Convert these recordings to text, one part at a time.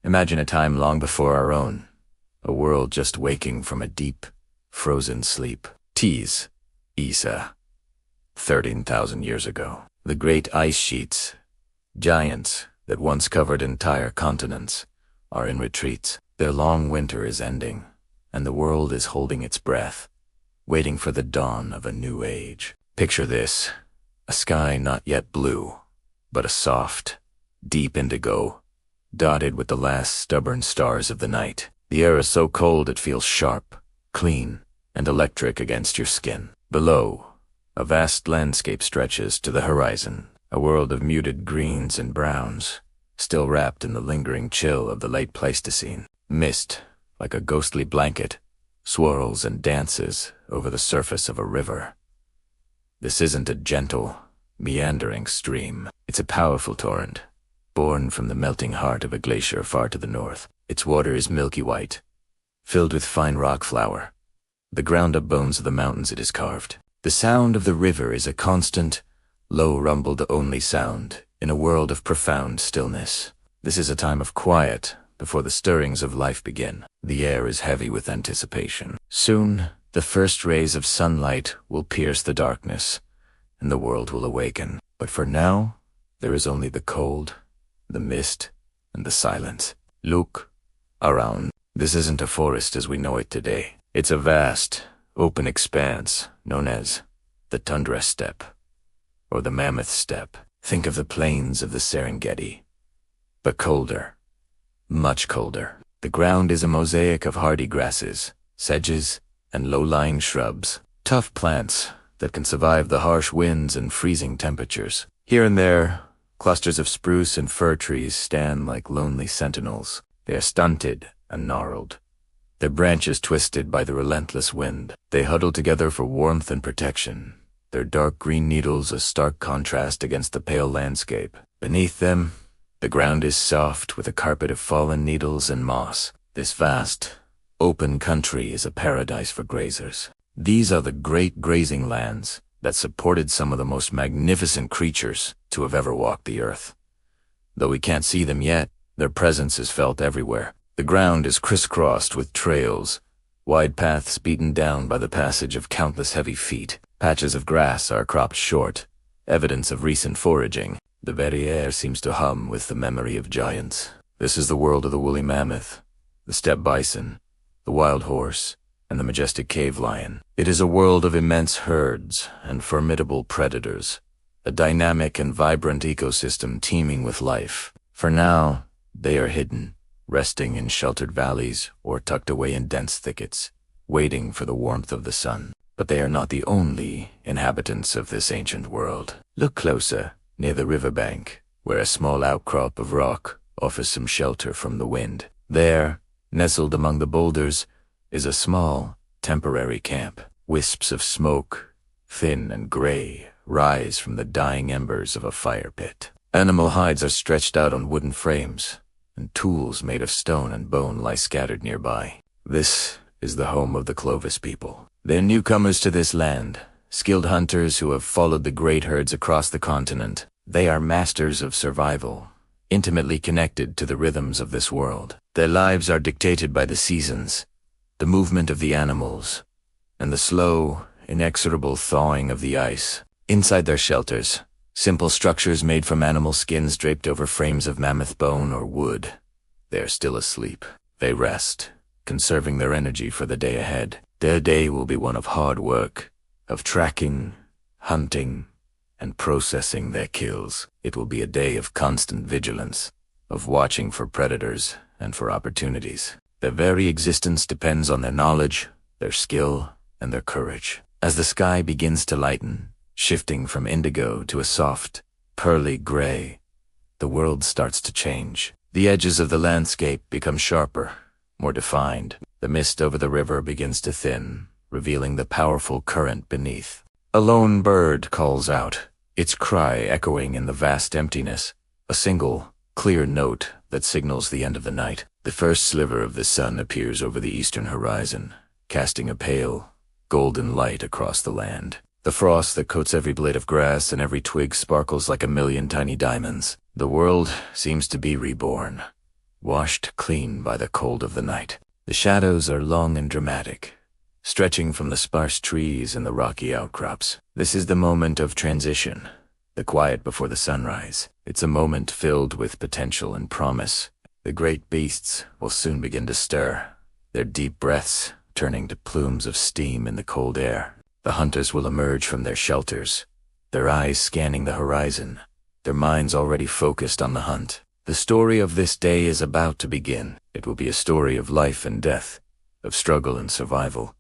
Imagine a time long before our own, a world just waking from a deep, frozen sleep. Tease, Isa, 13,000 years ago. The great ice sheets, giants that once covered entire continents, are in retreat. Their long winter is ending, and the world is holding its breath, waiting for the dawn of a new age. Picture this, a sky not yet blue, but a soft, deep indigo, dotted with the last stubborn stars of the night. The air is so cold it feels sharp, clean, and electric against your skin. Below, a vast landscape stretches to the horizon, a world of muted greens and browns, still wrapped in the lingering chill of the late Pleistocene. Mist, like a ghostly blanket, swirls and dances over the surface of a river. This isn't a gentle, meandering stream. It's a powerful torrent, born from the melting heart of a glacier far to the north. Its water is milky white, filled with fine rock flour, the ground-up bones of the mountains it has carved. The sound of the river is a constant, low rumbled-only sound in a world of profound stillness. This is a time of quiet before the stirrings of life begin. The air is heavy with anticipation. Soon, the first rays of sunlight will pierce the darkness, and the world will awaken. But for now, there is only the cold, the mist, and the silence. Look around. This isn't a forest as we know it today. It's a vast, open expanse known as the tundra steppe, or the mammoth steppe. Think of the plains of the Serengeti, but colder. Much colder. The ground is a mosaic of hardy grasses, sedges, and low-lying shrubs, tough plants that can survive the harsh winds and freezing temperatures. Here and there, clusters of spruce and fir trees stand like lonely sentinels. They are stunted and gnarled, their branches twisted by the relentless wind. They huddle together for warmth and protection, their dark green needles a stark contrast against the pale landscape. Beneath them, the ground is soft with a carpet of fallen needles and moss. This vast, open country is a paradise for grazers. These are the great grazing lands that supported some of the most magnificent creatures to have ever walked the earth. Though we can't see them yet, their presence is felt everywhere. The ground is crisscrossed with trails, wide paths beaten down by the passage of countless heavy feet. Patches of grass are cropped short, evidence of recent foraging. The very air seems to hum with the memory of giants. This is the world of the woolly mammoth, the steppe bison, the wild horse, and the majestic cave lion. It is a world of immense herds and formidable predators, a dynamic and vibrant ecosystem teeming with life. For now, they are hidden, resting in sheltered valleys or tucked away in dense thickets, waiting for the warmth of the sun. But they are not the only inhabitants of this ancient world. Look closer, near the riverbank, where a small outcrop of rock offers some shelter from the wind. There, nestled among the boulders, is a small, temporary camp. Wisps of smoke, thin and gray, rise from the dying embers of a fire pit. Animal hides are stretched out on wooden frames, and tools made of stone and bone lie scattered nearby. This is the home of the Clovis people. They're newcomers to this land, skilled hunters who have followed the great herds across the continent. They are masters of survival, intimately connected to the rhythms of this world. Their lives are dictated by the seasons, the movement of the animals, and the slow, inexorable thawing of the ice. Inside their shelters, simple structures made from animal skins draped over frames of mammoth bone or wood, they are still asleep. They rest, conserving their energy for the day ahead. Their day will be one of hard work, of tracking, hunting, and processing their kills. It will be a day of constant vigilance, of watching for predators and for opportunities. Their very existence depends on their knowledge, their skill, and their courage. As the sky begins to lighten, shifting from indigo to a soft, pearly gray, the world starts to change. The edges of the landscape become sharper, more defined. The mist over the river begins to thin, revealing the powerful current beneath. A lone bird calls out, its cry echoing in the vast emptiness, a single, clear note that signals the end of the night. The first sliver of the sun appears over the eastern horizon, casting a pale, golden light across the land. The frost that coats every blade of grass and every twig sparkles like a million tiny diamonds. The world seems to be reborn, washed clean by the cold of the night. The shadows are long and dramatic, stretching from the sparse trees and the rocky outcrops. This is the moment of transition, the quiet before the sunrise. It's a moment filled with potential and promise. The great beasts will soon begin to stir, their deep breaths turning to plumes of steam in the cold air. The hunters will emerge from their shelters, their eyes scanning the horizon, their minds already focused on the hunt. The story of this day is about to begin. It will be a story of life and death, of struggle and survival,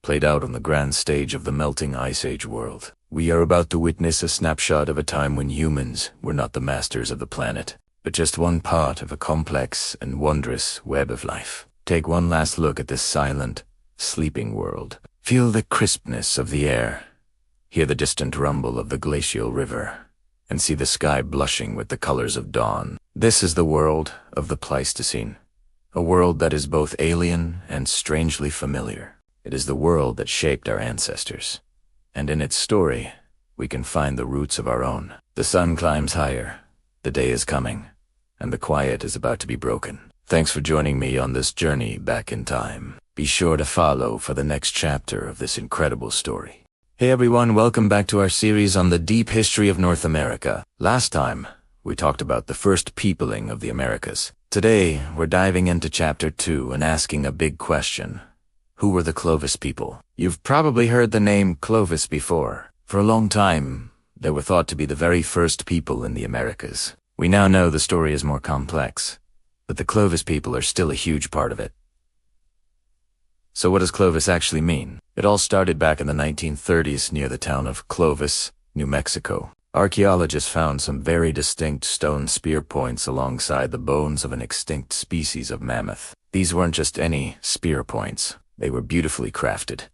played out on the grand stage of the melting Ice Age world. We are about to witness a snapshot of a time when humans were not the masters of the planet, but just one part of a complex and wondrous web of life. Take one last look at this silent, sleeping world. Feel the crispness of the air, hear the distant rumble of the Glacial river, and see the sky blushing with the colors of dawn. This is the world of the Pleistocene, a world that is both alien and strangely familiar. It is the world that shaped our ancestors, and in its story, we can find the roots of our own. The sun climbs higher, the day is coming, and the quiet is about to be broken. Thanks for joining me on this journey back in time. Be sure to follow for the next chapter of this incredible story. Hey everyone, welcome back to our series on the deep history of North America. Last time, we talked about the first peopling of the Americas. Today, we're diving into Chapter 2 and asking a big question. Who were the Clovis people? You've probably heard the name Clovis before. For a long time, they were thought to be the very first people in the Americas. We now know the story is more complex, but the Clovis people are still a huge part of it. So what does Clovis actually mean? It all started back in the 1930s near the town of Clovis, New Mexico. Archaeologists found some very distinct stone spear points alongside the bones of an extinct species of mammoth. These weren't just any spear points. They were beautifully crafted,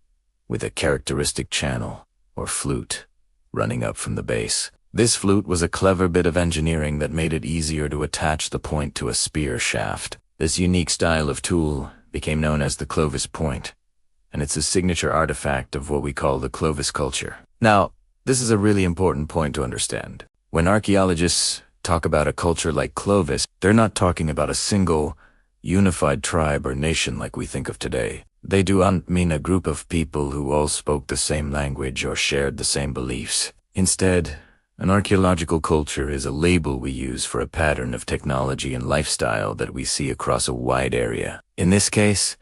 with a characteristic channel, or flute, running up from the base. This flute was a clever bit of engineering that made it easier to attach the point to a spear shaft. This unique style of tool became known as the Clovis point, and it's a signature artifact of what we call the Clovis culture. Now, this is a really important point to understand. When archaeologists talk about a culture like Clovis, they're not talking about a single, unified tribe or nation like we think of today. They do not mean a group of people who all spoke the same language or shared the same beliefs. Instead, an archaeological culture is a label we use for a pattern of technology and lifestyle that we see across a wide area. In this case,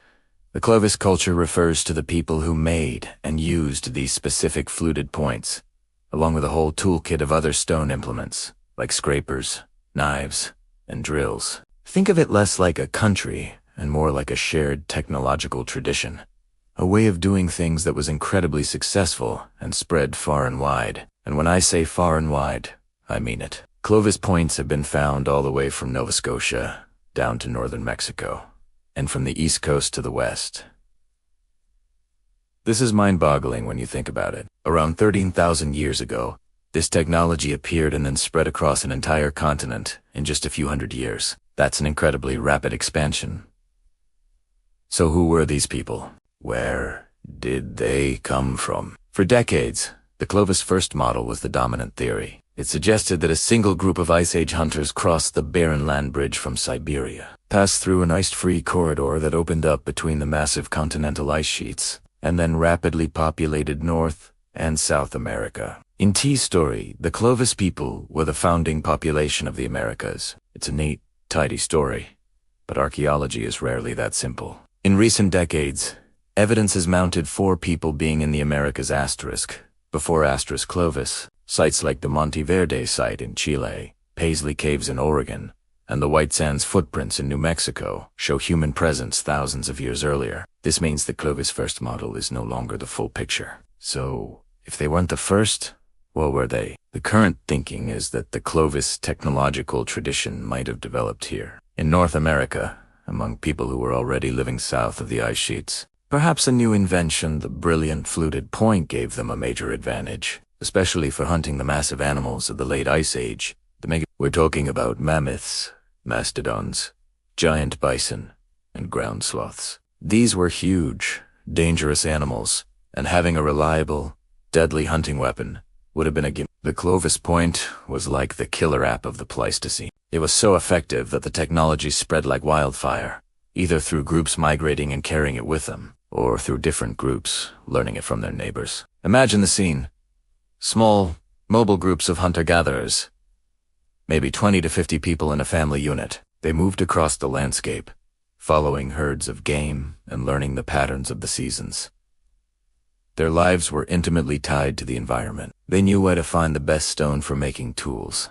the Clovis culture refers to the people who made and used these specific fluted points, along with a whole toolkit of other stone implements, like scrapers, knives, and drills. Think of it less like a country and more like a shared technological tradition, a way of doing things that was incredibly successful and spread far and wide. And when I say far and wide, I mean it. Clovis points have been found all the way from Nova Scotia down to northern Mexico, and from the east coast to the west. This is mind-boggling when you think about it. Around 13,000 years ago, this technology appeared and then spread across an entire continent in just a few hundred years. That's an incredibly rapid expansion. So who were these people? Where did they come from? For decades, the Clovis first model was the dominant theory. It suggested that a single group of Ice Age hunters crossed the barren land bridge from Siberia, passed through an ice-free corridor that opened up between the massive continental ice sheets, and then rapidly populated North and South America. In T's story, the Clovis people were the founding population of the Americas. It's a neat, tidy story, but archaeology is rarely that simple. In recent decades, evidence has mounted 4 people being in the Americas before Clovis. Sites like the Monte Verde site in Chile, Paisley Caves in Oregon, and the White Sands footprints in New Mexico show human presence thousands of years earlier. This means the Clovis first model is no longer the full picture. So, if they weren't the first, what were they? The current thinking is that the Clovis technological tradition might have developed here, in North America, among people who were already living south of the ice sheets. Perhaps a new invention, the brilliant fluted point, gave them a major advantage, especially for hunting the massive animals of the late Ice Age. We're talking about mammoths, mastodons, giant bison, and ground sloths. These were huge, dangerous animals, and having a reliable, deadly hunting weapon would have been a gift. The Clovis Point was like the killer app of the Pleistocene. It was so effective that the technology spread like wildfire, either through groups migrating and carrying it with them, or through different groups learning it from their neighbors. Imagine the scene. Small, mobile groups of hunter-gatherers, maybe 20 to 50 people in a family unit. They moved across the landscape, following herds of game and learning the patterns of the seasons. Their lives were intimately tied to the environment. They knew where to find the best stone for making tools,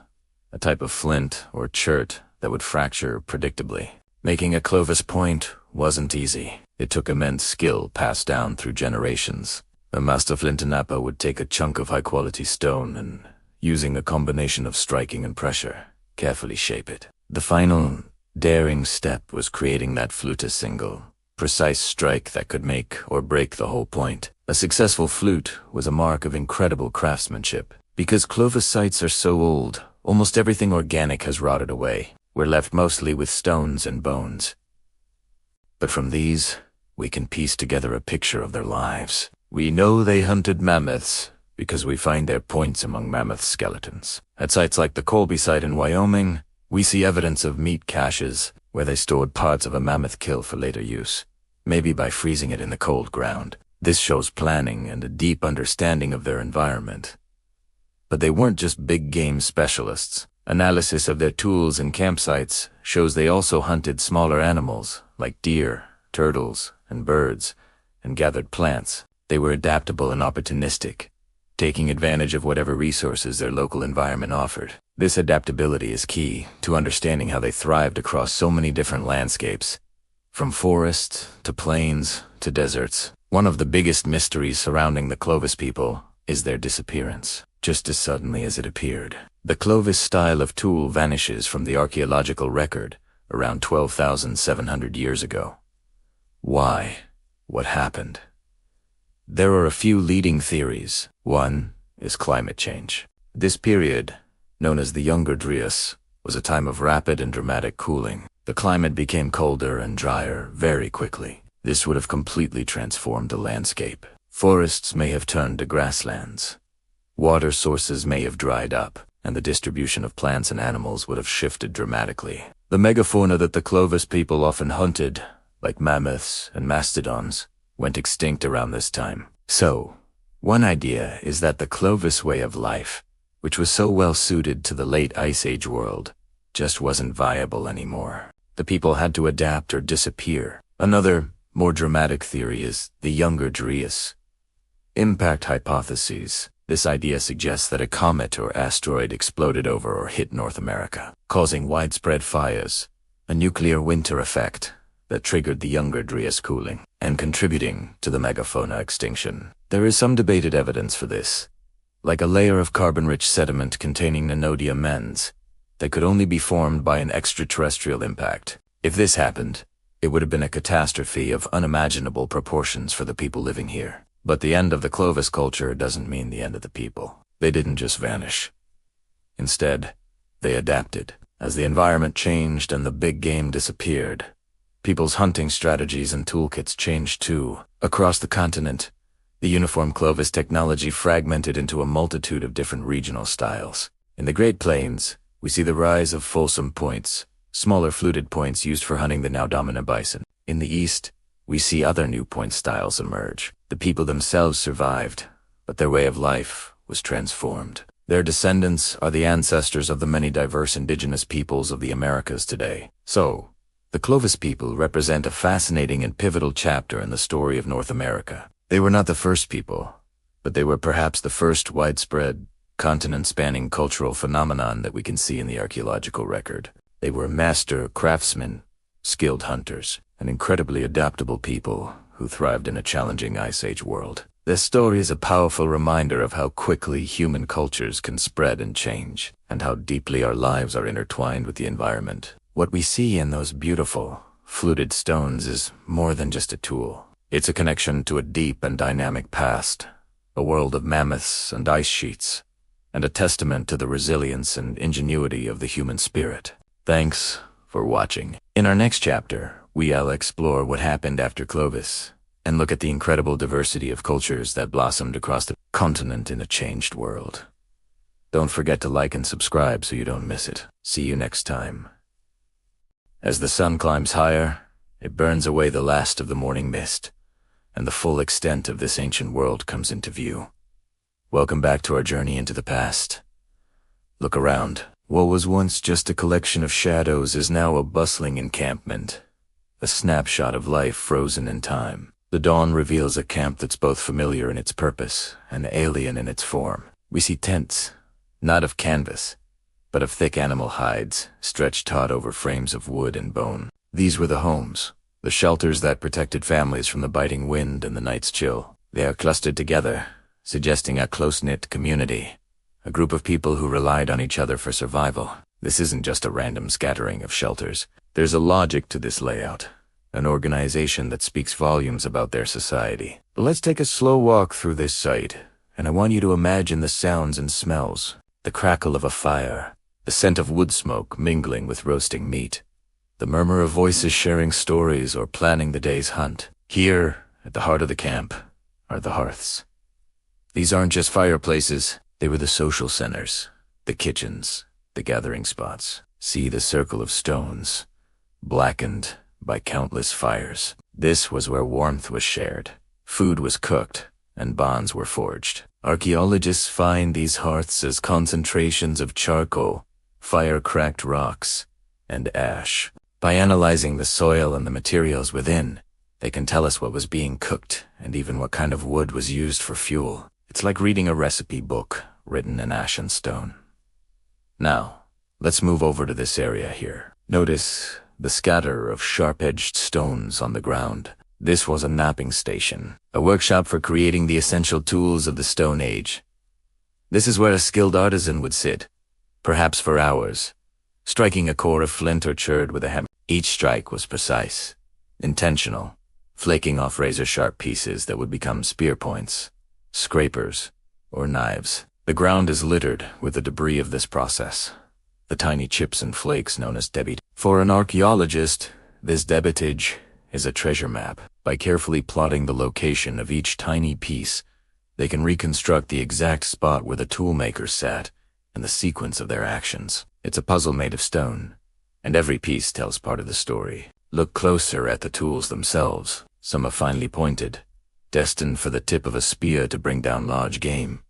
a type of flint or chert that would fracture predictably. Making a Clovis point wasn't easy. It took immense skill passed down through generations. A master flintenapper would take a chunk of high-quality stone and, using a combination of striking and pressure, carefully shape it. The final, daring step was creating that flute single, precise strike that could make or break the whole point. A successful flute was a mark of incredible craftsmanship. Because Clovis sites are so old, almost everything organic has rotted away. We're left mostly with stones and bones. But from these, we can piece together a picture of their lives. We know they hunted mammoths because we find their points among mammoth skeletons. At sites like the Colby site in Wyoming, we see evidence of meat caches where they stored parts of a mammoth kill for later use, maybe by freezing it in the cold ground. This shows planning and a deep understanding of their environment. But they weren't just big game specialists. Analysis of their tools and campsites shows they also hunted smaller animals like deer, turtles, and birds, and gathered plants. They were adaptable and opportunistic, taking advantage of whatever resources their local environment offered. This adaptability is key to understanding how they thrived across so many different landscapes, from forests to plains to deserts. One of the biggest mysteries surrounding the Clovis people is their disappearance, just as suddenly as it appeared. The Clovis style of tool vanishes from the archaeological record around 12,700 years ago. Why? What happened? There are a few leading theories. One is climate change. This period, known as the Younger Dryas, was a time of rapid and dramatic cooling. The climate became colder and drier very quickly. This would have completely transformed the landscape. Forests may have turned to grasslands. Water sources may have dried up, and the distribution of plants and animals would have shifted dramatically. The megafauna that the Clovis people often hunted, like mammoths and mastodons, went extinct around this time. So, one idea is that the Clovis way of life, which was so well suited to the late Ice Age world, just wasn't viable anymore. The people had to adapt or disappear. Another, more dramatic theory is the Younger Dryas. Impact hypotheses. This idea suggests that a comet or asteroid exploded over or hit North America, causing widespread fires, a nuclear winter effect that triggered the Younger Dryas cooling, and contributing to the megafauna extinction. There is some debated evidence for this, like a layer of carbon-rich sediment containing Nanodia mens that could only be formed by an extraterrestrial impact. If this happened, it would have been a catastrophe of unimaginable proportions for the people living here. But the end of the Clovis culture doesn't mean the end of the people. They didn't just vanish. Instead, they adapted. As the environment changed and the big game disappeared, people's hunting strategies and toolkits changed too. Across the continent, the uniform Clovis technology fragmented into a multitude of different regional styles. In the Great Plains, we see the rise of fulsome points, smaller fluted points used for hunting the now dominant bison. In the east, we see other new point styles emerge. The people themselves survived, but their way of life was transformed. Their descendants are the ancestors of the many diverse indigenous peoples of the Americas today. So, the Clovis people represent a fascinating and pivotal chapter in the story of North America. They were not the first people, but they were perhaps the first widespread, continent-spanning cultural phenomenon that we can see in the archaeological record. They were master craftsmen, skilled hunters, and incredibly adaptable people who thrived in a challenging Ice Age world. This story is a powerful reminder of how quickly human cultures can spread and change, and how deeply our lives are intertwined with the environment. What we see in those beautiful, fluted stones is more than just a tool. It's a connection to a deep and dynamic past, a world of mammoths and ice sheets, and a testament to the resilience and ingenuity of the human spirit. Thanks for watching. In our next chapter, we'll explore what happened after Clovis, and look at the incredible diversity of cultures that blossomed across the continent in a changed world. Don't forget to like and subscribe so you don't miss it. See you next time. As the sun climbs higher, it burns away the last of the morning mist, and the full extent of this ancient world comes into view. Welcome back to our journey into the past. Look around. What was once just a collection of shadows is now a bustling encampment, a snapshot of life frozen in time. The dawn reveals a camp that's both familiar in its purpose and alien in its form. We see tents, not of canvas, but of thick animal hides, stretched taut over frames of wood and bone. These were the homes, the shelters that protected families from the biting wind and the night's chill. They are clustered together, suggesting a close-knit community, a group of people who relied on each other for survival. This isn't just a random scattering of shelters. There's a logic to this layout, an organization that speaks volumes about their society. But let's take a slow walk through this site, and I want you to imagine the sounds and smells, the crackle of a fire, the scent of wood smoke mingling with roasting meat, the murmur of voices sharing stories or planning the day's hunt. Here, at the heart of the camp, are the hearths. These aren't just fireplaces. They were the social centers, the kitchens, the gathering spots. See the circle of stones, blackened by countless fires. This was where warmth was shared, food was cooked, and bonds were forged. Archaeologists find these hearths as concentrations of charcoal, fire-cracked rocks, and ash. By analyzing the soil and the materials within, they can tell us what was being cooked and even what kind of wood was used for fuel. It's like reading a recipe book written in ash and stone. Now, let's move over to this area here. Notice the scatter of sharp-edged stones on the ground. This was a knapping station, a workshop for creating the essential tools of the Stone Age. This is where a skilled artisan would sit, perhaps for hours, striking a core of flint or churd with a hammer. Each strike was precise, intentional, flaking off razor-sharp pieces that would become spear points, scrapers, or knives. The ground is littered with the debris of this process, the tiny chips and flakes known as debit. For an archaeologist, this debitage is a treasure map. By carefully plotting the location of each tiny piece, they can reconstruct the exact spot where the toolmaker sat and the sequence of their actions. It's a puzzle made of stone, and every piece tells part of the story. Look closer at the tools themselves. Some are finely pointed, destined for the tip of a spear to bring down large game.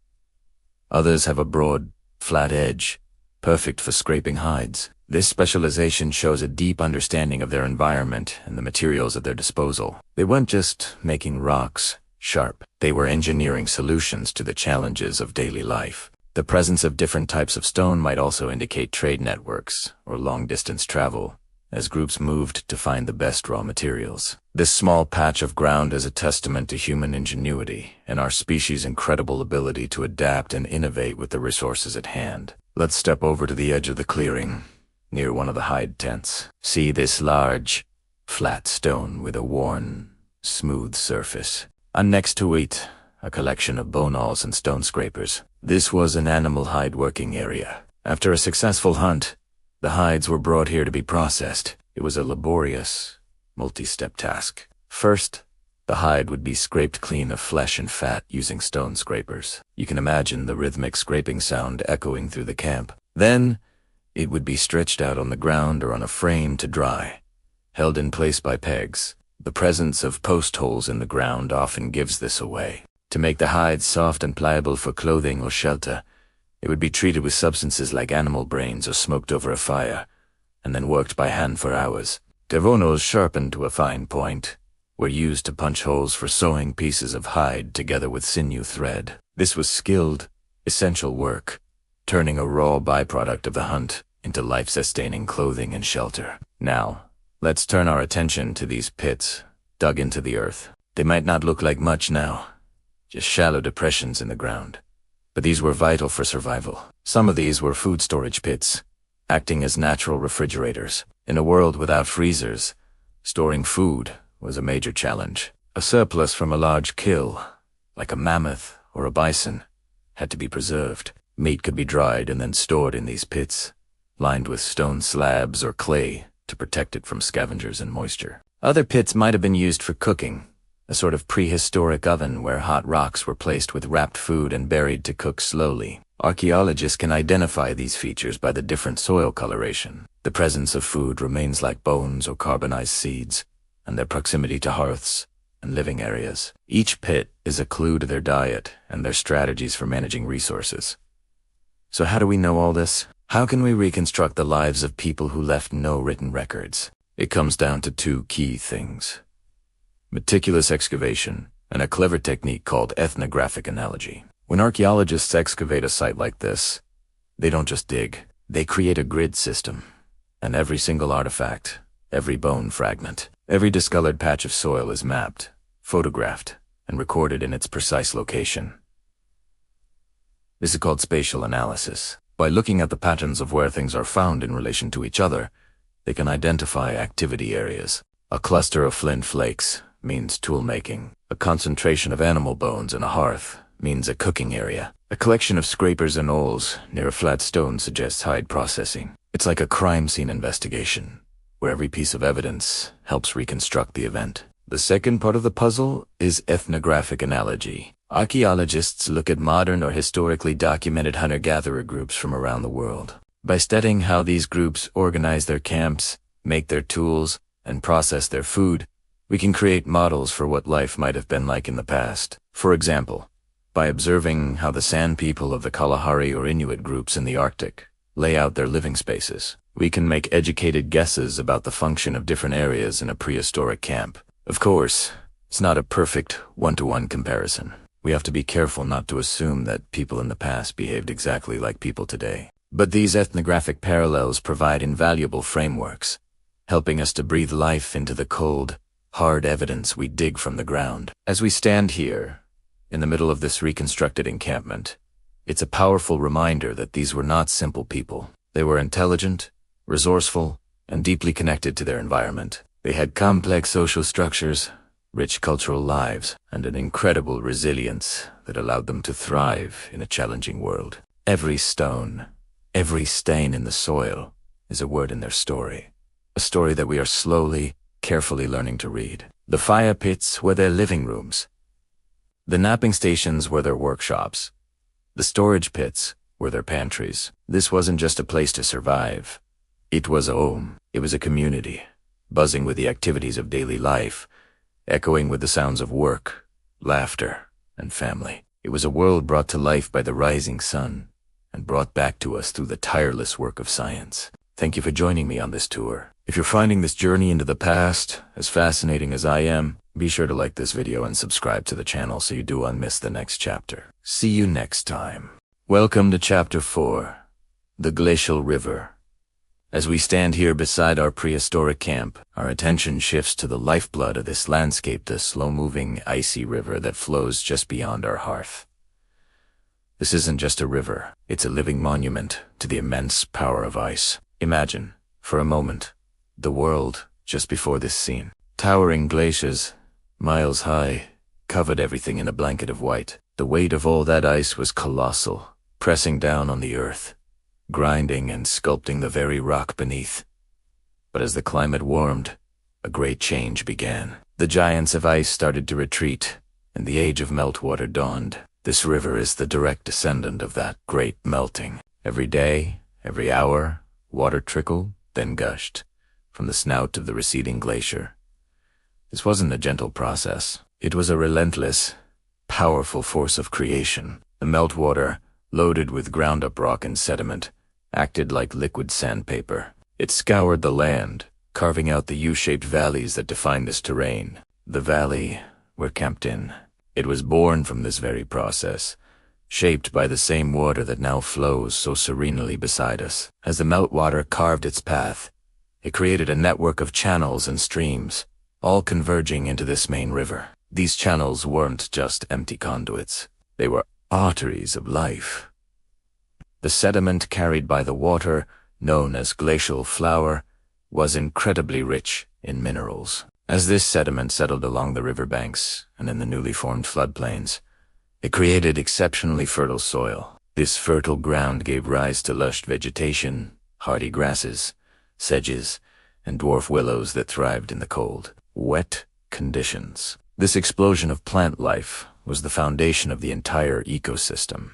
Others have a broad, flat edge, perfect for scraping hides. This specialization shows a deep understanding of their environment and the materials at their disposal. They weren't just making rocks sharp. They were engineering solutions to the challenges of daily life. The presence of different types of stone might also indicate trade networks or long-distance travel, as groups moved to find the best raw materials. This small patch of ground is a testament to human ingenuity and our species' incredible ability to adapt and innovate with the resources at hand. Let's step over to the edge of the clearing, near one of the hide tents. See this large, flat stone with a worn, smooth surface. And next to it, a collection of bone awls and stone scrapers. This was an animal hide working area. After a successful hunt, the hides were brought here to be processed. It was a laborious, multi-step task. First, the hide would be scraped clean of flesh and fat using stone scrapers. You can imagine the rhythmic scraping sound echoing through the camp. Then, it would be stretched out on the ground or on a frame to dry, held in place by pegs. The presence of post holes in the ground often gives this away. To make the hides soft and pliable for clothing or shelter, it would be treated with substances like animal brains or smoked over a fire, and then worked by hand for hours. Devonos sharpened to a fine point were used to punch holes for sewing pieces of hide together with sinew thread. This was skilled, essential work, turning a raw byproduct of the hunt into life-sustaining clothing and shelter. Now, let's turn our attention to these pits dug into the earth. They might not look like much now, just shallow depressions in the ground. But these were vital for survival. Some of these were food storage pits, acting as natural refrigerators. In a world without freezers, storing food was a major challenge. A surplus from a large kill, like a mammoth or a bison, had to be preserved. Meat could be dried and then stored in these pits, lined with stone slabs or clay to protect it from scavengers and moisture. Other pits might have been used for cooking, a sort of prehistoric oven where hot rocks were placed with wrapped food and buried to cook slowly. Archaeologists can identify these features by the different soil coloration. The presence of food remains like bones or carbonized seeds, and their proximity to hearths and living areas. Each pit is a clue to their diet and their strategies for managing resources. So how do we know all this? How can we reconstruct the lives of people who left no written records? It comes down to two key things: meticulous excavation and a clever technique called ethnographic analogy. When archaeologists excavate a site like this, they don't just dig. They create a grid system, and every single artifact, every bone fragment, every discolored patch of soil is mapped, photographed, and recorded in its precise location. This is called spatial analysis. By looking at the patterns of where things are found in relation to each other, they can identify activity areas. A cluster of flint flakes means tool making. A concentration of animal bones in a hearth means a cooking area. A collection of scrapers and knolls near a flat stone suggests hide processing. It's like a crime scene investigation, where every piece of evidence helps reconstruct the event. The second part of the puzzle is ethnographic analogy. Archaeologists look at modern or historically documented hunter-gatherer groups from around the world. By studying how these groups organize their camps, make their tools, and process their food, we can create models for what life might have been like in the past. For example, by observing how the San people of the Kalahari or Inuit groups in the Arctic lay out their living spaces, we can make educated guesses about the function of different areas in a prehistoric camp. Of course, it's not a perfect one-to-one comparison. We have to be careful not to assume that people in the past behaved exactly like people today. But these ethnographic parallels provide invaluable frameworks, helping us to breathe life into the cold, hard evidence we dig from the ground. As we stand here, in the middle of this reconstructed encampment, it's a powerful reminder that these were not simple people. They were intelligent, resourceful, and deeply connected to their environment. They had complex social structures, rich cultural lives, and an incredible resilience that allowed them to thrive in a challenging world. Every stone, every stain in the soil is a word in their story, a story that we are slowly, carefully learning to read. The fire pits were their living rooms. The napping stations were their workshops. The storage pits were their pantries. This wasn't just a place to survive. It was a home. It was a community, buzzing with the activities of daily life, echoing with the sounds of work, laughter, and family. It was a world brought to life by the rising sun and brought back to us through the tireless work of science. Thank you for joining me on this tour. If you're finding this journey into the past as fascinating as I am, be sure to like this video and subscribe to the channel so you don't miss the next chapter. See you next time. Welcome to Chapter 4, the Glacial River. As we stand here beside our prehistoric camp, our attention shifts to the lifeblood of this landscape, the slow-moving, icy river that flows just beyond our hearth. This isn't just a river, it's a living monument to the immense power of ice. Imagine, for a moment, the world just before this scene. Towering glaciers, miles high, covered everything in a blanket of white. The weight of all that ice was colossal, pressing down on the earth, grinding and sculpting the very rock beneath. But as the climate warmed, a great change began. The giants of ice started to retreat, and the age of meltwater dawned. This river is the direct descendant of that great melting. Every day, every hour, water trickled, then gushed, from the snout of the receding glacier. This wasn't a gentle process. It was a relentless, powerful force of creation. The meltwater, loaded with ground-up rock and sediment, acted like liquid sandpaper. It scoured the land, carving out the U-shaped valleys that define this terrain. The valley we're camped in. It was born from this very process, shaped by the same water that now flows so serenely beside us. As the meltwater carved its path, it created a network of channels and streams, all converging into this main river. These channels weren't just empty conduits. They were arteries of life. The sediment carried by the water, known as glacial flour, was incredibly rich in minerals. As this sediment settled along the riverbanks and in the newly formed floodplains, it created exceptionally fertile soil. This fertile ground gave rise to lush vegetation, hardy grasses, sedges, and dwarf willows that thrived in the cold, wet conditions. This explosion of plant life was the foundation of the entire ecosystem.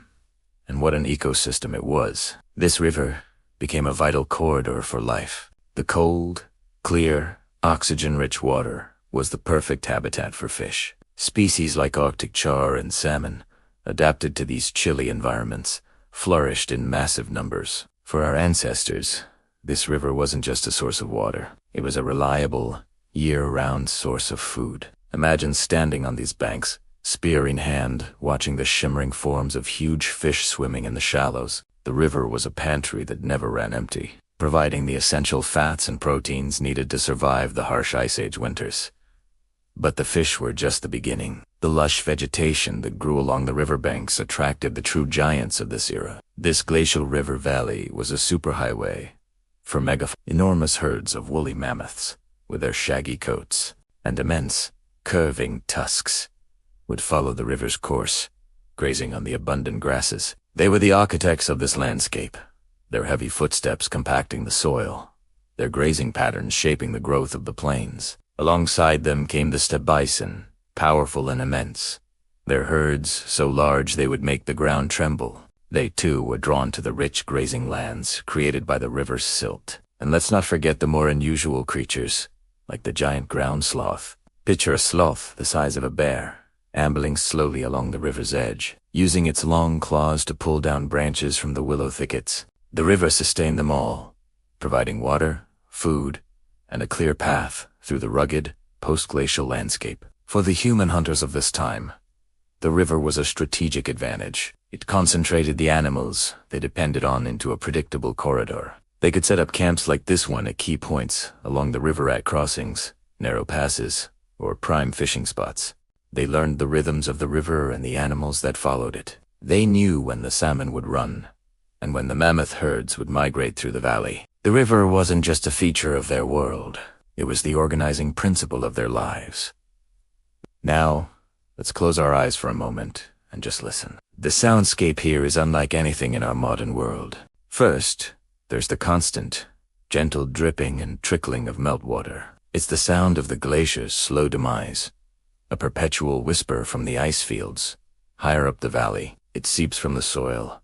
And what an ecosystem it was. This river became a vital corridor for life. The cold, clear, oxygen-rich water was the perfect habitat for fish. Species like Arctic char and salmon, adapted to these chilly environments, flourished in massive numbers. For our ancestors, this river wasn't just a source of water. It was a reliable, year-round source of food. Imagine standing on these banks, spear in hand, watching the shimmering forms of huge fish swimming in the shallows. The river was a pantry that never ran empty, providing the essential fats and proteins needed to survive the harsh Ice Age winters. But the fish were just the beginning. The lush vegetation that grew along the riverbanks attracted the true giants of this era. This glacial river valley was a superhighway for enormous herds of woolly mammoths, with their shaggy coats and immense, curving tusks, would follow the river's course, grazing on the abundant grasses. They were the architects of this landscape, their heavy footsteps compacting the soil, their grazing patterns shaping the growth of the plains. Alongside them came the steppe bison, powerful and immense, their herds so large they would make the ground tremble. They too were drawn to the rich grazing lands created by the river's silt. And let's not forget the more unusual creatures, like the giant ground sloth. Picture a sloth the size of a bear, ambling slowly along the river's edge, using its long claws to pull down branches from the willow thickets. The river sustained them all, providing water, food, and a clear path through the rugged, post-glacial landscape. For the human hunters of this time, the river was a strategic advantage. It concentrated the animals they depended on into a predictable corridor. They could set up camps like this one at key points along the river at crossings, narrow passes, or prime fishing spots. They learned the rhythms of the river and the animals that followed it. They knew when the salmon would run, and when the mammoth herds would migrate through the valley. The river wasn't just a feature of their world. It was the organizing principle of their lives. Now, let's close our eyes for a moment and just listen. The soundscape here is unlike anything in our modern world. First, there's the constant, gentle dripping and trickling of meltwater. It's the sound of the glacier's slow demise, a perpetual whisper from the ice fields. Higher up the valley, it seeps from the soil,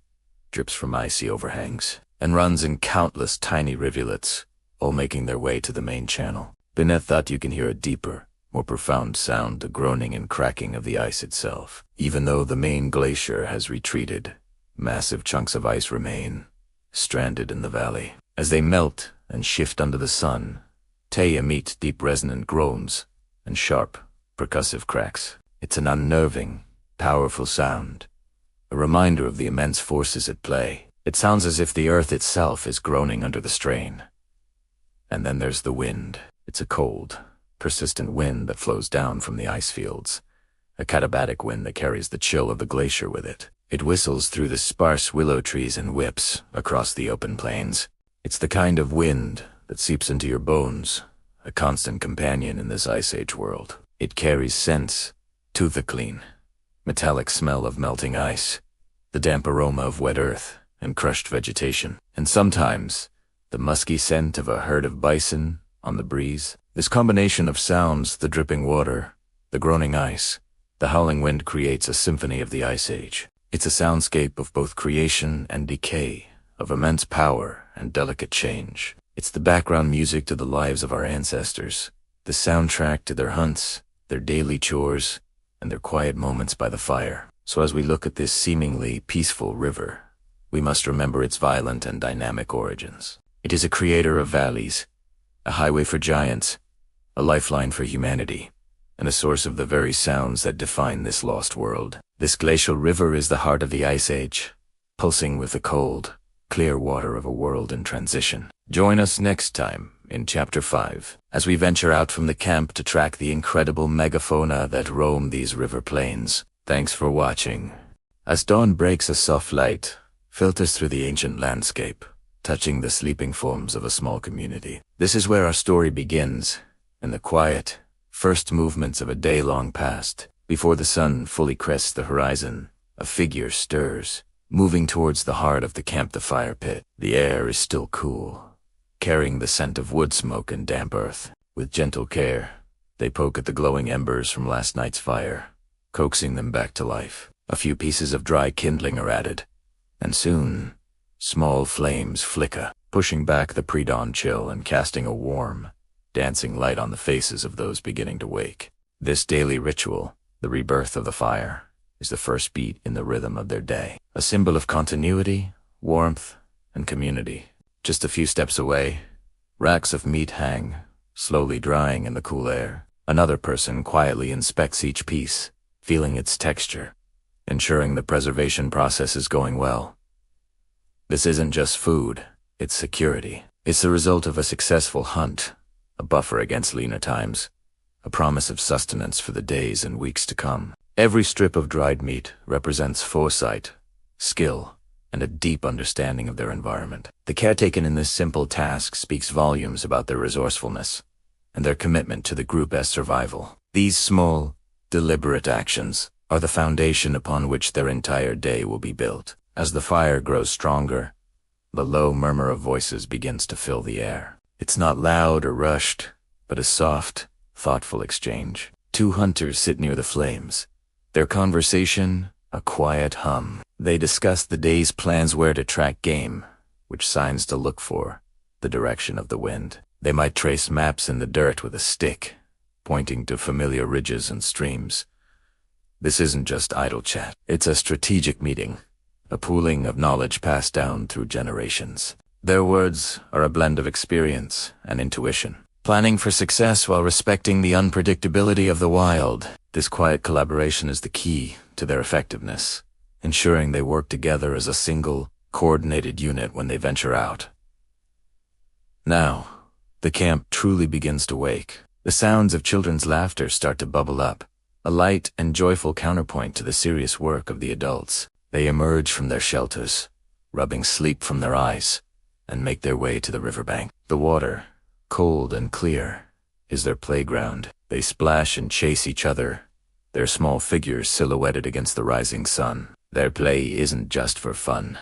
drips from icy overhangs, and runs in countless tiny rivulets, all making their way to the main channel. Beneath that you can hear a deeper, more profound sound, the groaning and cracking of the ice itself. Even though the main glacier has retreated, massive chunks of ice remain, stranded in the valley. As they melt and shift under the sun, they emit deep resonant groans and sharp, percussive cracks. It's an unnerving, powerful sound, a reminder of the immense forces at play. It sounds as if the earth itself is groaning under the strain. And then there's the wind. It's a cold, persistent wind that flows down from the ice fields, a katabatic wind that carries the chill of the glacier with it. It whistles through the sparse willow trees and whips across the open plains. It's the kind of wind that seeps into your bones, a constant companion in this Ice Age world. It carries scents, tooth-clean, metallic smell of melting ice, the damp aroma of wet earth and crushed vegetation, and sometimes the musky scent of a herd of bison on the breeze. This combination of sounds, the dripping water, the groaning ice, the howling wind, creates a symphony of the Ice Age. It's a soundscape of both creation and decay, of immense power and delicate change. It's the background music to the lives of our ancestors, the soundtrack to their hunts, their daily chores, and their quiet moments by the fire. So as we look at this seemingly peaceful river, we must remember its violent and dynamic origins. It is a creator of valleys, a highway for giants, a lifeline for humanity, and a source of the very sounds that define this lost world. This glacial river is the heart of the Ice Age, pulsing with the cold, clear water of a world in transition. Join us next time in Chapter 5, as we venture out from the camp to track the incredible megafauna that roam these river plains. Thanks for watching. As dawn breaks, a soft light filters through the ancient landscape, touching the sleeping forms of a small community. This is where our story begins, in the quiet, first movements of a day long past. Before the sun fully crests the horizon, a figure stirs, moving towards the heart of the camp, the fire pit. The air is still cool, carrying the scent of wood smoke and damp earth. With gentle care, they poke at the glowing embers from last night's fire, coaxing them back to life. A few pieces of dry kindling are added, And soon, small flames flicker, pushing back the pre-dawn chill and casting a warm, dancing light on the faces of those beginning to wake. This daily ritual, the rebirth of the fire, is the first beat in the rhythm of their day, a symbol of continuity, warmth, and community. Just a few steps away, racks of meat hang, slowly drying in the cool air. Another person quietly inspects each piece, feeling its texture, ensuring the preservation process is going well. This isn't just food, it's security. It's the result of a successful hunt, a buffer against leaner times, a promise of sustenance for the days and weeks to come. Every strip of dried meat represents foresight, skill, and a deep understanding of their environment. The care taken in this simple task speaks volumes about their resourcefulness and their commitment to the group as survival. These small, deliberate actions are the foundation upon which their entire day will be built. As the fire grows stronger, the low murmur of voices begins to fill the air. It's not loud or rushed, but a soft, thoughtful exchange. Two hunters sit near the flames, their conversation a quiet hum. They discuss the day's plans, where to track game, which signs to look for, the direction of the wind. They might trace maps in the dirt with a stick, pointing to familiar ridges and streams. This isn't just idle chat. It's a strategic meeting, a pooling of knowledge passed down through generations. Their words are a blend of experience and intuition, planning for success while respecting the unpredictability of the wild. This quiet collaboration is the key to their effectiveness, ensuring they work together as a single, coordinated unit when they venture out. Now, the camp truly begins to wake. The sounds of children's laughter start to bubble up, a light and joyful counterpoint to the serious work of the adults. They emerge from their shelters, rubbing sleep from their eyes, and make their way to the riverbank. The water, cold and clear, is their playground. They splash and chase each other, their small figures silhouetted against the rising sun. Their play isn't just for fun.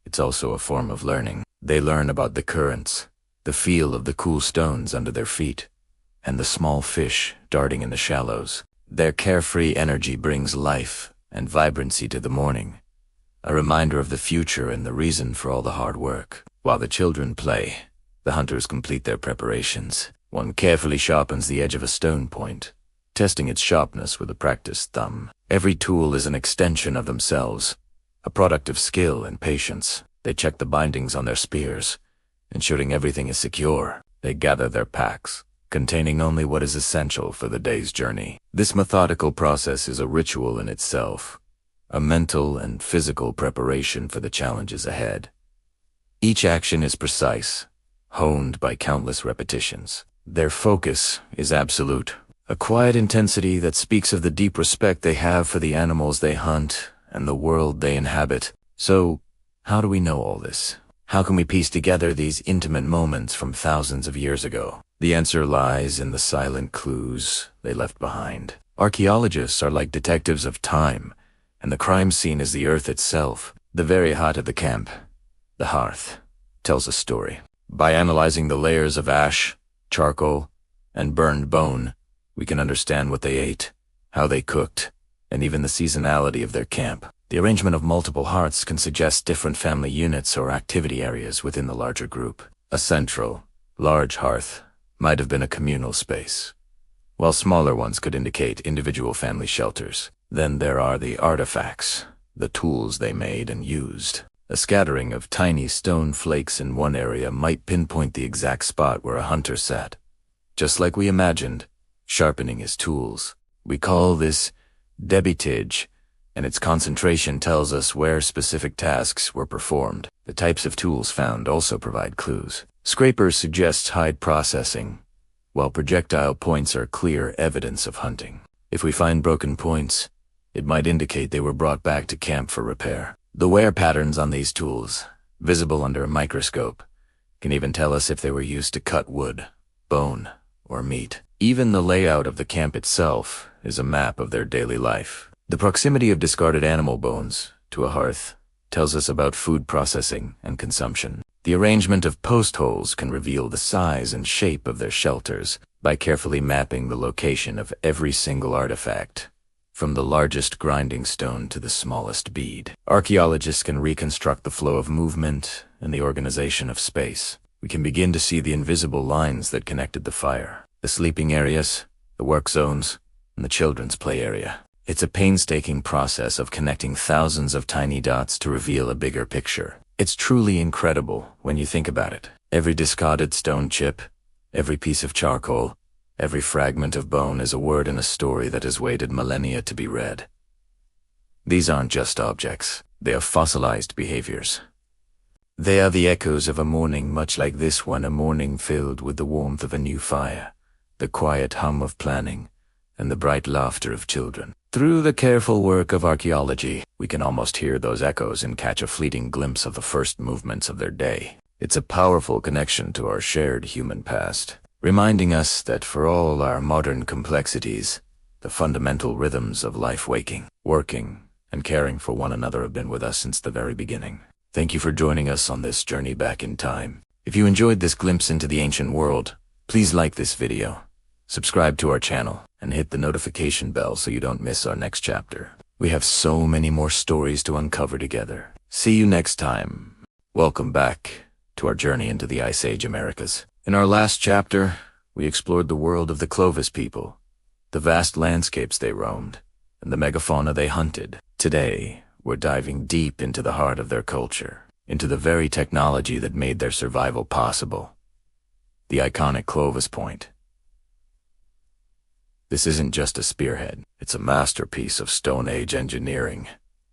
It's also a form of learning. They learn about the currents, the feel of the cool stones under their feet, and the small fish darting in the shallows. Their carefree energy brings life and vibrancy to the morning, a reminder of the future and the reason for all the hard work. While the children play, the hunters complete their preparations. One carefully sharpens the edge of a stone point, testing its sharpness with a practiced thumb. Every tool is an extension of themselves, a product of skill and patience. They check the bindings on their spears, ensuring everything is secure. They gather their packs, containing only what is essential for the day's journey. This methodical process is a ritual in itself, a mental and physical preparation for the challenges ahead. Each action is precise, honed by countless repetitions. Their focus is absolute, a quiet intensity that speaks of the deep respect they have for the animals they hunt and the world they inhabit. So, how do we know all this? How can we piece together these intimate moments from thousands of years ago? The answer lies in the silent clues they left behind. Archaeologists are like detectives of time, and the crime scene is the earth itself. The very heart of the camp, the hearth, tells a story. By analyzing the layers of ash, charcoal, and burned bone, we can understand what they ate, how they cooked, and even the seasonality of their camp. The arrangement of multiple hearths can suggest different family units or activity areas within the larger group. A central, large hearth might have been a communal space, while smaller ones could indicate individual family shelters. Then there are the artifacts, the tools they made and used. A scattering of tiny stone flakes in one area might pinpoint the exact spot where a hunter sat. Just like we imagined, sharpening his tools. We call this debitage, and its concentration tells us where specific tasks were performed. The types of tools found also provide clues. Scrapers suggest hide processing, while projectile points are clear evidence of hunting. If we find broken points, it might indicate they were brought back to camp for repair. The wear patterns on these tools, visible under a microscope, can even tell us if they were used to cut wood, bone, or meat. Even the layout of the camp itself is a map of their daily life. The proximity of discarded animal bones to a hearth tells us about food processing and consumption. The arrangement of post holes can reveal the size and shape of their shelters by carefully mapping the location of every single artifact. from the largest grinding stone to the smallest bead. Archaeologists can reconstruct the flow of movement and the organization of space. We can begin to see the invisible lines that connected the fire, the sleeping areas, the work zones, and the children's play area. It's a painstaking process of connecting thousands of tiny dots to reveal a bigger picture. It's truly incredible when you think about it. Every discarded stone chip, every piece of charcoal, every fragment of bone is a word in a story that has waited millennia to be read. These aren't just objects, they are fossilized behaviors. They are the echoes of a morning much like this one, a morning filled with the warmth of a new fire, the quiet hum of planning, and the bright laughter of children. Through the careful work of archaeology, we can almost hear those echoes and catch a fleeting glimpse of the first movements of their day. It's a powerful connection to our shared human past, reminding us that for all our modern complexities, the fundamental rhythms of life waking, working, and caring for one another have been with us since the very beginning. Thank you for joining us on this journey back in time. If you enjoyed this glimpse into the ancient world, please like this video, subscribe to our channel, and hit the notification bell so you don't miss our next chapter. We have so many more stories to uncover together. See you next time. Welcome back to our journey into the Ice Age Americas. In our last chapter, we explored the world of the Clovis people, the vast landscapes they roamed, and the megafauna they hunted. Today, we're diving deep into the heart of their culture, into the very technology that made their survival possible. The iconic Clovis Point. This isn't just a spearhead, it's a masterpiece of Stone Age engineering,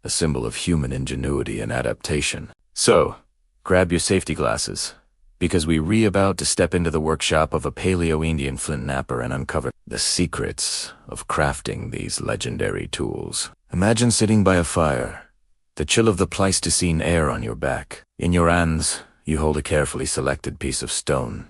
a symbol of human ingenuity and adaptation. So, grab your safety glasses, because we're about to step into the workshop of a Paleo-Indian flint knapper and uncover the secrets of crafting these legendary tools. Imagine sitting by a fire, the chill of the Pleistocene air on your back. In your hands, you hold a carefully selected piece of stone.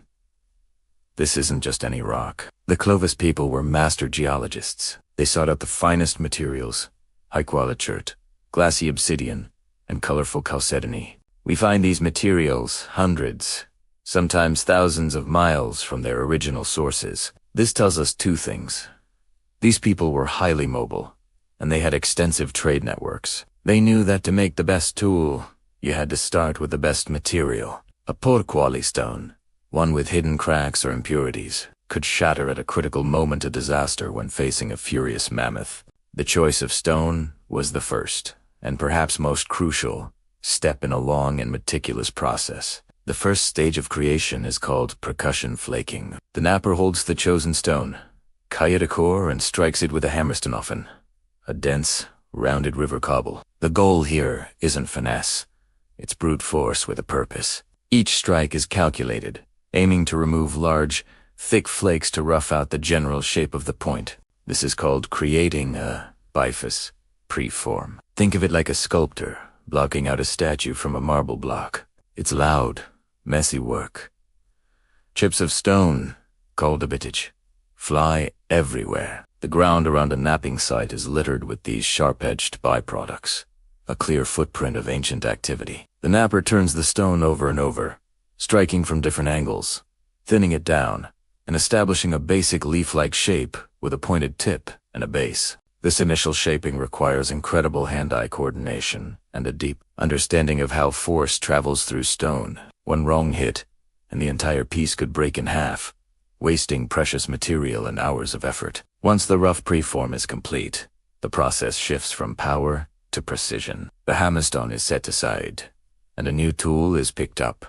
This isn't just any rock. The Clovis people were master geologists. They sought out the finest materials, high-quality chert, glassy obsidian, and colorful chalcedony. We find these materials hundreds, sometimes thousands of miles from their original sources. This tells us two things. These people were highly mobile, and they had extensive trade networks. They knew that to make the best tool, you had to start with the best material. A poor quality stone, one with hidden cracks or impurities, could shatter at a critical moment of disaster when facing a furious mammoth. The choice of stone was the first, and perhaps most crucial, step in a long and meticulous process. The first stage of creation is called percussion flaking. The knapper holds the chosen stone, kaya to core, and strikes it with a hammerstenoffen, a dense, rounded river cobble. The goal here isn't finesse, it's brute force with a purpose. Each strike is calculated, aiming to remove large, thick flakes to rough out the general shape of the point. This is called creating a biface preform. Think of it like a sculptor blocking out a statue from a marble block. It's loud, messy work. Chips of stone, called abitage, fly everywhere. The ground around a knapping site is littered with these sharp-edged byproducts, a clear footprint of ancient activity. The knapper turns the stone over and over, striking from different angles, thinning it down, and establishing a basic leaf-like shape with a pointed tip and a base. This initial shaping requires incredible hand-eye coordination and a deep understanding of how force travels through stone. One wrong hit, and the entire piece could break in half, wasting precious material and hours of effort. Once the rough preform is complete, the process shifts from power to precision. The hammerstone is set aside, and a new tool is picked up.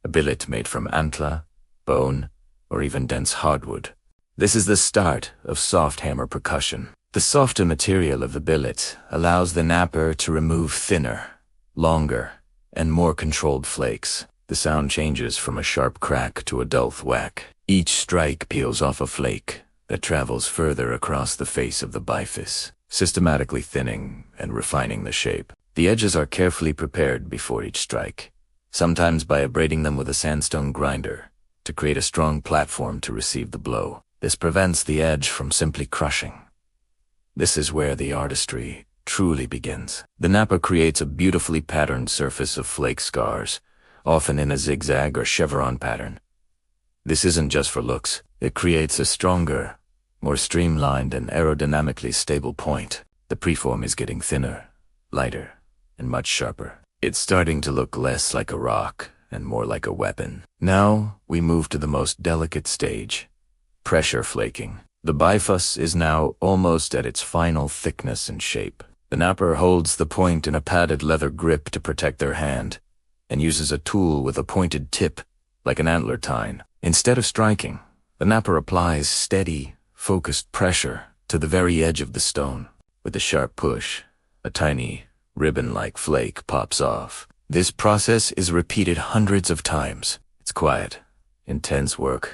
A billet made from antler, bone, or even dense hardwood. This is the start of soft hammer percussion. The softer material of the billet allows the knapper to remove thinner, longer, and more controlled flakes. The sound changes from a sharp crack to a dull thwack. Each strike peels off a flake that travels further across the face of the biface, systematically thinning and refining the shape. The edges are carefully prepared before each strike, sometimes by abrading them with a sandstone grinder to create a strong platform to receive the blow. This prevents the edge from simply crushing. This is where the artistry truly begins. The napper creates a beautifully patterned surface of flake scars, often in a zigzag or chevron pattern. This isn't just for looks. It creates a stronger, more streamlined and aerodynamically stable point. The preform is getting thinner, lighter, and much sharper. It's starting to look less like a rock and more like a weapon. Now we move to the most delicate stage, pressure flaking. The bifus is now almost at its final thickness and shape. The napper holds the point in a padded leather grip to protect their hand, and uses a tool with a pointed tip, like an antler tine. Instead of striking, the napper applies steady, focused pressure to the very edge of the stone. With a sharp push, a tiny, ribbon-like flake pops off. This process is repeated hundreds of times. It's quiet, intense work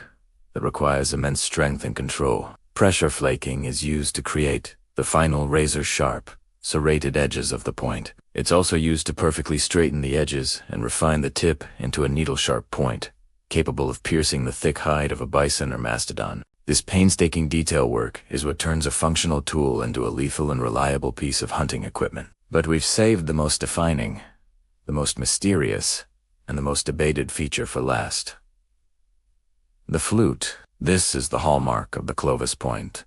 that requires immense strength and control. Pressure flaking is used to create the final razor-sharp, serrated edges of the point. It's also used to perfectly straighten the edges and refine the tip into a needle-sharp point, capable of piercing the thick hide of a bison or mastodon. This painstaking detail work is what turns a functional tool into a lethal and reliable piece of hunting equipment. But we've saved the most defining, the most mysterious, and the most debated feature for last. The flute. This is the hallmark of the Clovis point,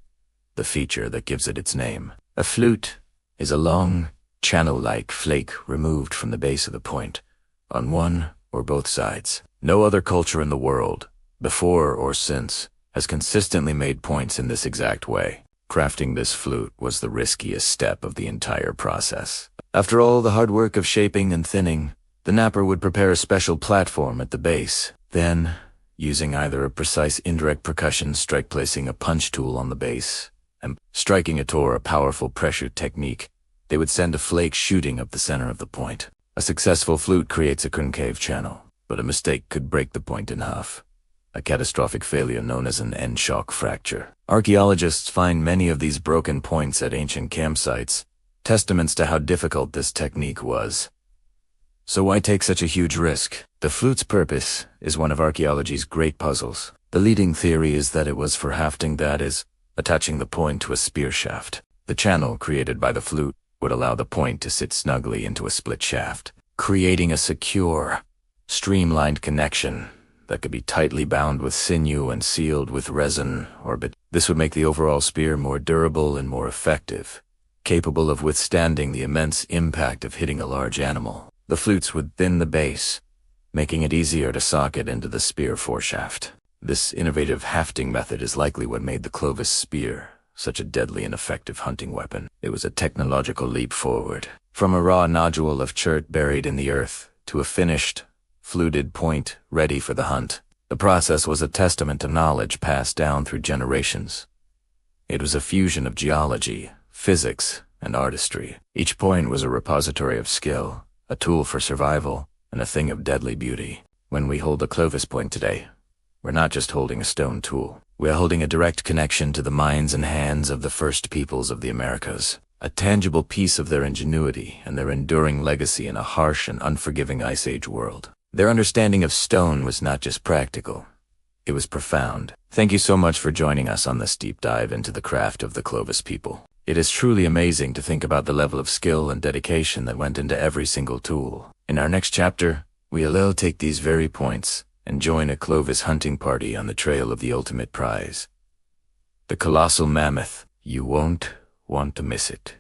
the feature that gives it its name. A flute is a long, channel-like flake removed from the base of the point, on one or both sides. No other culture in the world, before or since, has consistently made points in this exact way. Crafting this flute was the riskiest step of the entire process. After all the hard work of shaping and thinning, the napper would prepare a special platform at the base. Then, using either a precise indirect percussion strike placing a punch tool on the base, and striking it or a powerful pressure technique, they would send a flake shooting up the center of the point. A successful flute creates a concave channel, but a mistake could break the point in half. A catastrophic failure known as an end shock fracture. Archaeologists find many of these broken points at ancient campsites, testaments to how difficult this technique was. So why take such a huge risk? The flute's purpose is one of archaeology's great puzzles. The leading theory is that it was for hafting, that is, attaching the point to a spear shaft. The channel created by the flute would allow the point to sit snugly into a split shaft, creating a secure, streamlined connection that could be tightly bound with sinew and sealed with resin or bit. This would make the overall spear more durable and more effective, capable of withstanding the immense impact of hitting a large animal. The flutes would thin the base, making it easier to socket into the spear foreshaft. This innovative hafting method is likely what made the Clovis spear such a deadly and effective hunting weapon. It was a technological leap forward. From a raw nodule of chert buried in the earth to a finished, fluted point ready for the hunt. The process was a testament to knowledge passed down through generations. It was a fusion of geology, physics, and artistry. Each point was a repository of skill, a tool for survival, and a thing of deadly beauty. When we hold a Clovis point today, we're not just holding a stone tool. We're holding a direct connection to the minds and hands of the first peoples of the Americas, a tangible piece of their ingenuity and their enduring legacy in a harsh and unforgiving Ice Age world. Their understanding of stone was not just practical, it was profound. Thank you so much for joining us on this deep dive into the craft of the Clovis people. It is truly amazing to think about the level of skill and dedication that went into every single tool. In our next chapter, we'll take these very points and join a Clovis hunting party on the trail of the ultimate prize, the colossal mammoth. You won't want to miss it.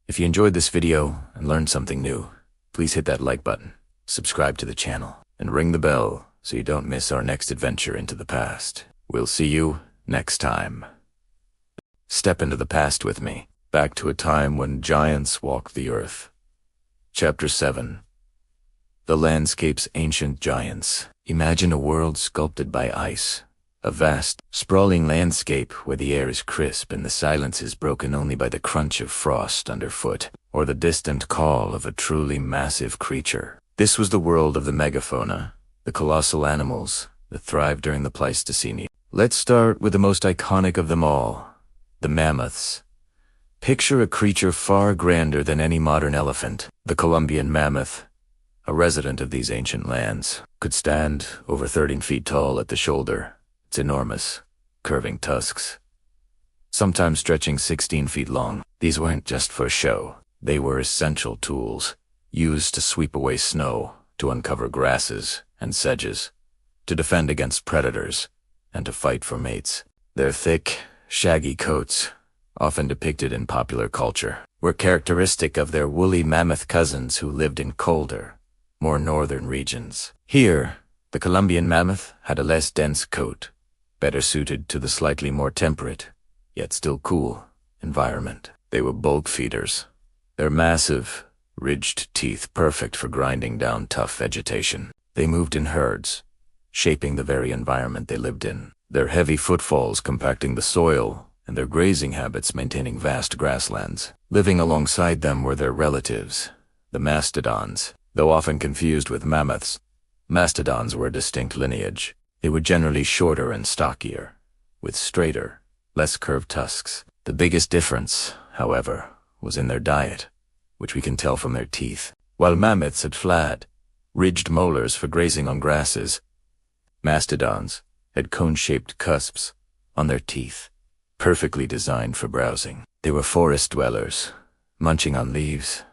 If you enjoyed this video and learned something new, please hit that like button, subscribe to the channel, and ring the bell so you don't miss our next adventure into the past. We'll see you next time. Step into the past with me, back to a time when giants walked the earth. Chapter 7. The landscape's ancient giants. Imagine a world sculpted by ice. A vast, sprawling landscape where the air is crisp and the silence is broken only by the crunch of frost underfoot, or the distant call of a truly massive creature. This was the world of the megafauna, the colossal animals that thrived during the Pleistocene. Let's start with the most iconic of them all, the mammoths. Picture a creature far grander than any modern elephant. The Columbian mammoth, a resident of these ancient lands, could stand over 13 feet tall at the shoulder, its enormous, curving tusks, sometimes stretching 16 feet long. These weren't just for show. They were essential tools, used to sweep away snow, to uncover grasses and sedges, to defend against predators, and to fight for mates. Their thick, shaggy coats, often depicted in popular culture, were characteristic of their woolly mammoth cousins who lived in colder, more northern regions. Here, the Colombian mammoth had a less dense coat, better suited to the slightly more temperate, yet still cool, environment. They were bulk feeders, their massive, ridged teeth perfect for grinding down tough vegetation. They moved in herds, shaping the very environment they lived in, their heavy footfalls compacting the soil, and their grazing habits maintaining vast grasslands. Living alongside them were their relatives, the mastodons. Though often confused with mammoths, mastodons were a distinct lineage. They were generally shorter and stockier, with straighter, less curved tusks. The biggest difference, however, was in their diet, which we can tell from their teeth. While mammoths had flat, ridged molars for grazing on grasses, mastodons had cone-shaped cusps on their teeth, perfectly designed for browsing. They were forest dwellers, munching on leaves,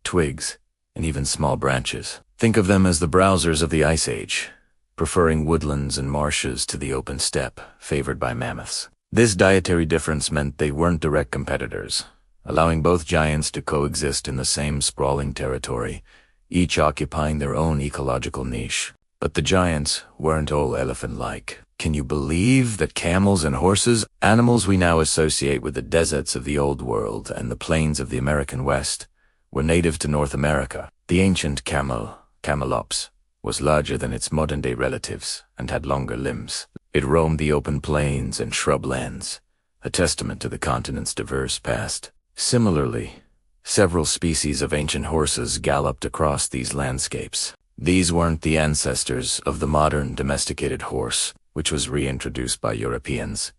twigs, and even small branches. Think of them as the browsers of the Ice Age, preferring woodlands and marshes to the open steppe favored by mammoths. This dietary difference meant they weren't direct competitors, allowing both giants to coexist in the same sprawling territory, each occupying their own ecological niche. But the giants weren't all elephant-like. Can you believe that camels and horses, animals we now associate with the deserts of the Old World and the plains of the American West, were native to North America? The ancient camel, Camelops, was larger than its modern-day relatives and had longer limbs. It roamed the open plains and shrublands, a testament to the continent's diverse past. Similarly, several species of ancient horses galloped across these landscapes. These weren't the ancestors of the modern domesticated horse, which was reintroduced by Europeans,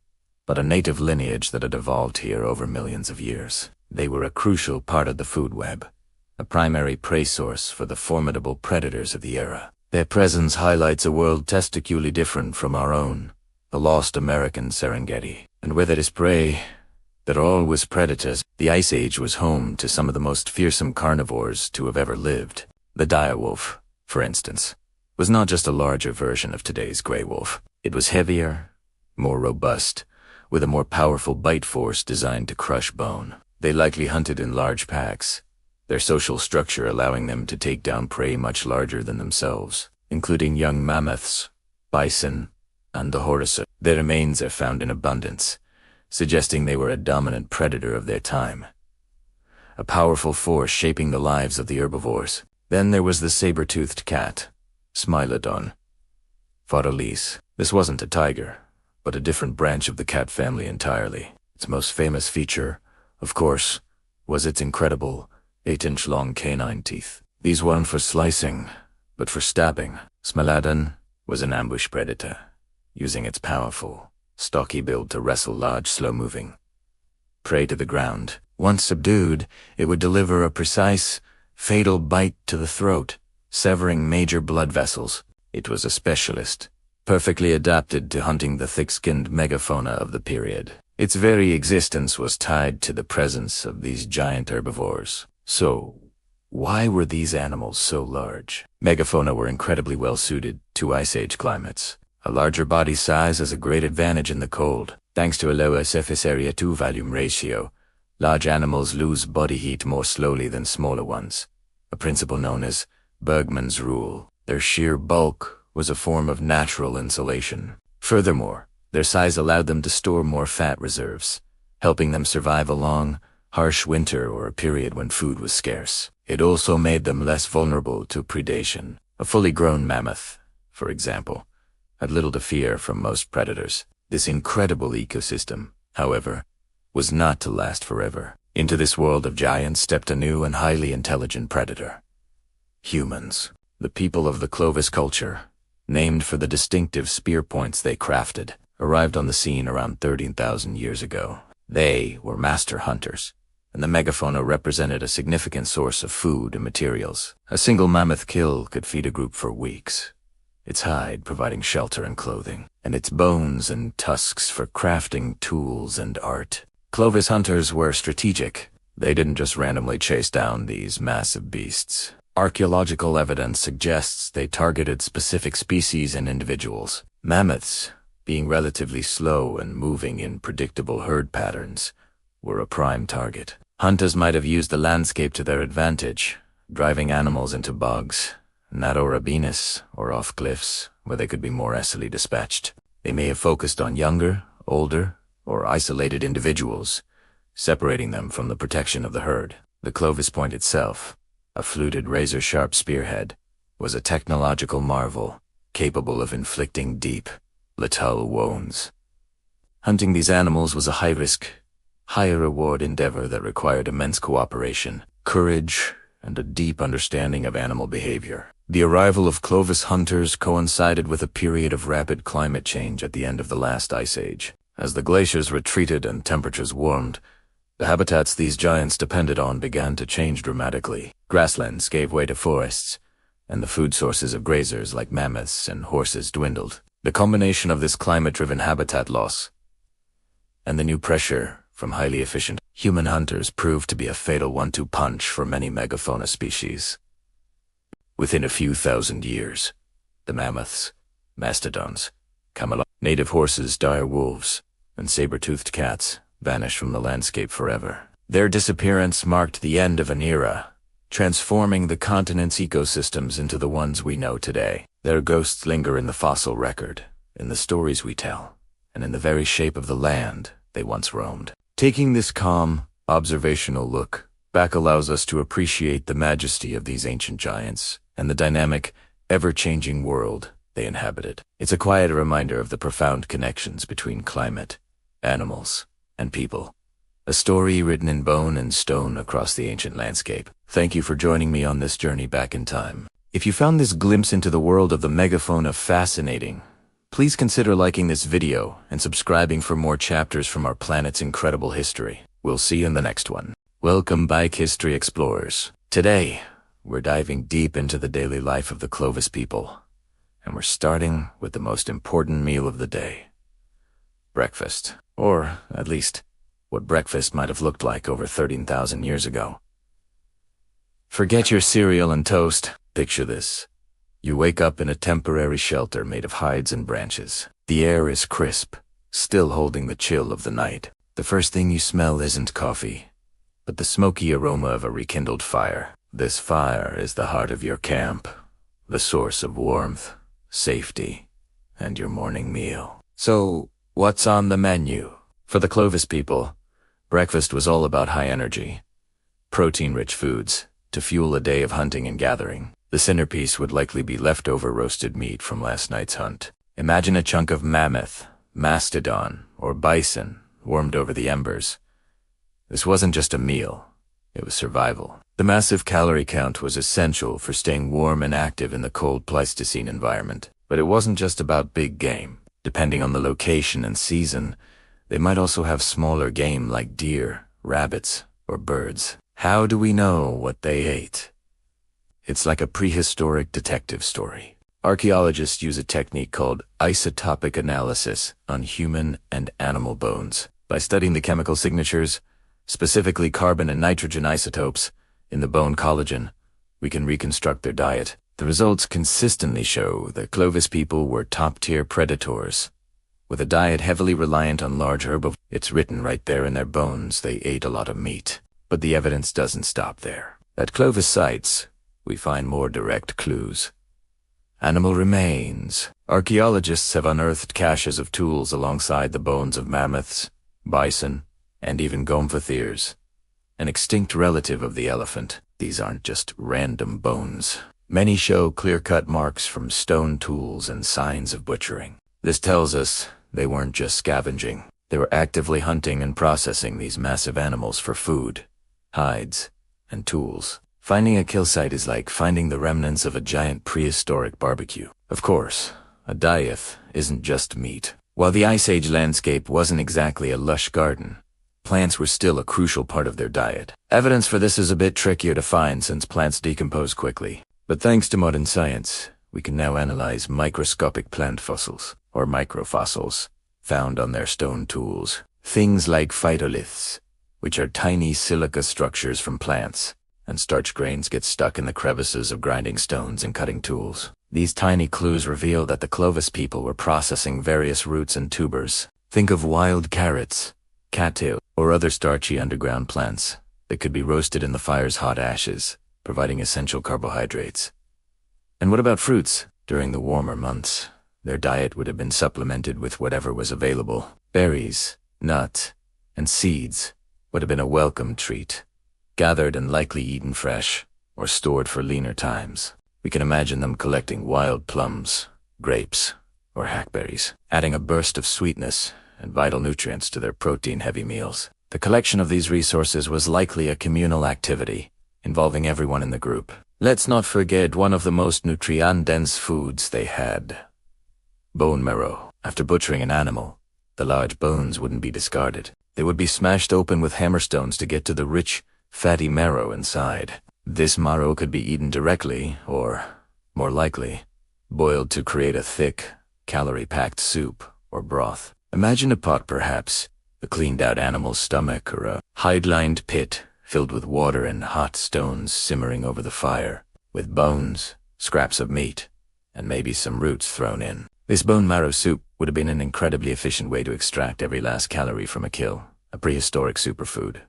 but a native lineage that had evolved here over millions of years. They were a crucial part of the food web, a primary prey source for the formidable predators of the era. Their presence highlights a world testicularly different from our own, the lost American Serengeti. And where there is prey, there are always predators. The Ice Age was home to some of the most fearsome carnivores to have ever lived. The direwolf, for instance, was not just a larger version of today's gray wolf. It was heavier, more robust, with a more powerful bite force designed to crush bone. They likely hunted in large packs, their social structure allowing them to take down prey much larger than themselves, including young mammoths, bison, and the horse. Their remains are found in abundance, suggesting they were a dominant predator of their time, a powerful force shaping the lives of the herbivores. Then there was the saber-toothed cat, Smilodon Photolis. This wasn't a tiger, but a different branch of the cat family entirely. Its most famous feature, of course, was its incredible 8-inch long canine teeth. These weren't for slicing, but for stabbing. Smilodon was an ambush predator, using its powerful, stocky build to wrestle large, slow-moving prey to the ground. Once subdued, it would deliver a precise, fatal bite to the throat, severing major blood vessels. It was a specialist, perfectly adapted to hunting the thick-skinned megafauna of the period. Its very existence was tied to the presence of these giant herbivores. So, why were these animals so large? Megafauna were incredibly well suited to Ice Age climates. A larger body size has a great advantage in the cold. Thanks to a lower surface area to volume ratio, large animals lose body heat more slowly than smaller ones, a principle known as Bergmann's rule. Their sheer bulk was a form of natural insulation. Furthermore, their size allowed them to store more fat reserves, helping them survive a long, harsh winter or a period when food was scarce. It also made them less vulnerable to predation. A fully grown mammoth, for example, had little to fear from most predators. This incredible ecosystem, however, was not to last forever. Into this world of giants stepped a new and highly intelligent predator. Humans, the people of the Clovis culture, named for the distinctive spear points they crafted, arrived on the scene around 13,000 years ago. They were master hunters, and the megafauna represented a significant source of food and materials. A single mammoth kill could feed a group for weeks, its hide providing shelter and clothing, and its bones and tusks for crafting tools and art. Clovis hunters were strategic. They didn't just randomly chase down these massive beasts. Archaeological evidence suggests they targeted specific species and individuals. Mammoths being relatively slow and moving in predictable herd patterns, were a prime target. Hunters might have used the landscape to their advantage, driving animals into bogs, narrow ravines, or off cliffs, where they could be more easily dispatched. They may have focused on younger, older, or isolated individuals, separating them from the protection of the herd. The Clovis point itself, a fluted razor-sharp spearhead, was a technological marvel, capable of inflicting deep, lethal wounds. Hunting these animals was a high-risk, high-reward endeavor that required immense cooperation, courage, and a deep understanding of animal behavior. The arrival of Clovis hunters coincided with a period of rapid climate change at the end of the last ice age. As the glaciers retreated and temperatures warmed, the habitats these giants depended on began to change dramatically. Grasslands gave way to forests, and the food sources of grazers like mammoths and horses dwindled. The combination of this climate-driven habitat loss and the new pressure from highly efficient human hunters proved to be a fatal one-two punch for many megafauna species. Within a few thousand years, the mammoths, mastodons, camelot, native horses, dire wolves, and saber-toothed cats vanished from the landscape forever. Their disappearance marked the end of an era, transforming the continent's ecosystems into the ones we know today. Their ghosts linger in the fossil record, in the stories we tell, and in the very shape of the land they once roamed. Taking this calm, observational look back allows us to appreciate the majesty of these ancient giants and the dynamic, ever-changing world they inhabited. It's a quiet reminder of the profound connections between climate, animals, and people. A story written in bone and stone across the ancient landscape. Thank you for joining me on this journey back in time. If you found this glimpse into the world of the megafauna fascinating, please consider liking this video and subscribing for more chapters from our planet's incredible history. We'll see you in the next one. Welcome back, history explorers. Today, we're diving deep into the daily life of the Clovis people, and we're starting with the most important meal of the day. Breakfast, or at least what breakfast might have looked like over 13,000 years ago. Forget your cereal and toast. Picture this. You wake up in a temporary shelter made of hides and branches. The air is crisp, still holding the chill of the night. The first thing you smell isn't coffee, but the smoky aroma of a rekindled fire. This fire is the heart of your camp, the source of warmth, safety, and your morning meal. So, what's on the menu? For the Clovis people, breakfast was all about high energy, protein-rich foods to fuel a day of hunting and gathering. The centerpiece would likely be leftover roasted meat from last night's hunt. Imagine a chunk of mammoth, mastodon, or bison warmed over the embers. This wasn't just a meal, it was survival. The massive calorie count was essential for staying warm and active in the cold Pleistocene environment. But it wasn't just about big game. Depending on the location and season, they might also have smaller game like deer, rabbits, or birds. How do we know what they ate? It's like a prehistoric detective story. Archaeologists use a technique called isotopic analysis on human and animal bones. By studying the chemical signatures, specifically carbon and nitrogen isotopes, in the bone collagen, we can reconstruct their diet. The results consistently show that Clovis people were top-tier predators, with a diet heavily reliant on large herbivores. It's written right there in their bones they ate a lot of meat. But the evidence doesn't stop there. At Clovis sites, we find more direct clues. Animal remains. Archaeologists have unearthed caches of tools alongside the bones of mammoths, bison, and even gomphotheres, an extinct relative of the elephant. These aren't just random bones. Many show clear-cut marks from stone tools and signs of butchering. This tells us they weren't just scavenging. They were actively hunting and processing these massive animals for food, hides, and tools. Finding a kill site is like finding the remnants of a giant prehistoric barbecue. Of course, a diet isn't just meat. While the Ice Age landscape wasn't exactly a lush garden, plants were still a crucial part of their diet. Evidence for this is a bit trickier to find since plants decompose quickly. But thanks to modern science, we can now analyze microscopic plant fossils, or microfossils, found on their stone tools. Things like phytoliths, which are tiny silica structures from plants, and starch grains get stuck in the crevices of grinding stones and cutting tools. These tiny clues reveal that the Clovis people were processing various roots and tubers. Think of wild carrots, cattail, or other starchy underground plants that could be roasted in the fire's hot ashes, providing essential carbohydrates. And what about fruits? During the warmer months, their diet would have been supplemented with whatever was available. Berries, nuts, and seeds would have been a welcome treat, gathered and likely eaten fresh or stored for leaner times. We can imagine them collecting wild plums, grapes, or hackberries, adding a burst of sweetness and vital nutrients to their protein-heavy meals. The collection of these resources was likely a communal activity, involving everyone in the group. Let's not forget one of the most nutrient-dense foods they had: bone marrow. After butchering an animal, the large bones wouldn't be discarded. They would be smashed open with hammerstones to get to the rich, fatty marrow inside. This marrow could be eaten directly, or, more likely, boiled to create a thick, calorie-packed soup or broth. Imagine a pot, perhaps, a cleaned-out animal's stomach, or a hide-lined pit filled with water and hot stones simmering over the fire, with bones, scraps of meat, and maybe some roots thrown in. This bone marrow soup would have been an incredibly efficient way to extract every last calorie from a kill, a prehistoric superfood.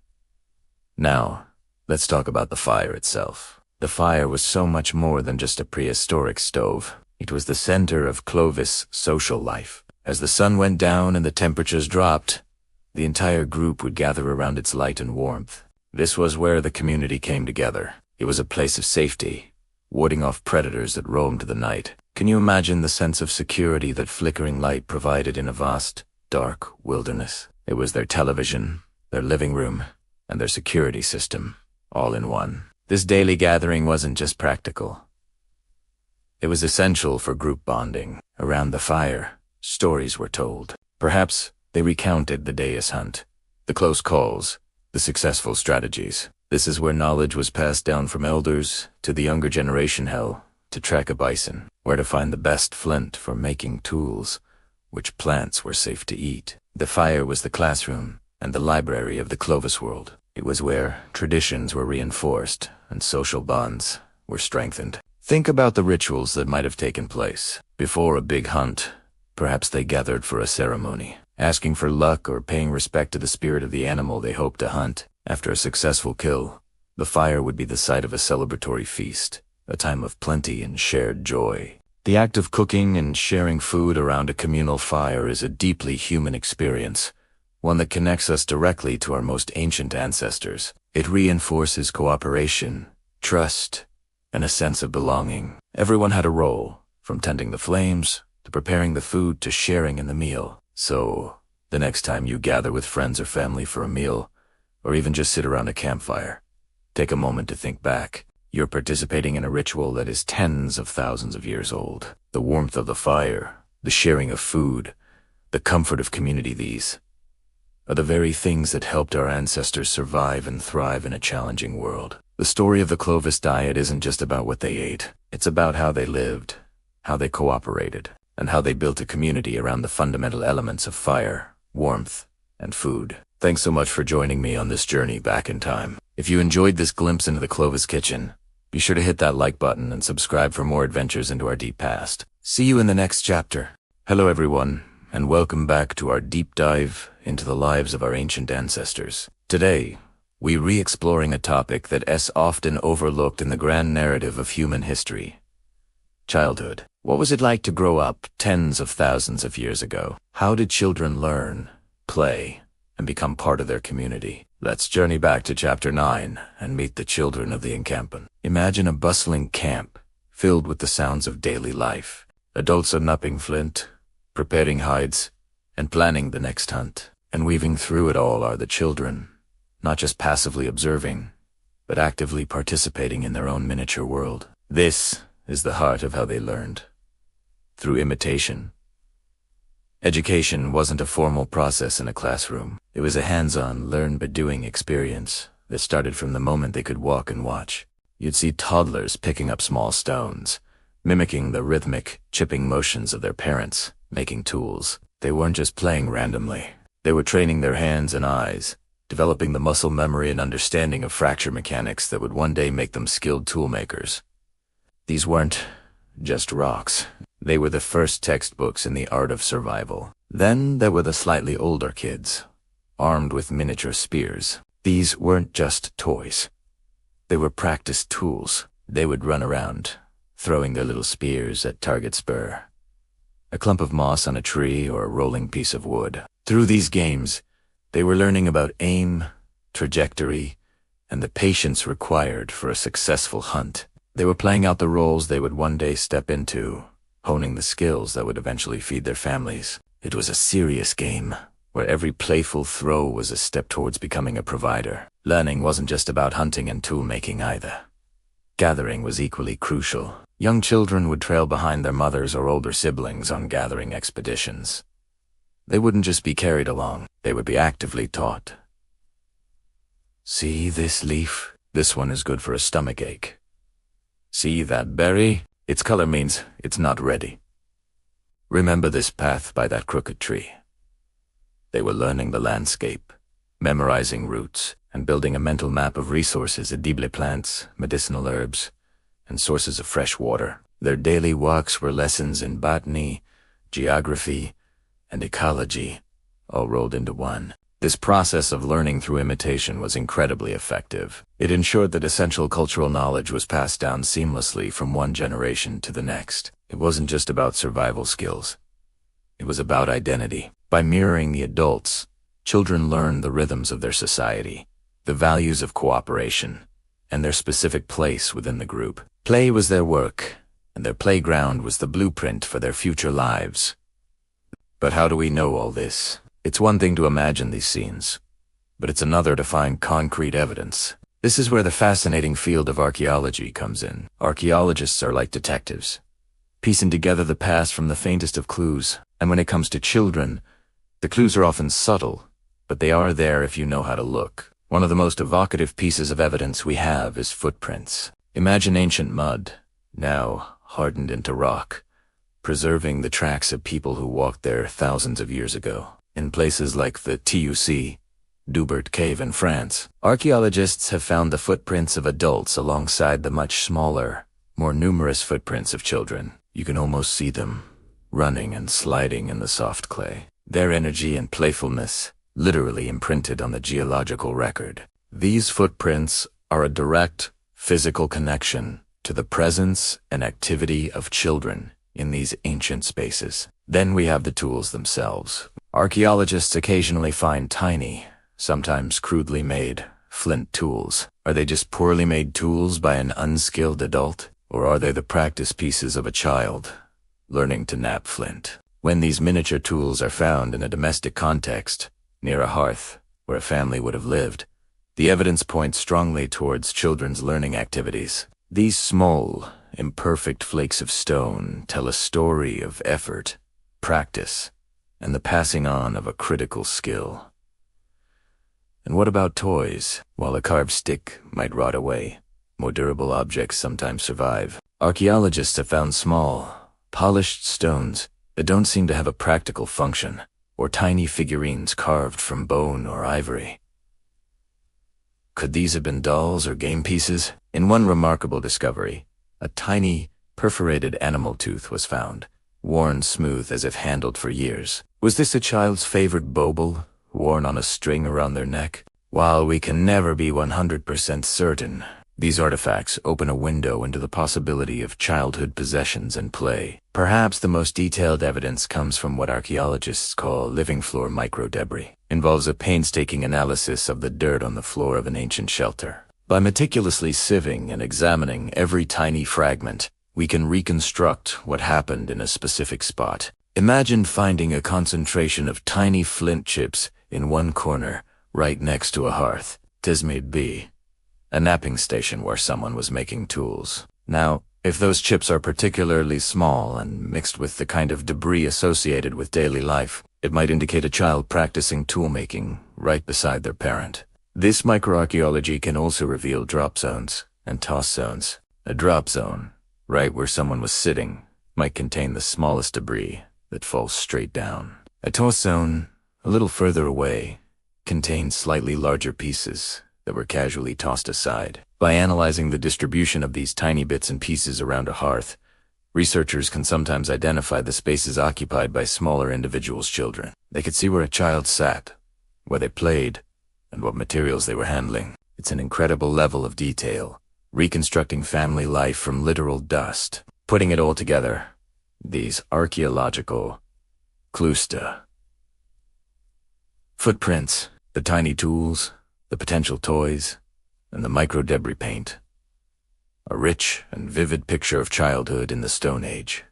Now, let's talk about the fire itself. The fire was so much more than just a prehistoric stove. It was the center of Clovis' social life. As the sun went down and the temperatures dropped, the entire group would gather around its light and warmth. This was where the community came together. It was a place of safety, warding off predators that roamed the night. Can you imagine the sense of security that flickering light provided in a vast, dark wilderness? It was their television, their living room, and their security system, all in one. This daily gathering wasn't just practical. It was essential for group bonding. Around the fire, stories were told. Perhaps they recounted the day's hunt, the close calls, the successful strategies. This is where knowledge was passed down from elders to the younger generation. How to track a bison, where to find the best flint for making tools, which plants were safe to eat. The fire was the classroom and the library of the Clovis world. It was where traditions were reinforced and social bonds were strengthened. Think about the rituals that might have taken place. Before a big hunt, perhaps they gathered for a ceremony, asking for luck or paying respect to the spirit of the animal they hoped to hunt. After a successful kill, the fire would be the site of a celebratory feast, a time of plenty and shared joy. The act of cooking and sharing food around a communal fire is a deeply human experience, one that connects us directly to our most ancient ancestors. It reinforces cooperation, trust, and a sense of belonging. Everyone had a role, from tending the flames, to preparing the food, to sharing in the meal. So, the next time you gather with friends or family for a meal, or even just sit around a campfire, take a moment to think back. You're participating in a ritual that is tens of thousands of years old. The warmth of the fire, the sharing of food, the comfort of community, these are the very things that helped our ancestors survive and thrive in a challenging world. The story of the Clovis diet isn't just about what they ate. It's about how they lived, how they cooperated, and how they built a community around the fundamental elements of fire, warmth, and food. Thanks so much for joining me on this journey back in time. If you enjoyed this glimpse into the Clovis kitchen, be sure to hit that like button and subscribe for more adventures into our deep past. See you in the next chapter. Hello everyone, and welcome back to our deep dive into the lives of our ancient ancestors. Today, we're re-exploring a topic that is often overlooked in the grand narrative of human history: childhood. What was it like to grow up tens of thousands of years ago? How did children learn, play, and become part of their community? Let's journey back to Chapter 9 and meet the children of the encampment. Imagine a bustling camp filled with the sounds of daily life. Adults are knapping flint, preparing hides, and planning the next hunt. And weaving through it all are the children, not just passively observing, but actively participating in their own miniature world. This is the heart of how they learned: through imitation. Education wasn't a formal process in a classroom. It was a hands-on, learn-by-doing experience that started from the moment they could walk and watch. You'd see toddlers picking up small stones, mimicking the rhythmic, chipping motions of their parents, making tools. They weren't just playing randomly. They were training their hands and eyes, developing the muscle memory and understanding of fracture mechanics that would one day make them skilled tool makers. These weren't just rocks. They were the first textbooks in the art of survival. Then there were the slightly older kids, armed with miniature spears. These weren't just toys. They were practice tools. They would run around, throwing their little spears at target spur, a clump of moss on a tree or a rolling piece of wood. Through these games, they were learning about aim, trajectory, and the patience required for a successful hunt. They were playing out the roles they would one day step into, honing the skills that would eventually feed their families. It was a serious game, where every playful throw was a step towards becoming a provider. Learning wasn't just about hunting and tool-making either. Gathering was equally crucial. Young children would trail behind their mothers or older siblings on gathering expeditions. They wouldn't just be carried along, they would be actively taught. See this leaf? This one is good for a stomachache. See that berry? Its color means it's not ready. Remember this path by that crooked tree. They were learning the landscape, memorizing routes, and building a mental map of resources, edible plants, medicinal herbs, and sources of fresh water. Their daily walks were lessons in botany, geography, and ecology, all rolled into one. This process of learning through imitation was incredibly effective. It ensured that essential cultural knowledge was passed down seamlessly from one generation to the next. It wasn't just about survival skills. It was about identity. By mirroring the adults, children learned the rhythms of their society, the values of cooperation, and their specific place within the group. Play was their work, and their playground was the blueprint for their future lives. But how do we know all this? It's one thing to imagine these scenes, but it's another to find concrete evidence. This is where the fascinating field of archaeology comes in. Archaeologists are like detectives, piecing together the past from the faintest of clues. And when it comes to children, the clues are often subtle, but they are there if you know how to look. One of the most evocative pieces of evidence we have is footprints. Imagine ancient mud, now hardened into rock, preserving the tracks of people who walked there thousands of years ago. In places like the TUC, Dubert Cave in France, archaeologists have found the footprints of adults alongside the much smaller, more numerous footprints of children. You can almost see them, running and sliding in the soft clay. Their energy and playfulness literally imprinted on the geological record. These footprints are a direct, physical connection to the presence and activity of children in these ancient spaces. Then we have the tools themselves. Archaeologists occasionally find tiny, sometimes crudely made, flint tools. Are they just poorly made tools by an unskilled adult? Or are they the practice pieces of a child learning to knapp flint? When these miniature tools are found in a domestic context, near a hearth where a family would have lived, the evidence points strongly towards children's learning activities. These small, imperfect flakes of stone tell a story of effort, practice, and the passing on of a critical skill. And what about toys? While a carved stick might rot away, more durable objects sometimes survive. Archaeologists have found small, polished stones that don't seem to have a practical function, or tiny figurines carved from bone or ivory. Could these have been dolls or game pieces? In one remarkable discovery, a tiny, perforated animal tooth was found, worn smooth as if handled for years. Was this a child's favorite bauble, worn on a string around their neck? While we can never be 100% certain, these artifacts open a window into the possibility of childhood possessions and play. Perhaps the most detailed evidence comes from what archaeologists call living floor microdebris. Involves a painstaking analysis of the dirt on the floor of an ancient shelter. By meticulously sieving and examining every tiny fragment, we can reconstruct what happened in a specific spot. Imagine finding a concentration of tiny flint chips in one corner, right next to a hearth. 'Tis made be a napping station where someone was making tools. Now, if those chips are particularly small and mixed with the kind of debris associated with daily life, it might indicate a child practicing tool-making right beside their parent. This microarchaeology can also reveal drop zones and toss zones. A drop zone, right where someone was sitting, might contain the smallest debris that falls straight down. A toss zone, a little further away, contains slightly larger pieces that were casually tossed aside. By analyzing the distribution of these tiny bits and pieces around a hearth, Researchers can sometimes identify the spaces occupied by smaller individuals' children. They could see where a child sat, where they played, and what materials they were handling. It's an incredible level of detail, reconstructing family life from literal dust. Putting it all together, these archaeological clusta footprints, the tiny tools, the potential toys, and the micro-debris paint, a rich and vivid picture of childhood in the Stone Age.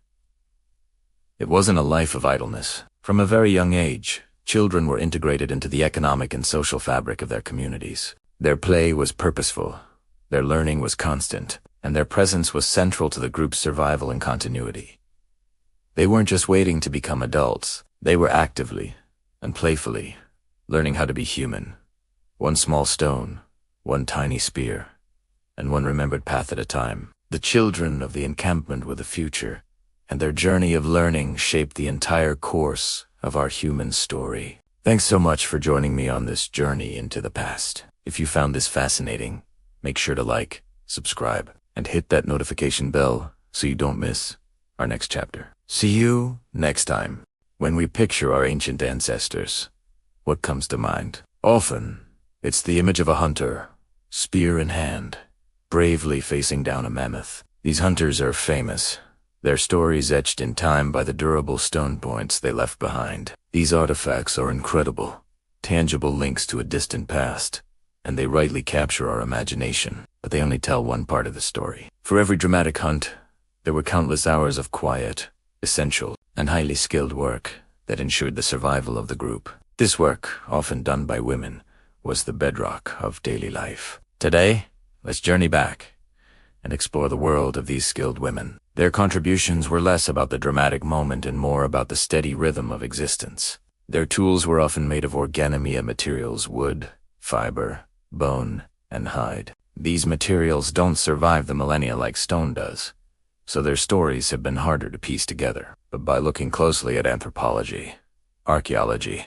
It wasn't a life of idleness. From a very young age, children were integrated into the economic and social fabric of their communities. Their play was purposeful, their learning was constant, and their presence was central to the group's survival and continuity. They weren't just waiting to become adults, they were actively and playfully learning how to be human. One small stone, one tiny spear, and one remembered path at a time. The children of the encampment were the future, and their journey of learning shaped the entire course of our human story. Thanks so much for joining me on this journey into the past. If you found this fascinating, make sure to like, subscribe, and hit that notification bell so you don't miss our next chapter. See you next time. When we picture our ancient ancestors, what comes to mind? Often, it's the image of a hunter, spear in hand, bravely facing down a mammoth. These hunters are famous, their stories etched in time by the durable stone points they left behind. These artifacts are incredible, tangible links to a distant past, and they rightly capture our imagination, but they only tell one part of the story. For every dramatic hunt, there were countless hours of quiet, essential, and highly skilled work that ensured the survival of the group. This work, often done by women, was the bedrock of daily life. Today, let's journey back and explore the world of these skilled women. Their contributions were less about the dramatic moment and more about the steady rhythm of existence. Their tools were often made of organomia materials: wood, fiber, bone, and hide. These materials don't survive the millennia like stone does, so their stories have been harder to piece together. But by looking closely at anthropology, archaeology,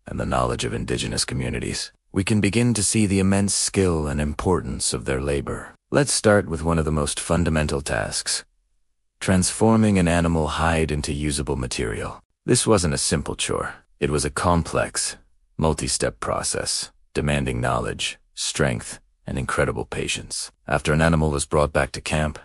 and the knowledge of indigenous communities, we can begin to see the immense skill and importance of their labor. Let's start with one of the most fundamental tasks: transforming an animal hide into usable material. This wasn't a simple chore. It was a complex, multi-step process, demanding knowledge, strength, and incredible patience. After an animal was brought back to camp,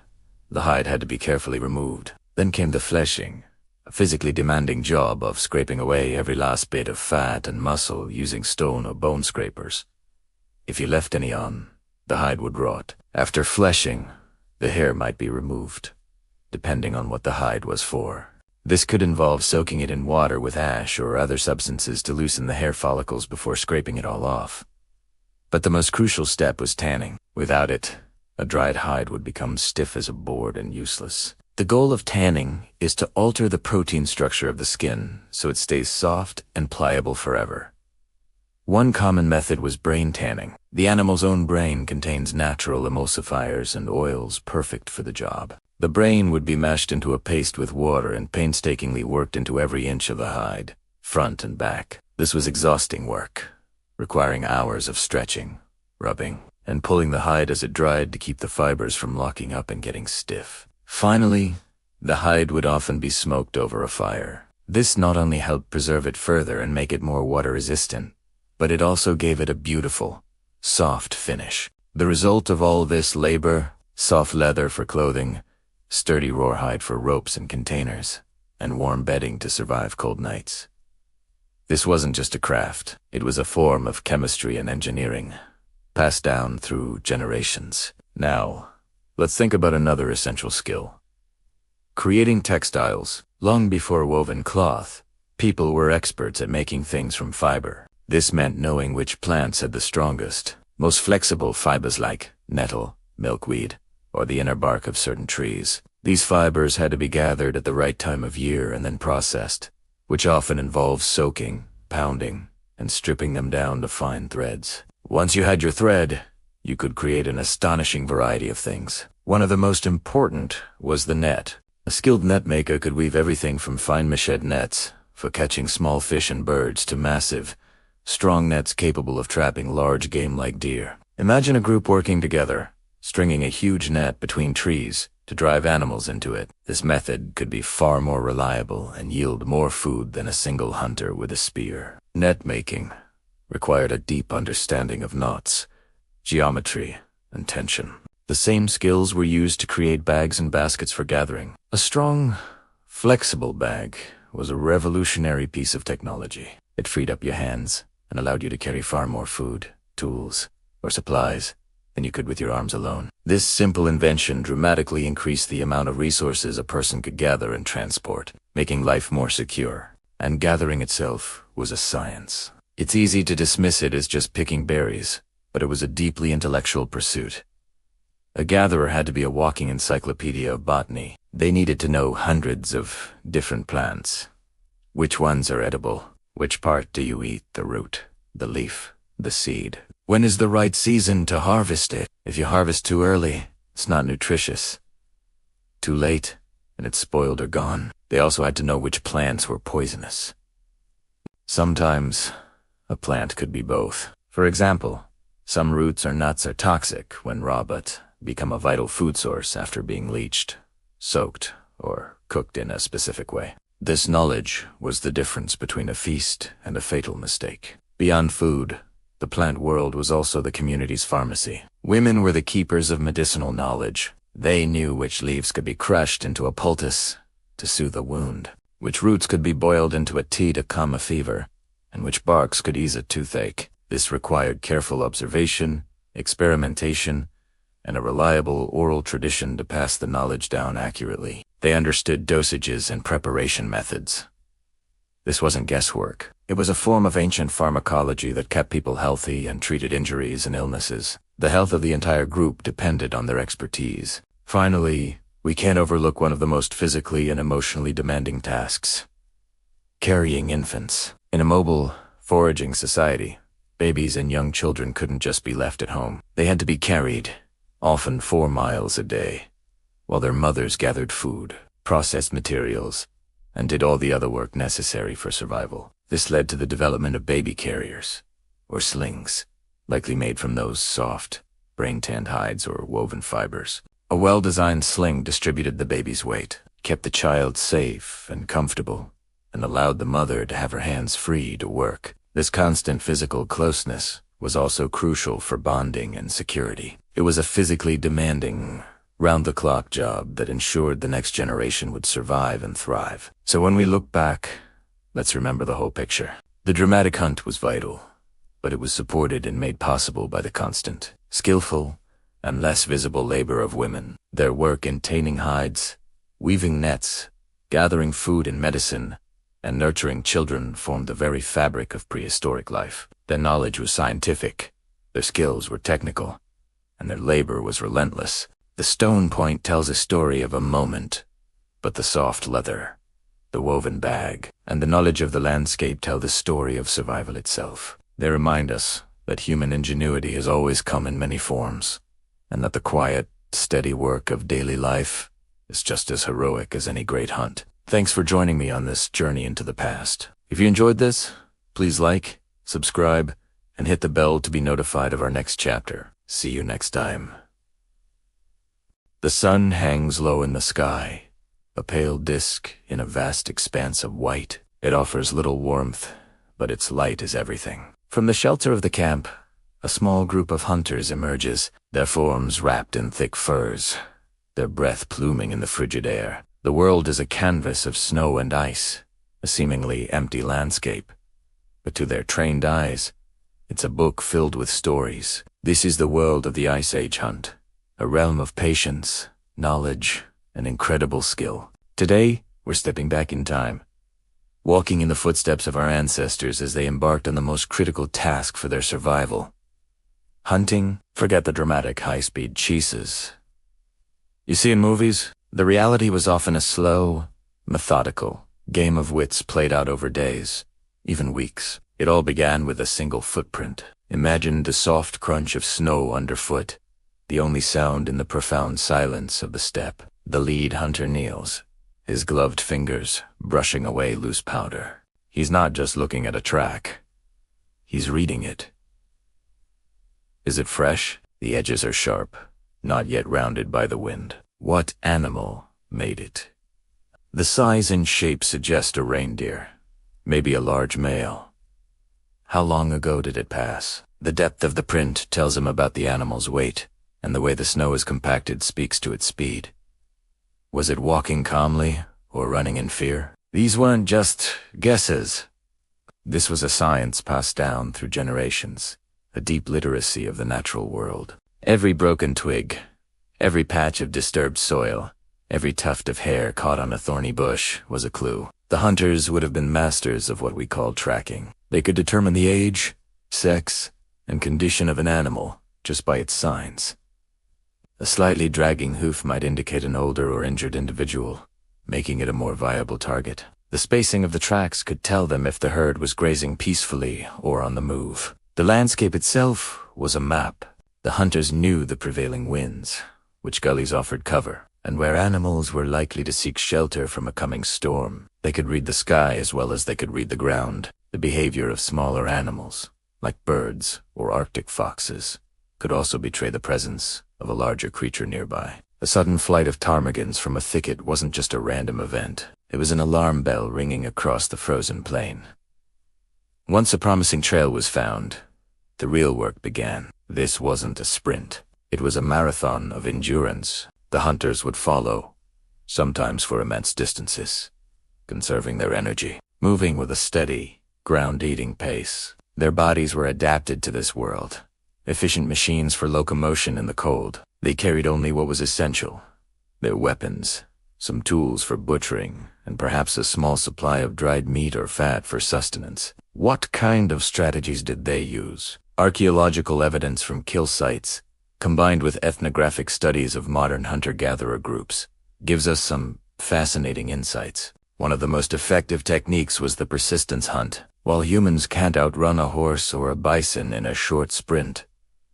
the hide had to be carefully removed. Then came the fleshing, a physically demanding job of scraping away every last bit of fat and muscle using stone or bone scrapers. If you left any on, the hide would rot. After fleshing, the hair might be removed, depending on what the hide was for. This could involve soaking it in water with ash or other substances to loosen the hair follicles before scraping it all off. But the most crucial step was tanning. Without it, a dried hide would become stiff as a board and useless. The goal of tanning is to alter the protein structure of the skin so it stays soft and pliable forever. One common method was brain tanning. The animal's own brain contains natural emulsifiers and oils perfect for the job. The brain would be mashed into a paste with water and painstakingly worked into every inch of the hide, front and back. This was exhausting work, requiring hours of stretching, rubbing, and pulling the hide as it dried to keep the fibers from locking up and getting stiff. Finally, the hide would often be smoked over a fire. This not only helped preserve it further and make it more water-resistant, but it also gave it a beautiful, soft finish. The result of all this labor: soft leather for clothing, sturdy rawhide for ropes and containers, and warm bedding to survive cold nights. This wasn't just a craft, it was a form of chemistry and engineering, passed down through generations. Now, let's think about another essential skill: creating textiles. Long before woven cloth, people were experts at making things from fiber. This meant knowing which plants had the strongest, most flexible fibers like nettle, milkweed, or the inner bark of certain trees. These fibers had to be gathered at the right time of year and then processed, which often involves soaking, pounding, and stripping them down to fine threads. Once you had your thread, you could create an astonishing variety of things. One of the most important was the net. A skilled net maker could weave everything from fine machete nets for catching small fish and birds to massive, strong nets capable of trapping large game like deer. Imagine a group working together, stringing a huge net between trees to drive animals into it. This method could be far more reliable and yield more food than a single hunter with a spear. Net making required a deep understanding of knots, geometry, and tension. The same skills were used to create bags and baskets for gathering. A strong, flexible bag was a revolutionary piece of technology. It freed up your hands and allowed you to carry far more food, tools, or supplies than you could with your arms alone. This simple invention dramatically increased the amount of resources a person could gather and transport, making life more secure. And gathering itself was a science. It's easy to dismiss it as just picking berries, but it was a deeply intellectual pursuit. A gatherer had to be a walking encyclopedia of botany. They needed to know hundreds of different plants. Which ones are edible? Which part do you eat? The root, the leaf, the seed. When is the right season to harvest it? If you harvest too early, it's not nutritious. Too late, and it's spoiled or gone. They also had to know which plants were poisonous. Sometimes, a plant could be both. For example, some roots or nuts are toxic when raw but become a vital food source after being leached, soaked, or cooked in a specific way. This knowledge was the difference between a feast and a fatal mistake. Beyond food, the plant world was also the community's pharmacy. Women were the keepers of medicinal knowledge. They knew which leaves could be crushed into a poultice to soothe a wound, which roots could be boiled into a tea to calm a fever, and which barks could ease a toothache. This required careful observation, experimentation, and a reliable oral tradition to pass the knowledge down accurately. They understood dosages and preparation methods. This wasn't guesswork. It was a form of ancient pharmacology that kept people healthy and treated injuries and illnesses. The health of the entire group depended on their expertise. Finally, we can't overlook one of the most physically and emotionally demanding tasks: carrying infants. In a mobile, foraging society, babies and young children couldn't just be left at home. They had to be carried, often 4 miles a day, while their mothers gathered food, processed materials, and did all the other work necessary for survival. This led to the development of baby carriers, or slings, likely made from those soft, brain-tanned hides or woven fibers. A well-designed sling distributed the baby's weight, kept the child safe and comfortable, and allowed the mother to have her hands free to work. This constant physical closeness was also crucial for bonding and security. It was a physically demanding, round-the-clock job that ensured the next generation would survive and thrive. So when we look back, let's remember the whole picture. The dramatic hunt was vital, but it was supported and made possible by the constant, skillful, and less visible labor of women. Their work in tanning hides, weaving nets, gathering food and medicine, and nurturing children formed the very fabric of prehistoric life. Their knowledge was scientific, their skills were technical, and their labor was relentless. The stone point tells a story of a moment, but the soft leather, the woven bag, and the knowledge of the landscape tell the story of survival itself. They remind us that human ingenuity has always come in many forms, and that the quiet, steady work of daily life is just as heroic as any great hunt. Thanks for joining me on this journey into the past. If you enjoyed this, please like, subscribe, and hit the bell to be notified of our next chapter. See you next time. The sun hangs low in the sky, a pale disk in a vast expanse of white. It offers little warmth, but its light is everything. From the shelter of the camp, a small group of hunters emerges, their forms wrapped in thick furs, their breath pluming in the frigid air. The world is a canvas of snow and ice, a seemingly empty landscape. But to their trained eyes, it's a book filled with stories. This is the world of the Ice Age hunt, a realm of patience, knowledge, and incredible skill. Today, we're stepping back in time, walking in the footsteps of our ancestors as they embarked on the most critical task for their survival. Hunting, forget the dramatic high-speed chases you see in movies. The reality was often a slow, methodical game of wits played out over days, even weeks. It all began with a single footprint. Imagine the soft crunch of snow underfoot, the only sound in the profound silence of the steppe. The lead hunter kneels, his gloved fingers brushing away loose powder. He's not just looking at a track. He's reading it. Is it fresh? The edges are sharp, not yet rounded by the wind. What animal made it? The size and shape suggest a reindeer, maybe a large male. How long ago did it pass? The depth of the print tells him about the animal's weight, and the way the snow is compacted speaks to its speed. Was it walking calmly or running in fear? These weren't just guesses. This was a science passed down through generations, a deep literacy of the natural world. Every broken twig, every patch of disturbed soil, every tuft of hair caught on a thorny bush was a clue. The hunters would have been masters of what we call tracking. They could determine the age, sex, and condition of an animal just by its signs. A slightly dragging hoof might indicate an older or injured individual, making it a more viable target. The spacing of the tracks could tell them if the herd was grazing peacefully or on the move. The landscape itself was a map. The hunters knew the prevailing winds, which gullies offered cover, and where animals were likely to seek shelter from a coming storm. They could read the sky as well as they could read the ground. The behavior of smaller animals, like birds or Arctic foxes, could also betray the presence of a larger creature nearby. A sudden flight of ptarmigans from a thicket wasn't just a random event. It was an alarm bell ringing across the frozen plain. Once a promising trail was found, the real work began. This wasn't a sprint. It was a marathon of endurance. The hunters would follow, sometimes for immense distances, conserving their energy, moving with a steady, ground-eating pace. Their bodies were adapted to this world, efficient machines for locomotion in the cold. They carried only what was essential: their weapons, some tools for butchering, and perhaps a small supply of dried meat or fat for sustenance. What kind of strategies did they use? Archaeological evidence from kill sites, combined with ethnographic studies of modern hunter-gatherer groups, gives us some fascinating insights. One of the most effective techniques was the persistence hunt. While humans can't outrun a horse or a bison in a short sprint,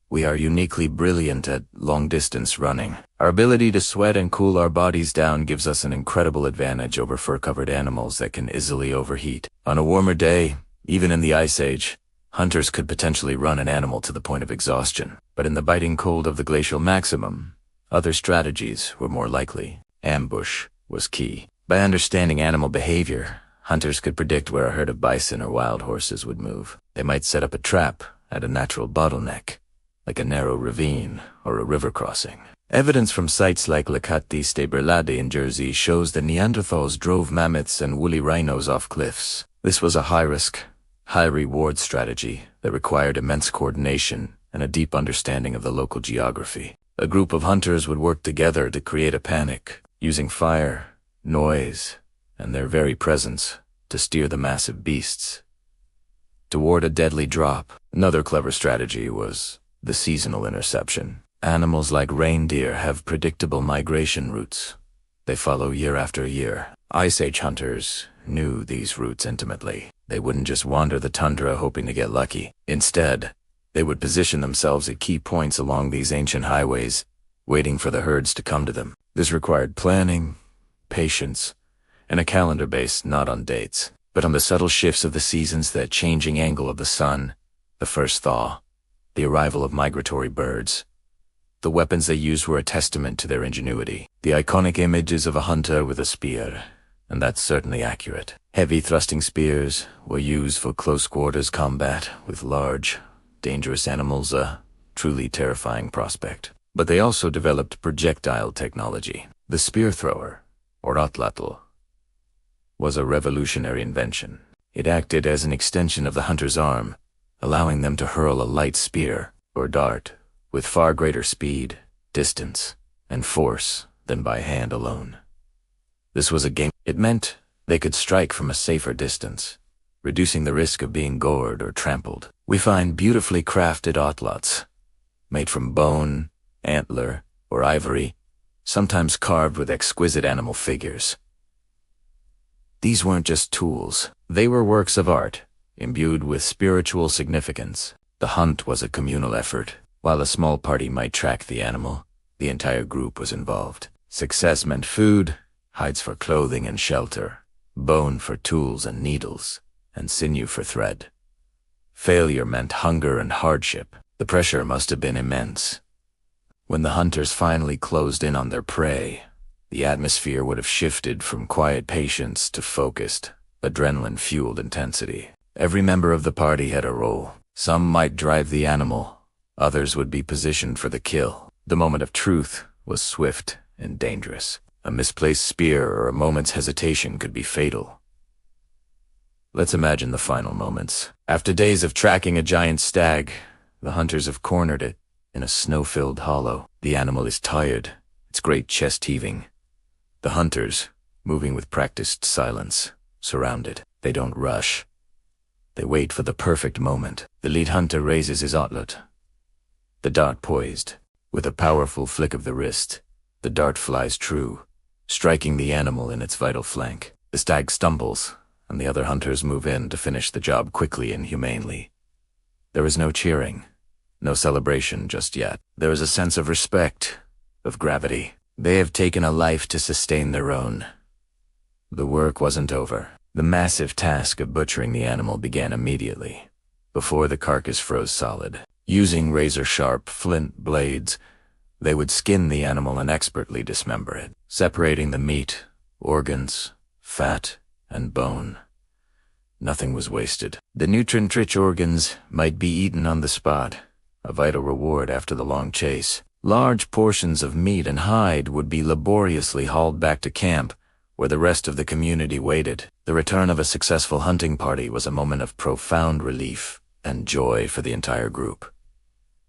we are uniquely brilliant at long-distance running. Our ability to sweat and cool our bodies down gives us an incredible advantage over fur-covered animals that can easily overheat. On a warmer day, even in the Ice Age, hunters could potentially run an animal to the point of exhaustion. But in the biting cold of the glacial maximum, other strategies were more likely. Ambush was key. By understanding animal behavior, hunters could predict where a herd of bison or wild horses would move. They might set up a trap at a natural bottleneck, like a narrow ravine or a river crossing. Evidence from sites like Lekati Staberlade in Jersey shows that Neanderthals drove mammoths and woolly rhinos off cliffs. This was a high-risk, high-reward strategy that required immense coordination and a deep understanding of the local geography. A group of hunters would work together to create a panic, using fire, noise, and their very presence to steer the massive beasts toward a deadly drop. Another clever strategy was the seasonal interception. Animals like reindeer have predictable migration routes. They follow year after year. Ice Age hunters knew these routes intimately. They wouldn't just wander the tundra hoping to get lucky. Instead, they would position themselves at key points along these ancient highways, waiting for the herds to come to them. This required planning, patience, and a calendar based not on dates, but on the subtle shifts of the seasons, the changing angle of the sun, the first thaw, the arrival of migratory birds. The weapons they used were a testament to their ingenuity. The iconic image is of a hunter with a spear, and that's certainly accurate. Heavy thrusting spears were used for close quarters combat with large, dangerous animals, a truly terrifying prospect. But they also developed projectile technology. The spear thrower, or atlatl, was a revolutionary invention. It acted as an extension of the hunter's arm, allowing them to hurl a light spear, or dart, with far greater speed, distance, and force than by hand alone. This was a game. It meant they could strike from a safer distance, reducing the risk of being gored or trampled. We find beautifully crafted atlats, made from bone, antler, or ivory, sometimes carved with exquisite animal figures. These weren't just tools. They were works of art, imbued with spiritual significance. The hunt was a communal effort. While a small party might track the animal, the entire group was involved. Success meant food, hides for clothing and shelter, bone for tools and needles, and sinew for thread. Failure meant hunger and hardship. The pressure must have been immense. When the hunters finally closed in on their prey, the atmosphere would have shifted from quiet patience to focused, adrenaline-fueled intensity. Every member of the party had a role. Some might drive the animal, others would be positioned for the kill. The moment of truth was swift and dangerous. A misplaced spear or a moment's hesitation could be fatal. Let's imagine the final moments. After days of tracking a giant stag, the hunters have cornered it in a snow-filled hollow. The animal is tired, its great chest heaving. The hunters, moving with practiced silence, surround it. They don't rush. They wait for the perfect moment. The lead hunter raises his outlet, the dart poised. With a powerful flick of the wrist, the dart flies true, striking the animal in its vital flank. The stag stumbles, and the other hunters move in to finish the job quickly and humanely. There is no cheering, no celebration just yet. There is a sense of respect, of gravity. They have taken a life to sustain their own. The work wasn't over. The massive task of butchering the animal began immediately, before the carcass froze solid. Using razor-sharp flint blades, they would skin the animal and expertly dismember it, separating the meat, organs, fat, and bone. Nothing was wasted. The nutrient-rich organs might be eaten on the spot, a vital reward after the long chase. Large portions of meat and hide would be laboriously hauled back to camp, where the rest of the community waited. The return of a successful hunting party was a moment of profound relief and joy for the entire group.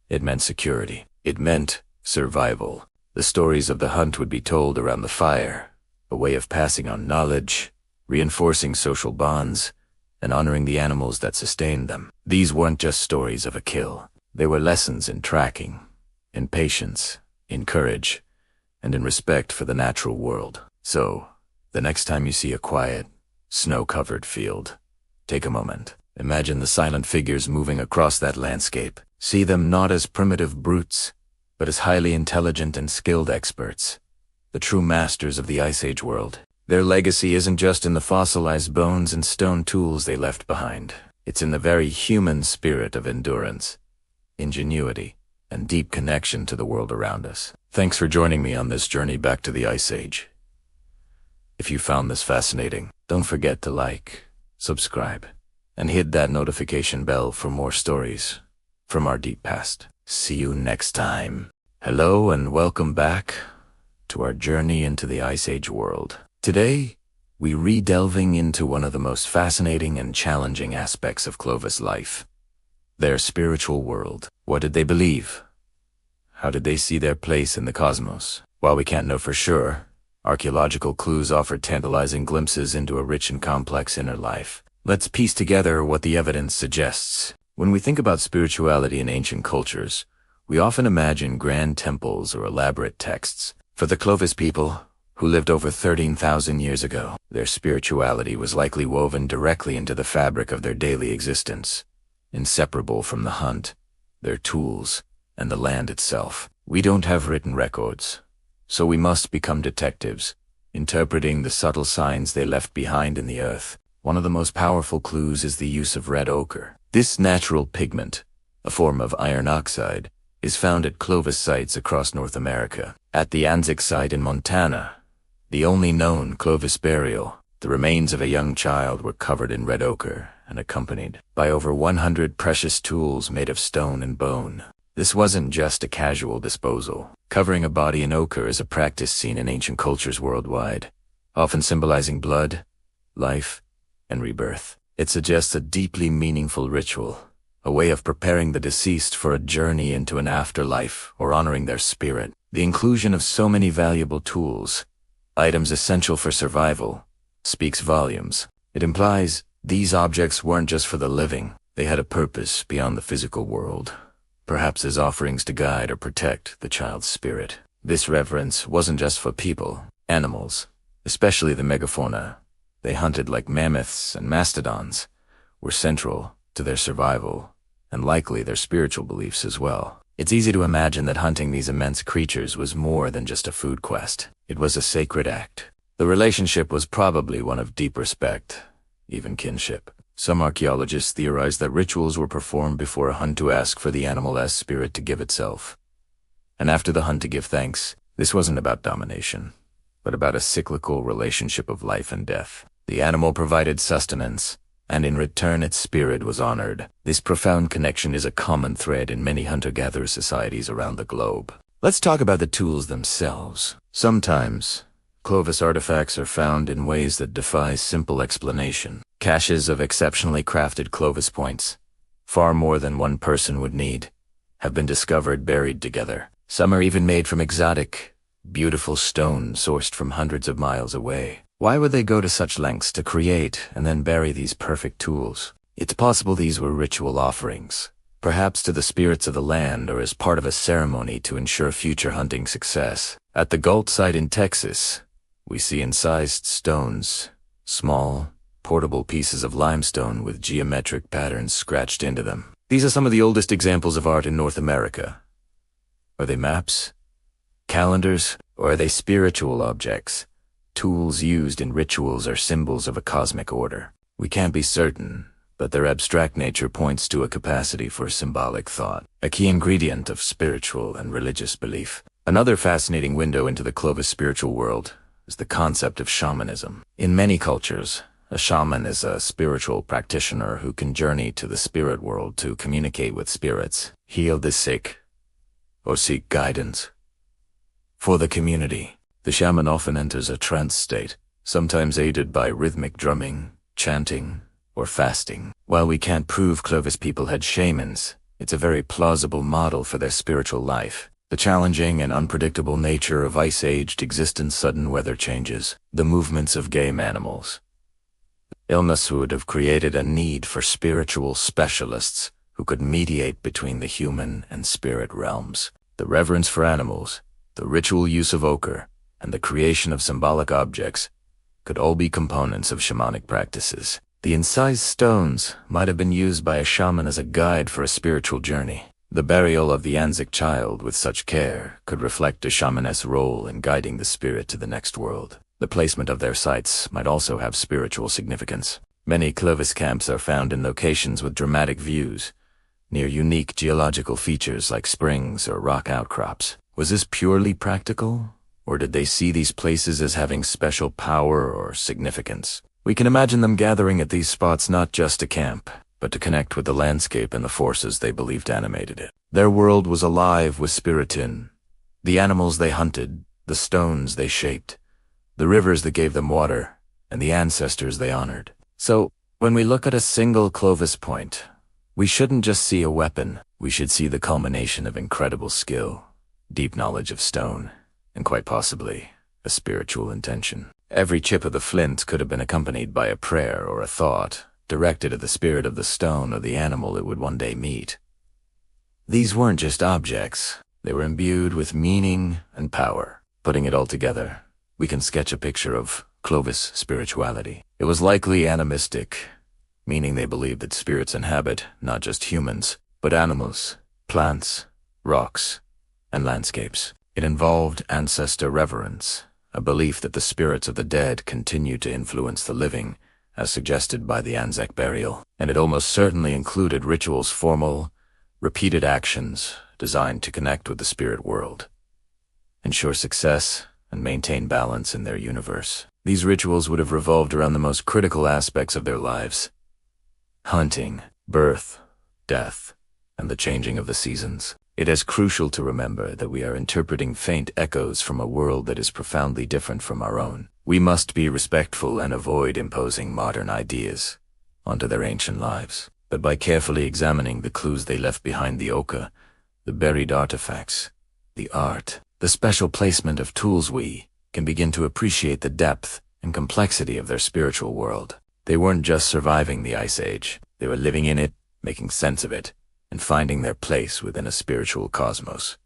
It meant security. It meant survival. The stories of the hunt would be told around the fire, a way of passing on knowledge, reinforcing social bonds, and honoring the animals that sustained them. These weren't just stories of a kill. They were lessons in tracking, in patience, in courage, and in respect for the natural world. So, the next time you see a quiet, snow-covered field, take a moment. Imagine the silent figures moving across that landscape. See them not as primitive brutes, but as highly intelligent and skilled experts, the true masters of the Ice Age world. Their legacy isn't just in the fossilized bones and stone tools they left behind. It's in the very human spirit of endurance, ingenuity, and deep connection to the world around us. Thanks for joining me on this journey back to the Ice Age. If you found this fascinating, don't forget to like, subscribe, and hit that notification bell for more stories from our deep past. See you next time. Hello and welcome back to our journey into the Ice Age world. Today, we re-delving into one of the most fascinating and challenging aspects of Clovis life, their spiritual world. What did they believe? How did they see their place in the cosmos? While we can't know for sure, archaeological clues offer tantalizing glimpses into a rich and complex inner life. Let's piece together what the evidence suggests. When we think about spirituality in ancient cultures, we often imagine grand temples or elaborate texts. For the Clovis people, who lived over 13,000 years ago, their spirituality was likely woven directly into the fabric of their daily existence, inseparable from the hunt, their tools, and the land itself. We don't have written records, so we must become detectives, interpreting the subtle signs they left behind in the earth. One of the most powerful clues is the use of red ochre. This natural pigment, a form of iron oxide, is found at Clovis sites across North America. At the Anzac site in Montana, the only known Clovis burial, the remains of a young child were covered in red ochre and accompanied by over 100 precious tools made of stone and bone. This wasn't just a casual disposal. Covering a body in ochre is a practice seen in ancient cultures worldwide, often symbolizing blood, life, and rebirth. It suggests a deeply meaningful ritual, a way of preparing the deceased for a journey into an afterlife or honoring their spirit. The inclusion of so many valuable tools, items essential for survival, speaks volumes. It implies these objects weren't just for the living. They had a purpose beyond the physical world, perhaps as offerings to guide or protect the child's spirit. This reverence wasn't just for people. Animals, especially the megafauna, they hunted like mammoths and mastodons, were central to their survival, and likely their spiritual beliefs as well. It's easy to imagine that hunting these immense creatures was more than just a food quest. It was a sacred act. The relationship was probably one of deep respect, even kinship. Some archaeologists theorize that rituals were performed before a hunt to ask for the animal's spirit to give itself. and after the hunt to give thanks. This wasn't about domination, but about a cyclical relationship of life and death. The animal provided sustenance, and in return its spirit was honored. This profound connection is a common thread in many hunter-gatherer societies around the globe. Let's talk about the tools themselves. Sometimes, Clovis artifacts are found in ways that defy simple explanation. Caches of exceptionally crafted Clovis points, far more than one person would need, have been discovered buried together. Some are even made from exotic, beautiful stone sourced from hundreds of miles away. Why would they go to such lengths to create and then bury these perfect tools? It's possible these were ritual offerings, perhaps to the spirits of the land or as part of a ceremony to ensure future hunting success. At the Galt site in Texas, we see incised stones, small, portable pieces of limestone with geometric patterns scratched into them. These are some of the oldest examples of art in North America. Are they maps, calendars, or are they spiritual objects? Tools used in rituals or symbols of a cosmic order. We can't be certain, but their abstract nature points to a capacity for symbolic thought, a key ingredient of spiritual and religious belief. Another fascinating window into the Clovis spiritual world is the concept of shamanism. In many cultures, a shaman is a spiritual practitioner who can journey to the spirit world to communicate with spirits, heal the sick, or seek guidance. For the community, the shaman often enters a trance state, sometimes aided by rhythmic drumming, chanting, or fasting. While we can't prove Clovis people had shamans, it's a very plausible model for their spiritual life. The challenging and unpredictable nature of ice-aged existence, sudden weather changes, the movements of game animals. Illness would have created a need for spiritual specialists who could mediate between the human and spirit realms. The reverence for animals, the ritual use of ochre, and the creation of symbolic objects could all be components of shamanic practices. The incised stones might have been used by a shaman as a guide for a spiritual journey. The burial of the Anzac child with such care could reflect a shamaness role in guiding the spirit to the next world. The placement of their sites might also have spiritual significance. Many Clovis camps are found in locations with dramatic views, near unique geological features like springs or rock outcrops. Was this purely practical, or did they see these places as having special power or significance? We can imagine them gathering at these spots not just to camp, but to connect with the landscape and the forces they believed animated it. Their world was alive with spiritin, the animals they hunted, the stones they shaped, the rivers that gave them water, and the ancestors they honored. So, when we look at a single Clovis point, we shouldn't just see a weapon. We should see the culmination of incredible skill, deep knowledge of stone, and quite possibly a spiritual intention. Every chip of the flint could have been accompanied by a prayer or a thought, directed at the spirit of the stone or the animal it would one day meet. These weren't just objects. They were imbued with meaning and power. Putting it all together, we can sketch a picture of Clovis spirituality. It was likely animistic, meaning they believed that spirits inhabit not just humans, but animals, plants, rocks, and landscapes. It involved ancestor reverence, a belief that the spirits of the dead continue to influence the living, as suggested by the Anzac burial. And it almost certainly included rituals, formal, repeated actions designed to connect with the spirit world, ensure success, and maintain balance in their universe. These rituals would have revolved around the most critical aspects of their lives: hunting, birth, death, and the changing of the seasons. It is crucial to remember that we are interpreting faint echoes from a world that is profoundly different from our own. We must be respectful and avoid imposing modern ideas onto their ancient lives. But by carefully examining the clues they left behind, the ochre, the buried artifacts, the art, the special placement of tools, we can begin to appreciate the depth and complexity of their spiritual world. They weren't just surviving the Ice Age. They were living in it, making sense of it, and finding their place within a spiritual cosmos.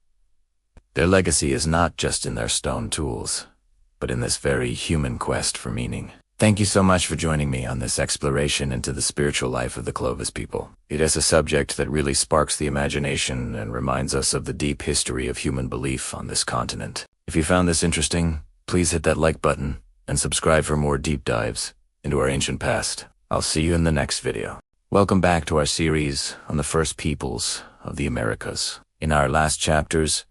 Their legacy is not just in their stone tools, but in this very human quest for meaning. Thank you so much for joining me on this exploration into the spiritual life of the Clovis people. It is a subject that really sparks the imagination and reminds us of the deep history of human belief on this continent. If you found this interesting, please hit that like button and subscribe for more deep dives into our ancient past. I'll see you in the next video. Welcome back to our series on the first peoples of the Americas. In our last chapters,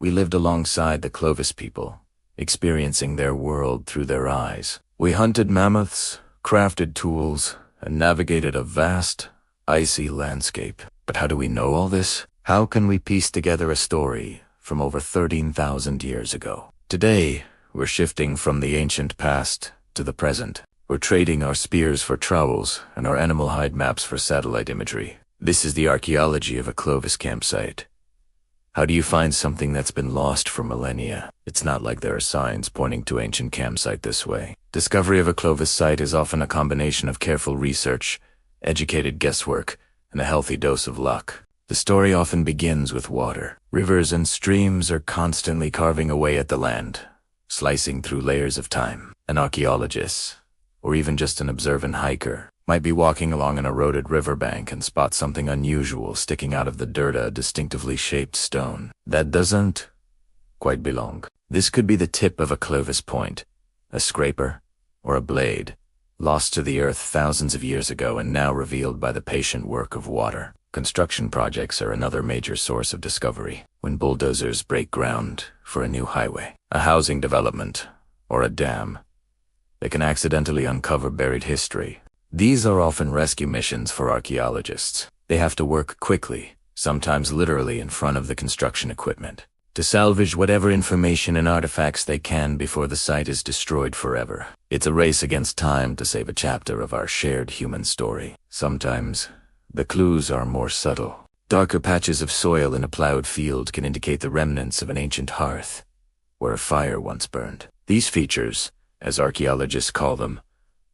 We lived alongside the Clovis people, experiencing their world through their eyes. We hunted mammoths, crafted tools, and navigated a vast, icy landscape. But how do we know all this? How can we piece together a story from over 13,000 years ago? Today, we're shifting from the ancient past to the present. We're trading our spears for trowels and our animal hide maps for satellite imagery. This is the archaeology of a Clovis campsite. How do you find something that's been lost for millennia? It's not like there are signs pointing to ancient campsite this way. Discovery of a Clovis site is often a combination of careful research, educated guesswork, and a healthy dose of luck. The story often begins with water. Rivers and streams are constantly carving away at the land, slicing through layers of time. An archaeologist, or even just an observant hiker, might be walking along an eroded riverbank and spot something unusual sticking out of the dirt, a distinctively shaped stone that doesn't quite belong. This could be the tip of a Clovis point, a scraper, or a blade, lost to the earth thousands of years ago and now revealed by the patient work of water. Construction projects are another major source of discovery. When bulldozers break ground for a new highway, a housing development, or a dam, they can accidentally uncover buried history. These are often rescue missions for archaeologists. They have to work quickly, sometimes literally in front of the construction equipment, to salvage whatever information and artifacts they can before the site is destroyed forever. It's a race against time to save a chapter of our shared human story. Sometimes, the clues are more subtle. Darker patches of soil in a plowed field can indicate the remnants of an ancient hearth, where a fire once burned. These features, as archaeologists call them,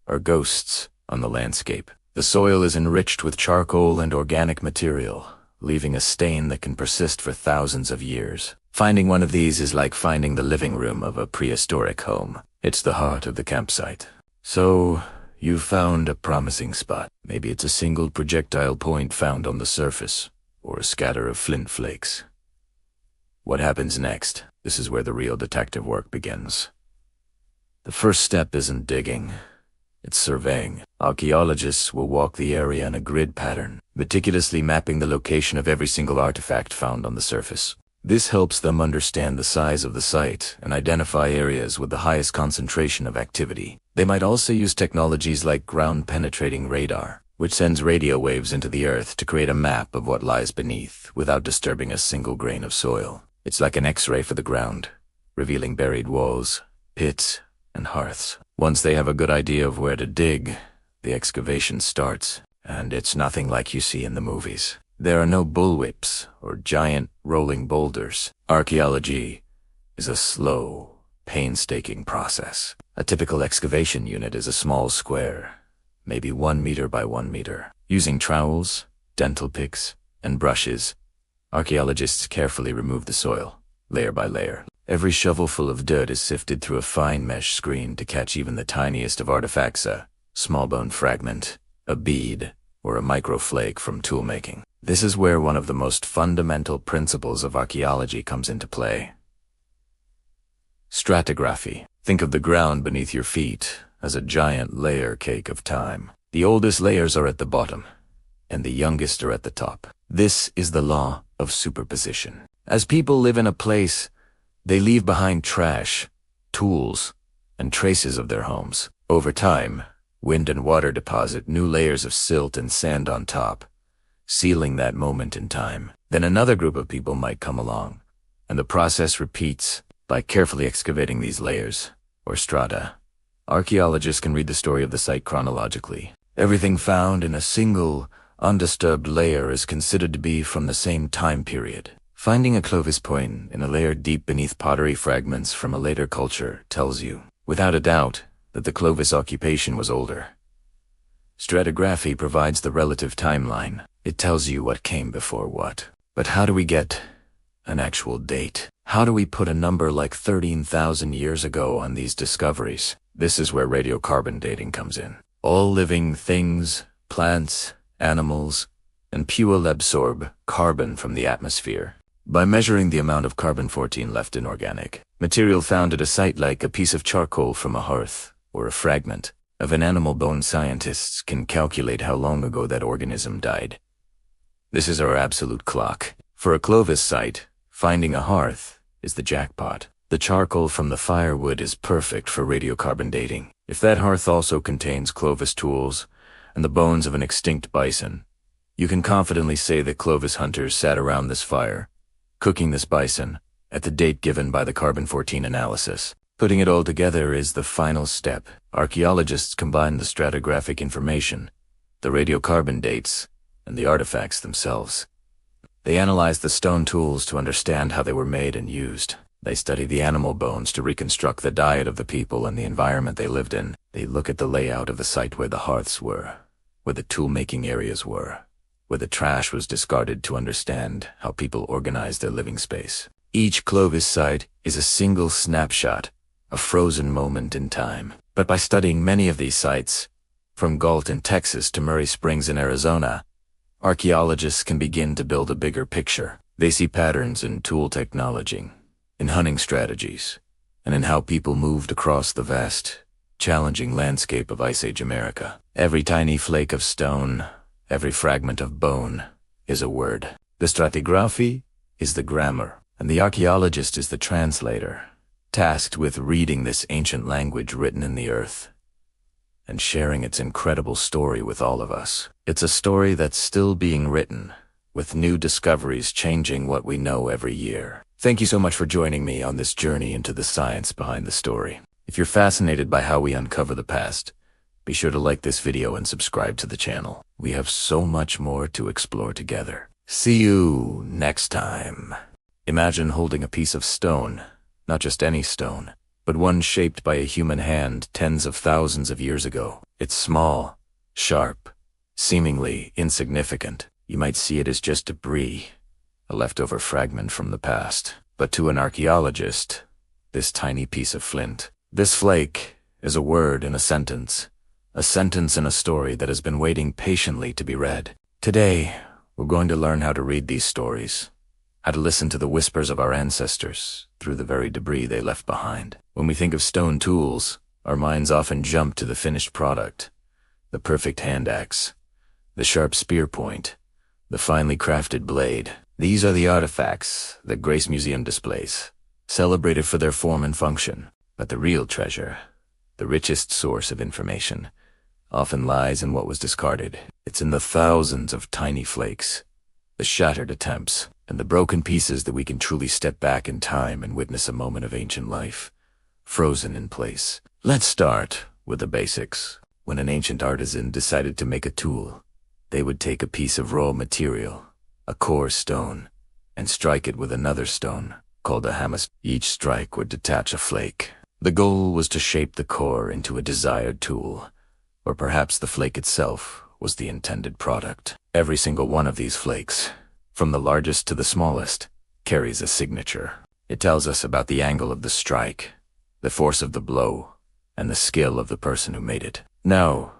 are ghosts on the landscape. The soil is enriched with charcoal and organic material, leaving a stain that can persist for thousands of years. Finding one of these is like finding the living room of a prehistoric home. It's the heart of the campsite. So, you've found a promising spot. Maybe it's a single projectile point found on the surface, or a scatter of flint flakes. What happens next? This is where the real detective work begins. The first step isn't digging. It's surveying. Archaeologists will walk the area in a grid pattern, meticulously mapping the location of every single artifact found on the surface. This helps them understand the size of the site and identify areas with the highest concentration of activity. They might also use technologies like ground-penetrating radar, which sends radio waves into the earth to create a map of what lies beneath without disturbing a single grain of soil. It's like an X-ray for the ground, revealing buried walls, pits, and hearths. Once they have a good idea of where to dig, the excavation starts, and it's nothing like you see in the movies. There are no bullwhips or giant rolling boulders. Archaeology is a slow, painstaking process. A typical excavation unit is a small square, maybe 1 meter by 1 meter. Using trowels, dental picks, and brushes, archaeologists carefully remove the soil, layer by layer. Every shovelful of dirt is sifted through a fine mesh screen to catch even the tiniest of artifacts, a small bone fragment, a bead, or a microflake from toolmaking. This is where one of the most fundamental principles of archaeology comes into play. Stratigraphy. Think of the ground beneath your feet as a giant layer cake of time. The oldest layers are at the bottom, and the youngest are at the top. This is the law of superposition. As people live in a place, they leave behind trash, tools, and traces of their homes. Over time, wind and water deposit new layers of silt and sand on top, sealing that moment in time. Then another group of people might come along, and the process repeats. By carefully excavating these layers, or strata, archaeologists can read the story of the site chronologically. Everything found in a single, undisturbed layer is considered to be from the same time period. Finding a Clovis point in a layer deep beneath pottery fragments from a later culture tells you, without a doubt, that the Clovis occupation was older. Stratigraphy provides the relative timeline. It tells you what came before what. But how do we get an actual date? How do we put a number like 13,000 years ago on these discoveries? This is where radiocarbon dating comes in. All living things, plants, animals, and fuel absorb carbon from the atmosphere. By measuring the amount of carbon-14 left in organic material found at a site like a piece of charcoal from a hearth or a fragment of an animal bone, scientists can calculate how long ago that organism died. This is our absolute clock. For a Clovis site, finding a hearth is the jackpot. The charcoal from the firewood is perfect for radiocarbon dating. If that hearth also contains Clovis tools and the bones of an extinct bison, you can confidently say that Clovis hunters sat around this fire, cooking this bison, at the date given by the carbon-14 analysis. Putting it all together is the final step. Archaeologists combine the stratigraphic information, the radiocarbon dates, and the artifacts themselves. They analyze the stone tools to understand how they were made and used. They study the animal bones to reconstruct the diet of the people and the environment they lived in. They look at the layout of the site where the hearths were, where the tool-making areas were, where the trash was discarded to understand how people organized their living space. Each Clovis site is a single snapshot, a frozen moment in time. But by studying many of these sites, from Galt in Texas to Murray Springs in Arizona, archaeologists can begin to build a bigger picture. They see patterns in tool technology, in hunting strategies, and in how people moved across the vast, challenging landscape of Ice Age America. Every tiny flake of stone, every fragment of bone, is a word. The stratigraphy is the grammar, and the archaeologist is the translator, tasked with reading this ancient language written in the earth and sharing its incredible story with all of us. It's a story that's still being written, with new discoveries changing what we know every year. Thank you so much for joining me on this journey into the science behind the story. If you're fascinated by how we uncover the past, be sure to like this video and subscribe to the channel. We have so much more to explore together. See you next time. Imagine holding a piece of stone, not just any stone, but one shaped by a human hand tens of thousands of years ago. It's small, sharp, seemingly insignificant. You might see it as just debris, a leftover fragment from the past. But to an archaeologist, this tiny piece of flint, this flake, is a word in a sentence in a story that has been waiting patiently to be read. Today, we're going to learn how to read these stories, how to listen to the whispers of our ancestors through the very debris they left behind. When we think of stone tools, our minds often jump to the finished product, the perfect hand axe, the sharp spear point, the finely crafted blade. These are the artifacts that Grace Museum displays, celebrated for their form and function. But the real treasure, the richest source of information, often lies in what was discarded. It's in the thousands of tiny flakes, the shattered attempts, and the broken pieces that we can truly step back in time and witness a moment of ancient life, frozen in place. Let's start with the basics. When an ancient artisan decided to make a tool, they would take a piece of raw material, a core stone, and strike it with another stone, called a hammer. Each strike would detach a flake. The goal was to shape the core into a desired tool, or perhaps the flake itself was the intended product. Every single one of these flakes, from the largest to the smallest, carries a signature. It tells us about the angle of the strike, the force of the blow, and the skill of the person who made it. Now,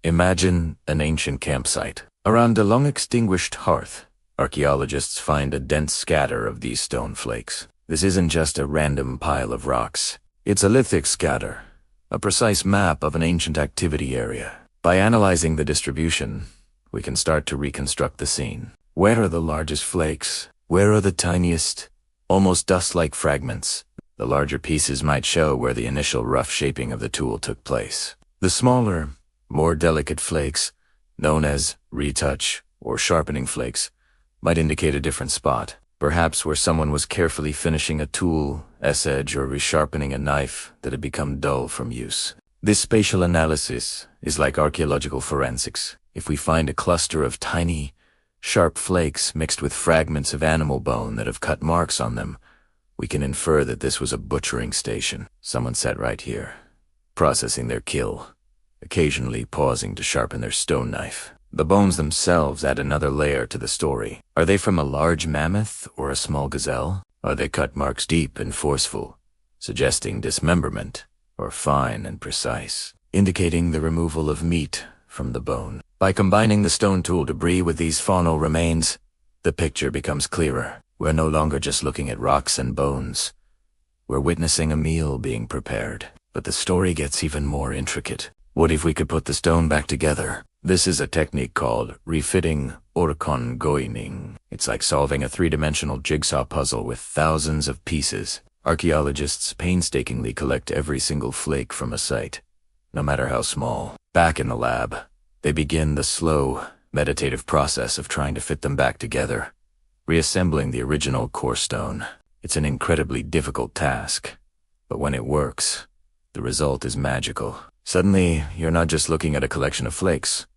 imagine an ancient campsite. Around a long-extinguished hearth, archaeologists find a dense scatter of these stone flakes. This isn't just a random pile of rocks. It's a lithic scatter, a precise map of an ancient activity area. By analyzing the distribution, we can start to reconstruct the scene. Where are the largest flakes? Where are the tiniest, almost dust-like fragments? The larger pieces might show where the initial rough shaping of the tool took place. The smaller, more delicate flakes, known as retouch or sharpening flakes, might indicate a different spot, perhaps where someone was carefully finishing a tool, S-edge, or resharpening a knife that had become dull from use. This spatial analysis is like archaeological forensics. If we find a cluster of tiny, sharp flakes mixed with fragments of animal bone that have cut marks on them, we can infer that this was a butchering station. Someone sat right here, processing their kill, occasionally pausing to sharpen their stone knife. The bones themselves add another layer to the story. Are they from a large mammoth or a small gazelle? Are they cut marks deep and forceful, suggesting dismemberment, or fine and precise, indicating the removal of meat from the bone? By combining the stone tool debris with these faunal remains, the picture becomes clearer. We're no longer just looking at rocks and bones. We're witnessing a meal being prepared. But the story gets even more intricate. What if we could put the stone back together? This is a technique called refitting orkongoining. It's like solving a three-dimensional jigsaw puzzle with thousands of pieces. Archaeologists painstakingly collect every single flake from a site, no matter how small. Back in the lab, they begin the slow, meditative process of trying to fit them back together, reassembling the original core stone. It's an incredibly difficult task, but when it works, the result is magical. Suddenly, you're not just looking at a collection of flakes.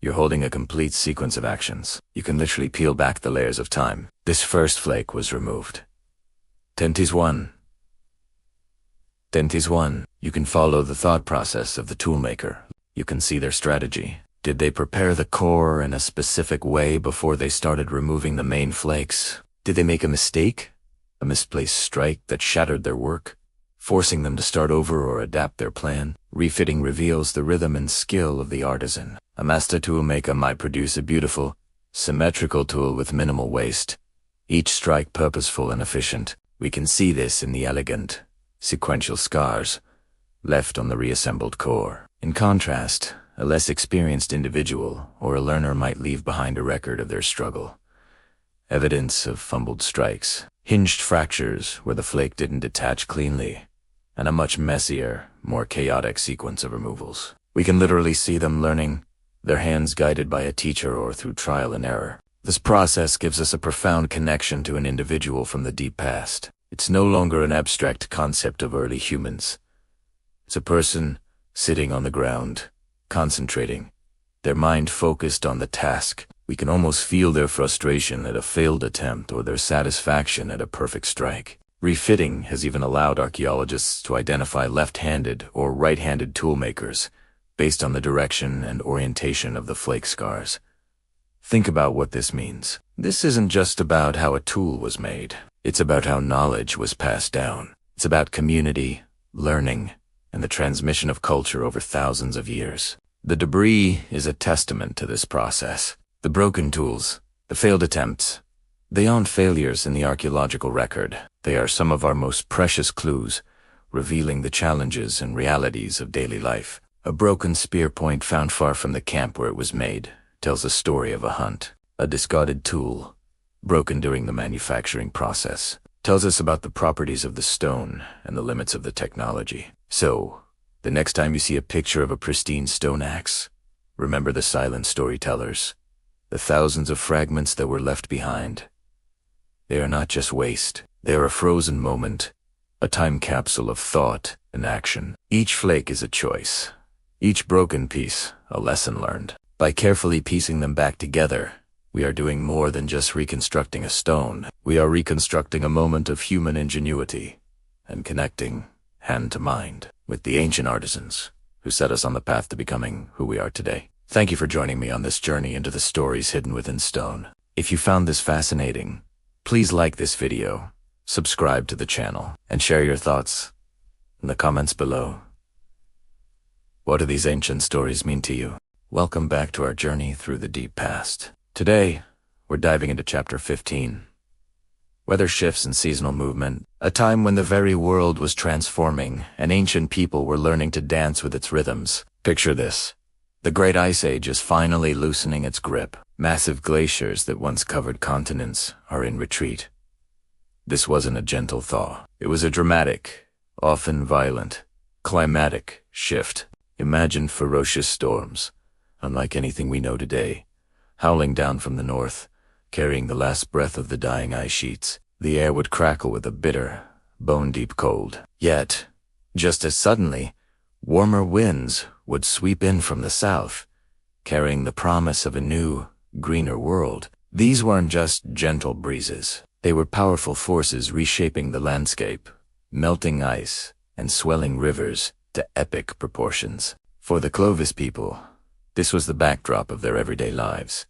You're holding a complete sequence of actions. You can literally peel back the layers of time. This first flake was removed. Tentis 1. Tentis 1. You can follow the thought process of the toolmaker. You can see their strategy. Did they prepare the core in a specific way before they started removing the main flakes? Did they make a mistake? A misplaced strike that shattered their work, forcing them to start over or adapt their plan? Refitting reveals the rhythm and skill of the artisan. A master toolmaker might produce a beautiful, symmetrical tool with minimal waste, each strike purposeful and efficient. We can see this in the elegant, sequential scars left on the reassembled core. In contrast, a less experienced individual or a learner might leave behind a record of their struggle. Evidence of fumbled strikes, hinged fractures where the flake didn't detach cleanly, and a much messier, more chaotic sequence of removals. We can literally see them learning, their hands guided by a teacher or through trial and error. This process gives us a profound connection to an individual from the deep past. It's no longer an abstract concept of early humans. It's a person sitting on the ground, concentrating, their mind focused on the task. We can almost feel their frustration at a failed attempt or their satisfaction at a perfect strike. Refitting has even allowed archaeologists to identify left-handed or right-handed toolmakers based on the direction and orientation of the flake scars. Think about what this means. This isn't just about how a tool was made. It's about how knowledge was passed down. It's about community, learning, and the transmission of culture over thousands of years. The debris is a testament to this process. The broken tools, the failed attempts, they aren't failures in the archaeological record. They are some of our most precious clues, revealing the challenges and realities of daily life. A broken spear point found far from the camp where it was made tells the story of a hunt. A discarded tool, broken during the manufacturing process, tells us about the properties of the stone and the limits of the technology. So, the next time you see a picture of a pristine stone axe, remember the silent storytellers, the thousands of fragments that were left behind. They are not just waste. They are a frozen moment, a time capsule of thought and action. Each flake is a choice. Each broken piece, a lesson learned. By carefully piecing them back together, we are doing more than just reconstructing a stone. We are reconstructing a moment of human ingenuity and connecting, hand to mind, with the ancient artisans who set us on the path to becoming who we are today. Thank you for joining me on this journey into the stories hidden within stone. If you found this fascinating, please like this video, subscribe to the channel, and share your thoughts in the comments below. What do these ancient stories mean to you? Welcome back to our journey through the deep past. Today, we're diving into Chapter 15. Weather shifts and seasonal movement, a time when the very world was transforming and ancient people were learning to dance with its rhythms. Picture this. The Great Ice Age is finally loosening its grip. Massive glaciers that once covered continents are in retreat. This wasn't a gentle thaw. It was a dramatic, often violent, climatic shift. Imagine ferocious storms, unlike anything we know today, howling down from the north, carrying the last breath of the dying ice sheets. The air would crackle with a bitter, bone-deep cold. Yet, just as suddenly, warmer winds would sweep in from the south, carrying the promise of a new, greener world. These weren't just gentle breezes. They were powerful forces reshaping the landscape, melting ice and swelling rivers to epic proportions. For the Clovis people, this was the backdrop of their everyday lives.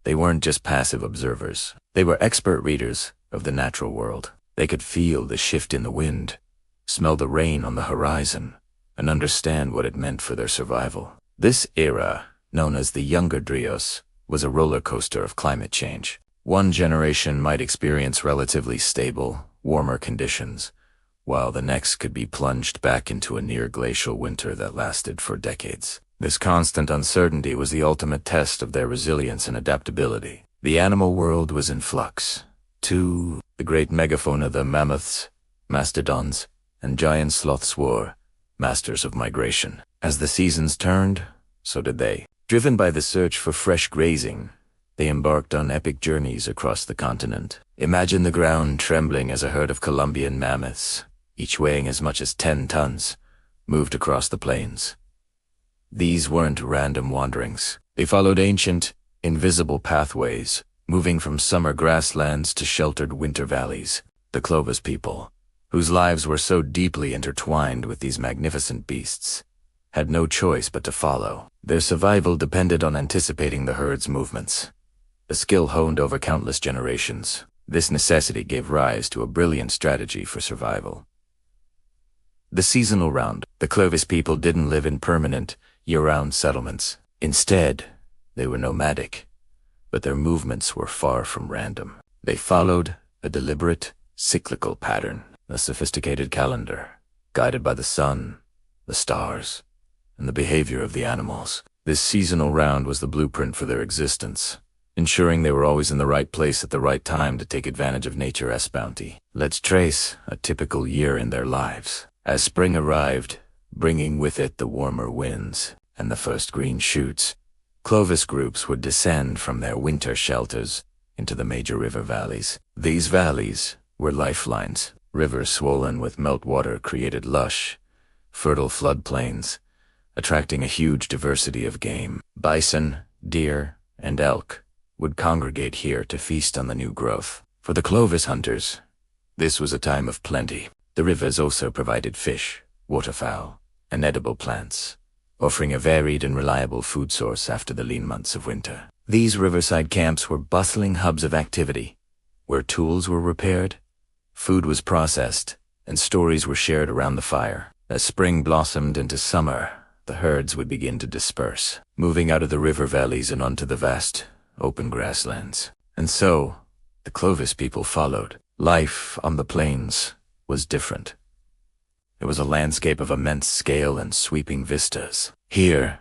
They weren't just passive observers. They were expert readers of the natural world. They could feel the shift in the wind, smell the rain on the horizon, and understand what it meant for their survival. This era, known as the Younger Drios, was a roller coaster of climate change. One generation might experience relatively stable, warmer conditions, while the next could be plunged back into a near-glacial winter that lasted for decades. This constant uncertainty was the ultimate test of their resilience and adaptability. The animal world was in flux. Too, the great megafauna, the mammoths, mastodons, and giant sloths were masters of migration. As the seasons turned, so did they. Driven by the search for fresh grazing, they embarked on epic journeys across the continent. Imagine the ground trembling as a herd of Colombian mammoths, each weighing as much as 10 tons, moved across the plains. These weren't random wanderings. They followed ancient, invisible pathways, moving from summer grasslands to sheltered winter valleys. The Clovis people, whose lives were so deeply intertwined with these magnificent beasts, had no choice but to follow. Their survival depended on anticipating the herd's movements, a skill honed over countless generations. This necessity gave rise to a brilliant strategy for survival. The seasonal round. The Clovis people didn't live in permanent, year-round settlements. Instead, they were nomadic, but their movements were far from random. They followed a deliberate, cyclical pattern, a sophisticated calendar, guided by the sun, the stars, and the behavior of the animals. This seasonal round was the blueprint for their existence, ensuring they were always in the right place at the right time to take advantage of nature's bounty. Let's trace a typical year in their lives. As spring arrived, bringing with it the warmer winds and the first green shoots, Clovis groups would descend from their winter shelters into the major river valleys. These valleys were lifelines. Rivers swollen with meltwater created lush, fertile floodplains, attracting a huge diversity of game. Bison, deer, and elk would congregate here to feast on the new growth. For the Clovis hunters, this was a time of plenty. The rivers also provided fish, waterfowl, and edible plants, offering a varied and reliable food source after the lean months of winter. These riverside camps were bustling hubs of activity, where tools were repaired, food was processed, and stories were shared around the fire. As spring blossomed into summer, the herds would begin to disperse, moving out of the river valleys and onto the vast, open grasslands. And so, the Clovis people followed. Life on the plains was different. It was a landscape of immense scale and sweeping vistas. Here,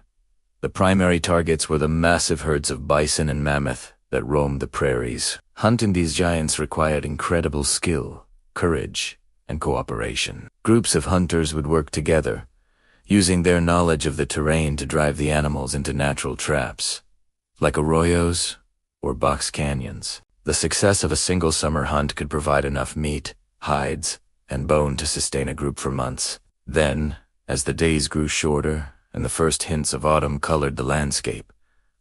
the primary targets were the massive herds of bison and mammoth that roamed the prairies. Hunting these giants required incredible skill, courage, and cooperation. Groups of hunters would work together, using their knowledge of the terrain to drive the animals into natural traps, like arroyos or box canyons. The success of a single summer hunt could provide enough meat, hides, and bone to sustain a group for months. Then, as the days grew shorter and the first hints of autumn colored the landscape,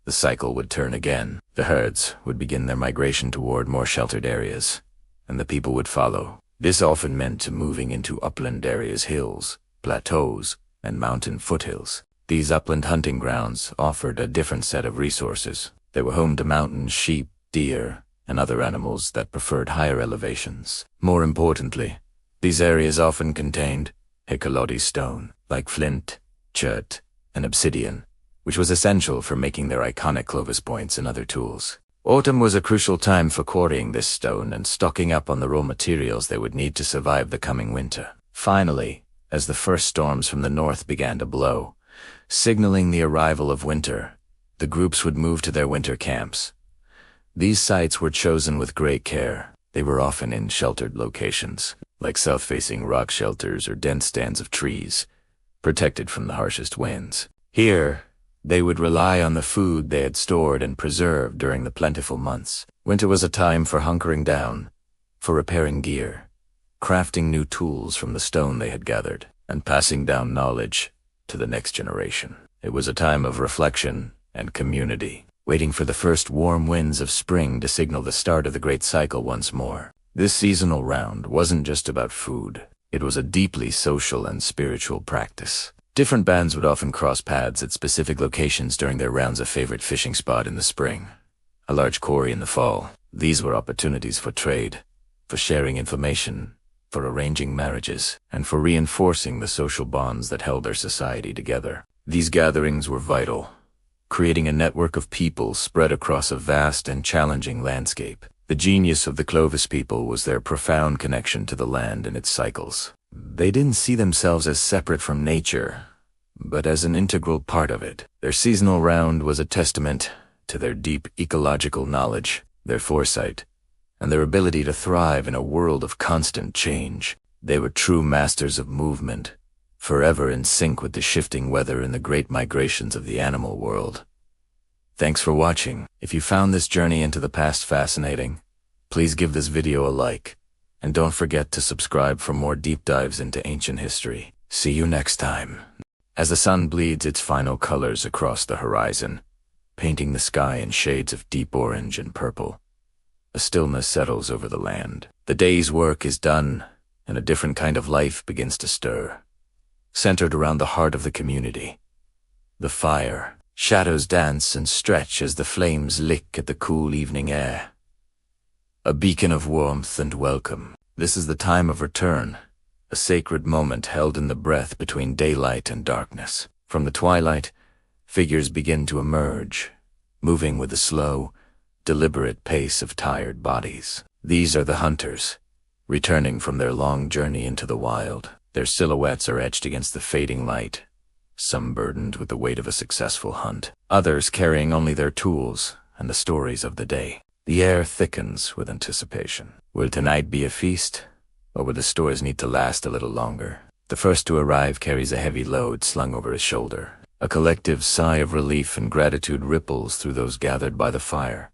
the cycle would turn again. The herds would begin their migration toward more sheltered areas, and the people would follow. This often meant moving into upland areas, hills, plateaus, and mountain foothills. These upland hunting grounds offered a different set of resources. They were home to mountain sheep, deer, and other animals that preferred higher elevations. More importantly, these areas often contained Archaeology stone, like flint, chert, and obsidian, which was essential for making their iconic Clovis points and other tools. Autumn was a crucial time for quarrying this stone and stocking up on the raw materials they would need to survive the coming winter. Finally, as the first storms from the north began to blow, signaling the arrival of winter, the groups would move to their winter camps. These sites were chosen with great care. They were often in sheltered locations, like south-facing rock shelters or dense stands of trees, protected from the harshest winds. Here, they would rely on the food they had stored and preserved during the plentiful months. Winter was a time for hunkering down, for repairing gear, crafting new tools from the stone they had gathered, and passing down knowledge to the next generation. It was a time of reflection and community, waiting for the first warm winds of spring to signal the start of the great cycle once more. This seasonal round wasn't just about food. It was a deeply social and spiritual practice. Different bands would often cross paths at specific locations during their rounds. A favorite fishing spot in the spring, a large quarry in the fall. These were opportunities for trade, for sharing information, for arranging marriages, and for reinforcing the social bonds that held their society together. These gatherings were vital, creating a network of people spread across a vast and challenging landscape. The genius of the Clovis people was their profound connection to the land and its cycles. They didn't see themselves as separate from nature, but as an integral part of it. Their seasonal round was a testament to their deep ecological knowledge, their foresight, and their ability to thrive in a world of constant change. They were true masters of movement, forever in sync with the shifting weather and the great migrations of the animal world. Thanks for watching. If you found this journey into the past fascinating, please give this video a like, and don't forget to subscribe for more deep dives into ancient history. See you next time. As the sun bleeds its final colors across the horizon, painting the sky in shades of deep orange and purple, a stillness settles over the land. The day's work is done, and a different kind of life begins to stir, centered around the heart of the community. The fire. Shadows dance and stretch as the flames lick at the cool evening air. A beacon of warmth and welcome. This is the time of return, a sacred moment held in the breath between daylight and darkness. From the twilight, figures begin to emerge, moving with the slow, deliberate pace of tired bodies. These are the hunters, returning from their long journey into the wild. Their silhouettes are etched against the fading light, some burdened with the weight of a successful hunt, others carrying only their tools and the stories of the day. The air thickens with anticipation. Will tonight be a feast, or will the stores need to last a little longer? The first to arrive carries a heavy load slung over his shoulder. A collective sigh of relief and gratitude ripples through those gathered by the fire.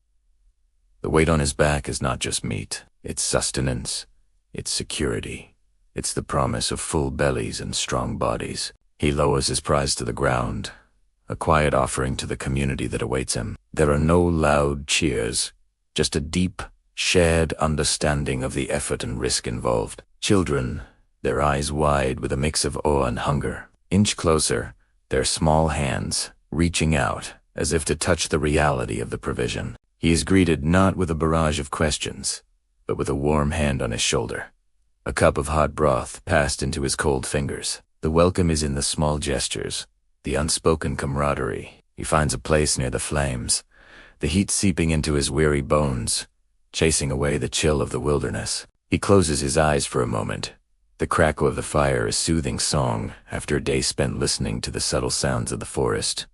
The weight on his back is not just meat, it's sustenance, it's security, it's the promise of full bellies and strong bodies. He lowers his prize to the ground, a quiet offering to the community that awaits him. There are no loud cheers, just a deep, shared understanding of the effort and risk involved. Children, their eyes wide with a mix of awe and hunger, inch closer, their small hands reaching out as if to touch the reality of the provision. He is greeted not with a barrage of questions, but with a warm hand on his shoulder, a cup of hot broth passed into his cold fingers. The welcome is in the small gestures, the unspoken camaraderie. He finds a place near the flames, the heat seeping into his weary bones, chasing away the chill of the wilderness. He closes his eyes for a moment. The crackle of the fire is soothing song after a day spent listening to the subtle sounds of the forest.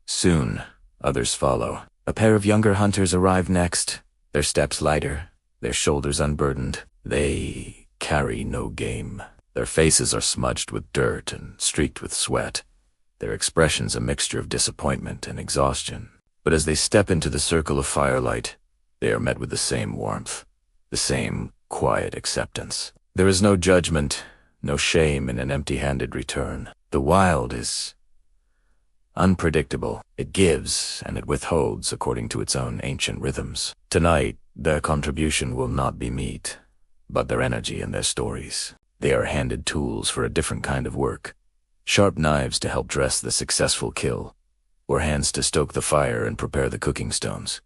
Soon, others follow. A pair of younger hunters arrive next, their steps lighter, their shoulders unburdened. They carry no game. Their faces are smudged with dirt and streaked with sweat, their expressions a mixture of disappointment and exhaustion. But as they step into the circle of firelight, they are met with the same warmth, the same quiet acceptance. There is no judgment, no shame in an empty-handed return. The wild is unpredictable. It gives and it withholds according to its own ancient rhythms. Tonight, their contribution will not be meat, but their energy and their stories. They are handed tools for a different kind of work, sharp knives to help dress the successful kill, or hands to stoke the fire and prepare the cooking stones.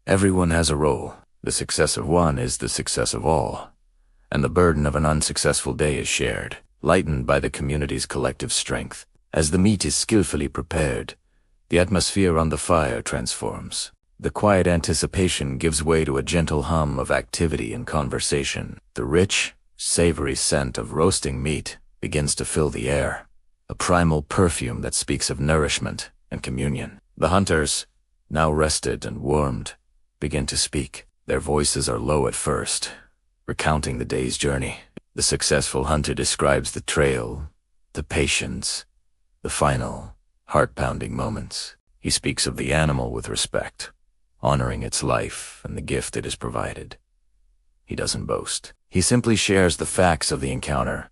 Everyone has a role. The success of one is the success of all, and the burden of an unsuccessful day is shared, lightened by the community's collective strength. As the meat is skillfully prepared, the atmosphere on the fire transforms. The quiet anticipation gives way to a gentle hum of activity and conversation. The rich, savory scent of roasting meat begins to fill the air, a primal perfume that speaks of nourishment and communion. The hunters, now rested and warmed, begin to speak. Their voices are low at first, recounting the day's journey. The successful hunter describes the trail, the patience, the final, heart-pounding moments. He speaks of the animal with respect, honoring its life and the gift it has provided. He doesn't boast. He simply shares the facts of the encounter,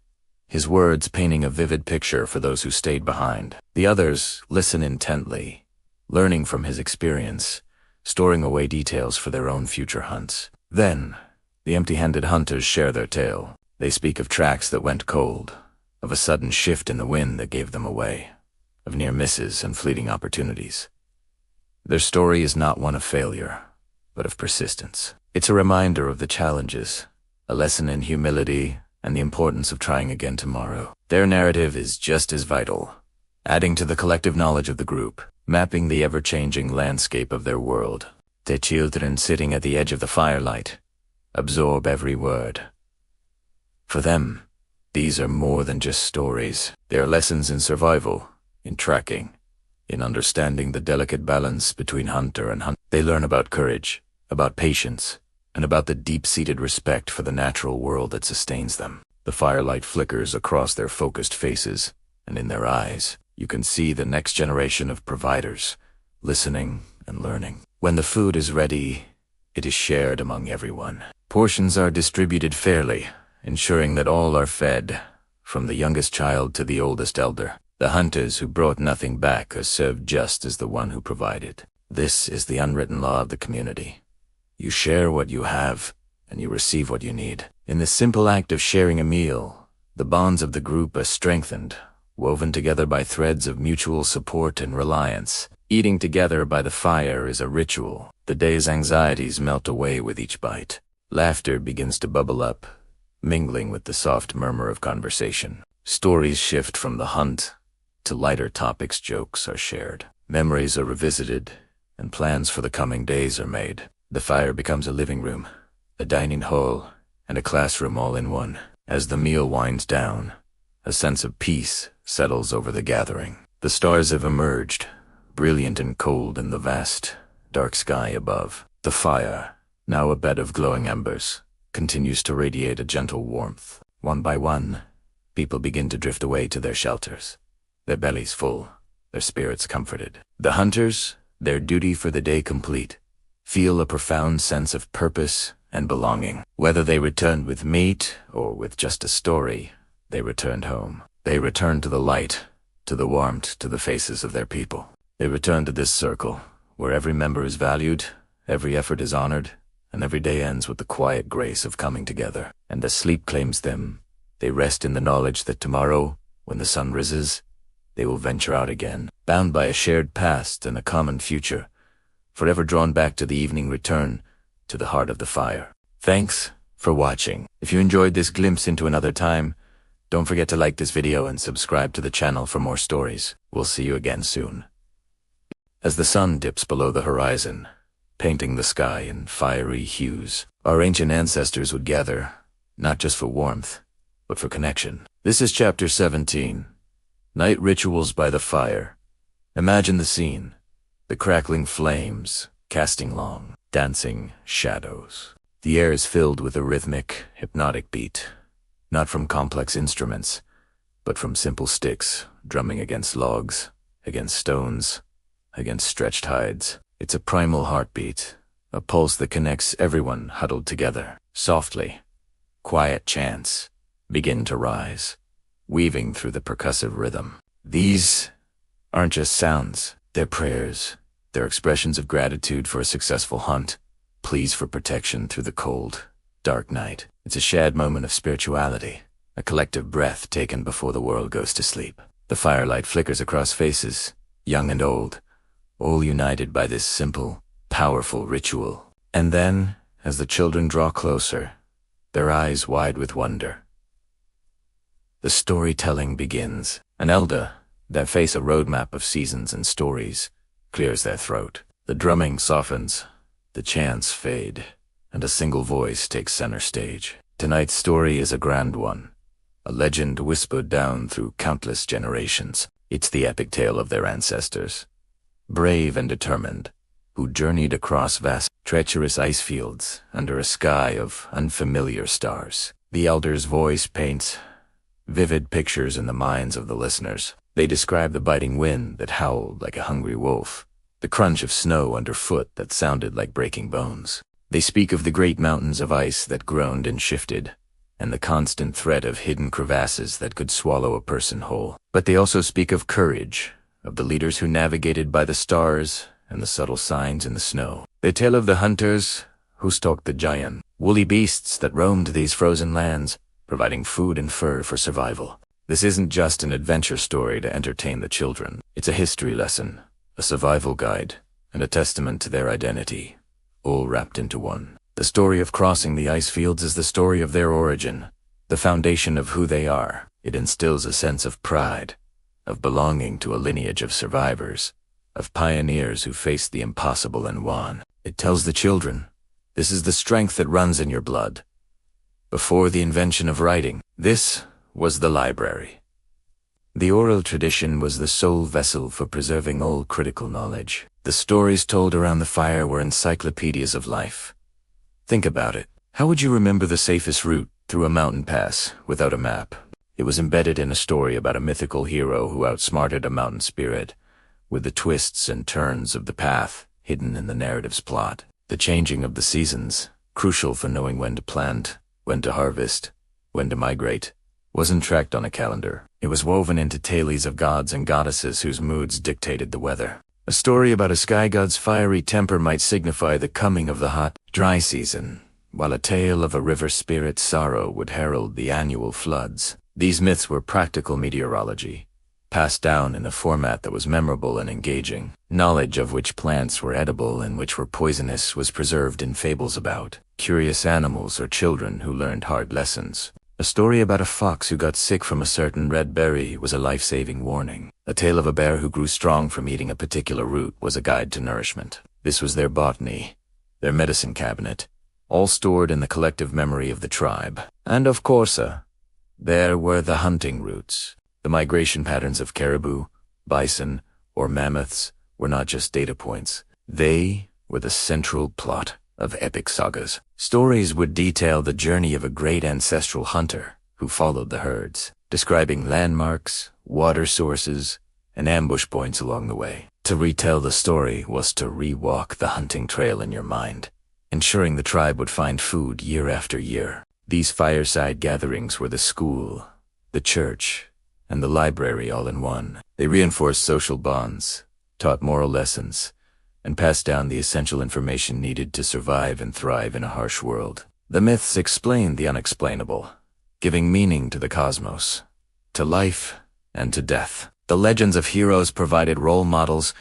his words painting a vivid picture for those who stayed behind. The others listen intently, learning from his experience, storing away details for their own future hunts. Then, the empty-handed hunters share their tale. They speak of tracks that went cold, of a sudden shift in the wind that gave them away, of near misses and fleeting opportunities. Their story is not one of failure, but of persistence. It's a reminder of the challenges, a lesson in humility and the importance of trying again tomorrow. Their narrative is just as vital, adding to the collective knowledge of the group, mapping the ever-changing landscape of their world. The children sitting at the edge of the firelight absorb every word. For them, These are more than just stories. They are lessons in survival, in tracking, in understanding the delicate balance between hunter and hunt. They learn about courage, about patience, and about the deep-seated respect for the natural world that sustains them. The firelight flickers across their focused faces, and in their eyes, you can see the next generation of providers, listening and learning. When the food is ready, it is shared among everyone. Portions are distributed fairly, ensuring that all are fed, from the youngest child to the oldest elder. The hunters who brought nothing back are served just as the one who provided. This is the unwritten law of the community. You share what you have, and you receive what you need. In the simple act of sharing a meal, the bonds of the group are strengthened, woven together by threads of mutual support and reliance. Eating together by the fire is a ritual. The day's anxieties melt away with each bite. Laughter begins to bubble up, mingling with the soft murmur of conversation. Stories shift from the hunt to lighter topics. Jokes are shared. Memories are revisited, and plans for the coming days are made. The fire becomes a living room, a dining hall, and a classroom all in one. As the meal winds down, a sense of peace settles over the gathering. The stars have emerged, brilliant and cold in the vast, dark sky above. The fire, now a bed of glowing embers, continues to radiate a gentle warmth. One by one, people begin to drift away to their shelters, their bellies full, their spirits comforted. The hunters, their duty for the day complete, feel a profound sense of purpose and belonging. Whether they returned with meat or with just a story, they returned home. They returned to the light, to the warmth, to the faces of their people. They return to this circle, where every member is valued, every effort is honored, and every day ends with the quiet grace of coming together. And as sleep claims them, they rest in the knowledge that tomorrow, when the sun rises, they will venture out again, bound by a shared past and a common future, forever drawn back to the evening return, to the heart of the fire. Thanks for watching. If you enjoyed this glimpse into another time, don't forget to like this video and subscribe to the channel for more stories. We'll see you again soon. As the sun dips below the horizon, painting the sky in fiery hues, our ancient ancestors would gather, not just for warmth, but for connection. This is Chapter 17, Night Rituals by the Fire. Imagine the scene, the crackling flames casting long, dancing shadows. The air is filled with a rhythmic, hypnotic beat, not from complex instruments, but from simple sticks drumming against logs, against stones, against stretched hides. It's a primal heartbeat, a pulse that connects everyone huddled together. Softly, quiet chants begin to rise, weaving through the percussive rhythm. These aren't just sounds, they're prayers. They're expressions of gratitude for a successful hunt, pleas for protection through the cold, dark night. It's a shared moment of spirituality, a collective breath taken before the world goes to sleep. The firelight flickers across faces, young and old, all united by this simple, powerful ritual. And then, as the children draw closer, their eyes wide with wonder, the storytelling begins. An elder, their face a roadmap of seasons and stories, clears their throat. The drumming softens, the chants fade, and a single voice takes center stage. Tonight's story is a grand one, a legend whispered down through countless generations. It's the epic tale of their ancestors, brave and determined, who journeyed across vast, treacherous ice fields under a sky of unfamiliar stars. The elder's voice paints vivid pictures in the minds of the listeners. They describe the biting wind that howled like a hungry wolf, the crunch of snow underfoot that sounded like breaking bones. They speak of the great mountains of ice that groaned and shifted, and the constant threat of hidden crevasses that could swallow a person whole. But they also speak of courage, of the leaders who navigated by the stars and the subtle signs in the snow. They tell of the hunters who stalked the giant, woolly beasts that roamed these frozen lands, providing food and fur for survival. This isn't just an adventure story to entertain the children. It's a history lesson, a survival guide, and a testament to their identity, all wrapped into one. The story of crossing the ice fields is the story of their origin, the foundation of who they are. It instills a sense of pride, of belonging to a lineage of survivors, of pioneers who faced the impossible and won. It tells the children, this is the strength that runs in your blood. Before the invention of writing, this was the library. The oral tradition was the sole vessel for preserving all critical knowledge. The stories told around the fire were encyclopedias of life. Think about it. How would you remember the safest route through a mountain pass without a map? It was embedded in a story about a mythical hero who outsmarted a mountain spirit, with the twists and turns of the path hidden in the narrative's plot. The changing of the seasons, crucial for knowing when to plant, when to harvest, when to migrate, wasn't tracked on a calendar. It was woven into tales of gods and goddesses whose moods dictated the weather. A story about a sky god's fiery temper might signify the coming of the hot, dry season, while a tale of a river spirit's sorrow would herald the annual floods. These myths were practical meteorology, passed down in a format that was memorable and engaging. Knowledge of which plants were edible and which were poisonous was preserved in fables about curious animals or children who learned hard lessons. A story about a fox who got sick from a certain red berry was a life-saving warning. A tale of a bear who grew strong from eating a particular root was a guide to nourishment. This was their botany, their medicine cabinet, all stored in the collective memory of the tribe. And of course, there were the hunting routes. The migration patterns of caribou, bison, or mammoths were not just data points. They were the central plot of epic sagas. Stories would detail the journey of a great ancestral hunter who followed the herds, describing landmarks, water sources, and ambush points along the way. To retell the story was to re-walk the hunting trail in your mind, ensuring the tribe would find food year after year. These fireside gatherings were the school, the church, and the library all in one. They reinforced social bonds, taught moral lessons, and passed down the essential information needed to survive and thrive in a harsh world. The myths explained the unexplainable, giving meaning to the cosmos, to life, and to death. The legends of heroes provided role models,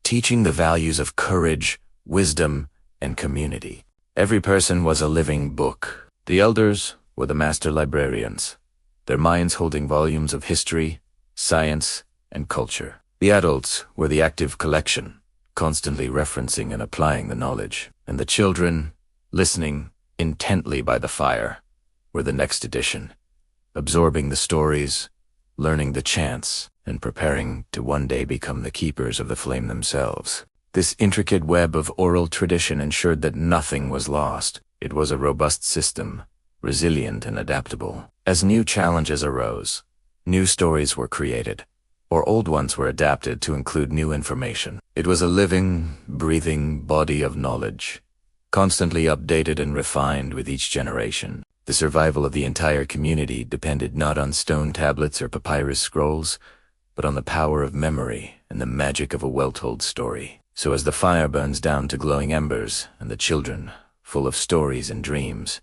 teaching the values of courage, wisdom, and community. Every person was a living book. The elders were the master librarians, their minds holding volumes of history, science, and culture. The adults were the active collection, constantly referencing and applying the knowledge. And the children, listening intently by the fire, were the next edition, absorbing the stories, learning the chants, and preparing to one day become the keepers of the flame themselves. This intricate web of oral tradition ensured that nothing was lost. It was a robust system, resilient and adaptable. As new challenges arose, new stories were created, or old ones were adapted to include new information. It was a living, breathing body of knowledge, constantly updated and refined with each generation. The survival of the entire community depended not on stone tablets or papyrus scrolls, but on the power of memory and the magic of a well-told story. So as the fire burns down to glowing embers, and the children, full of stories and dreams,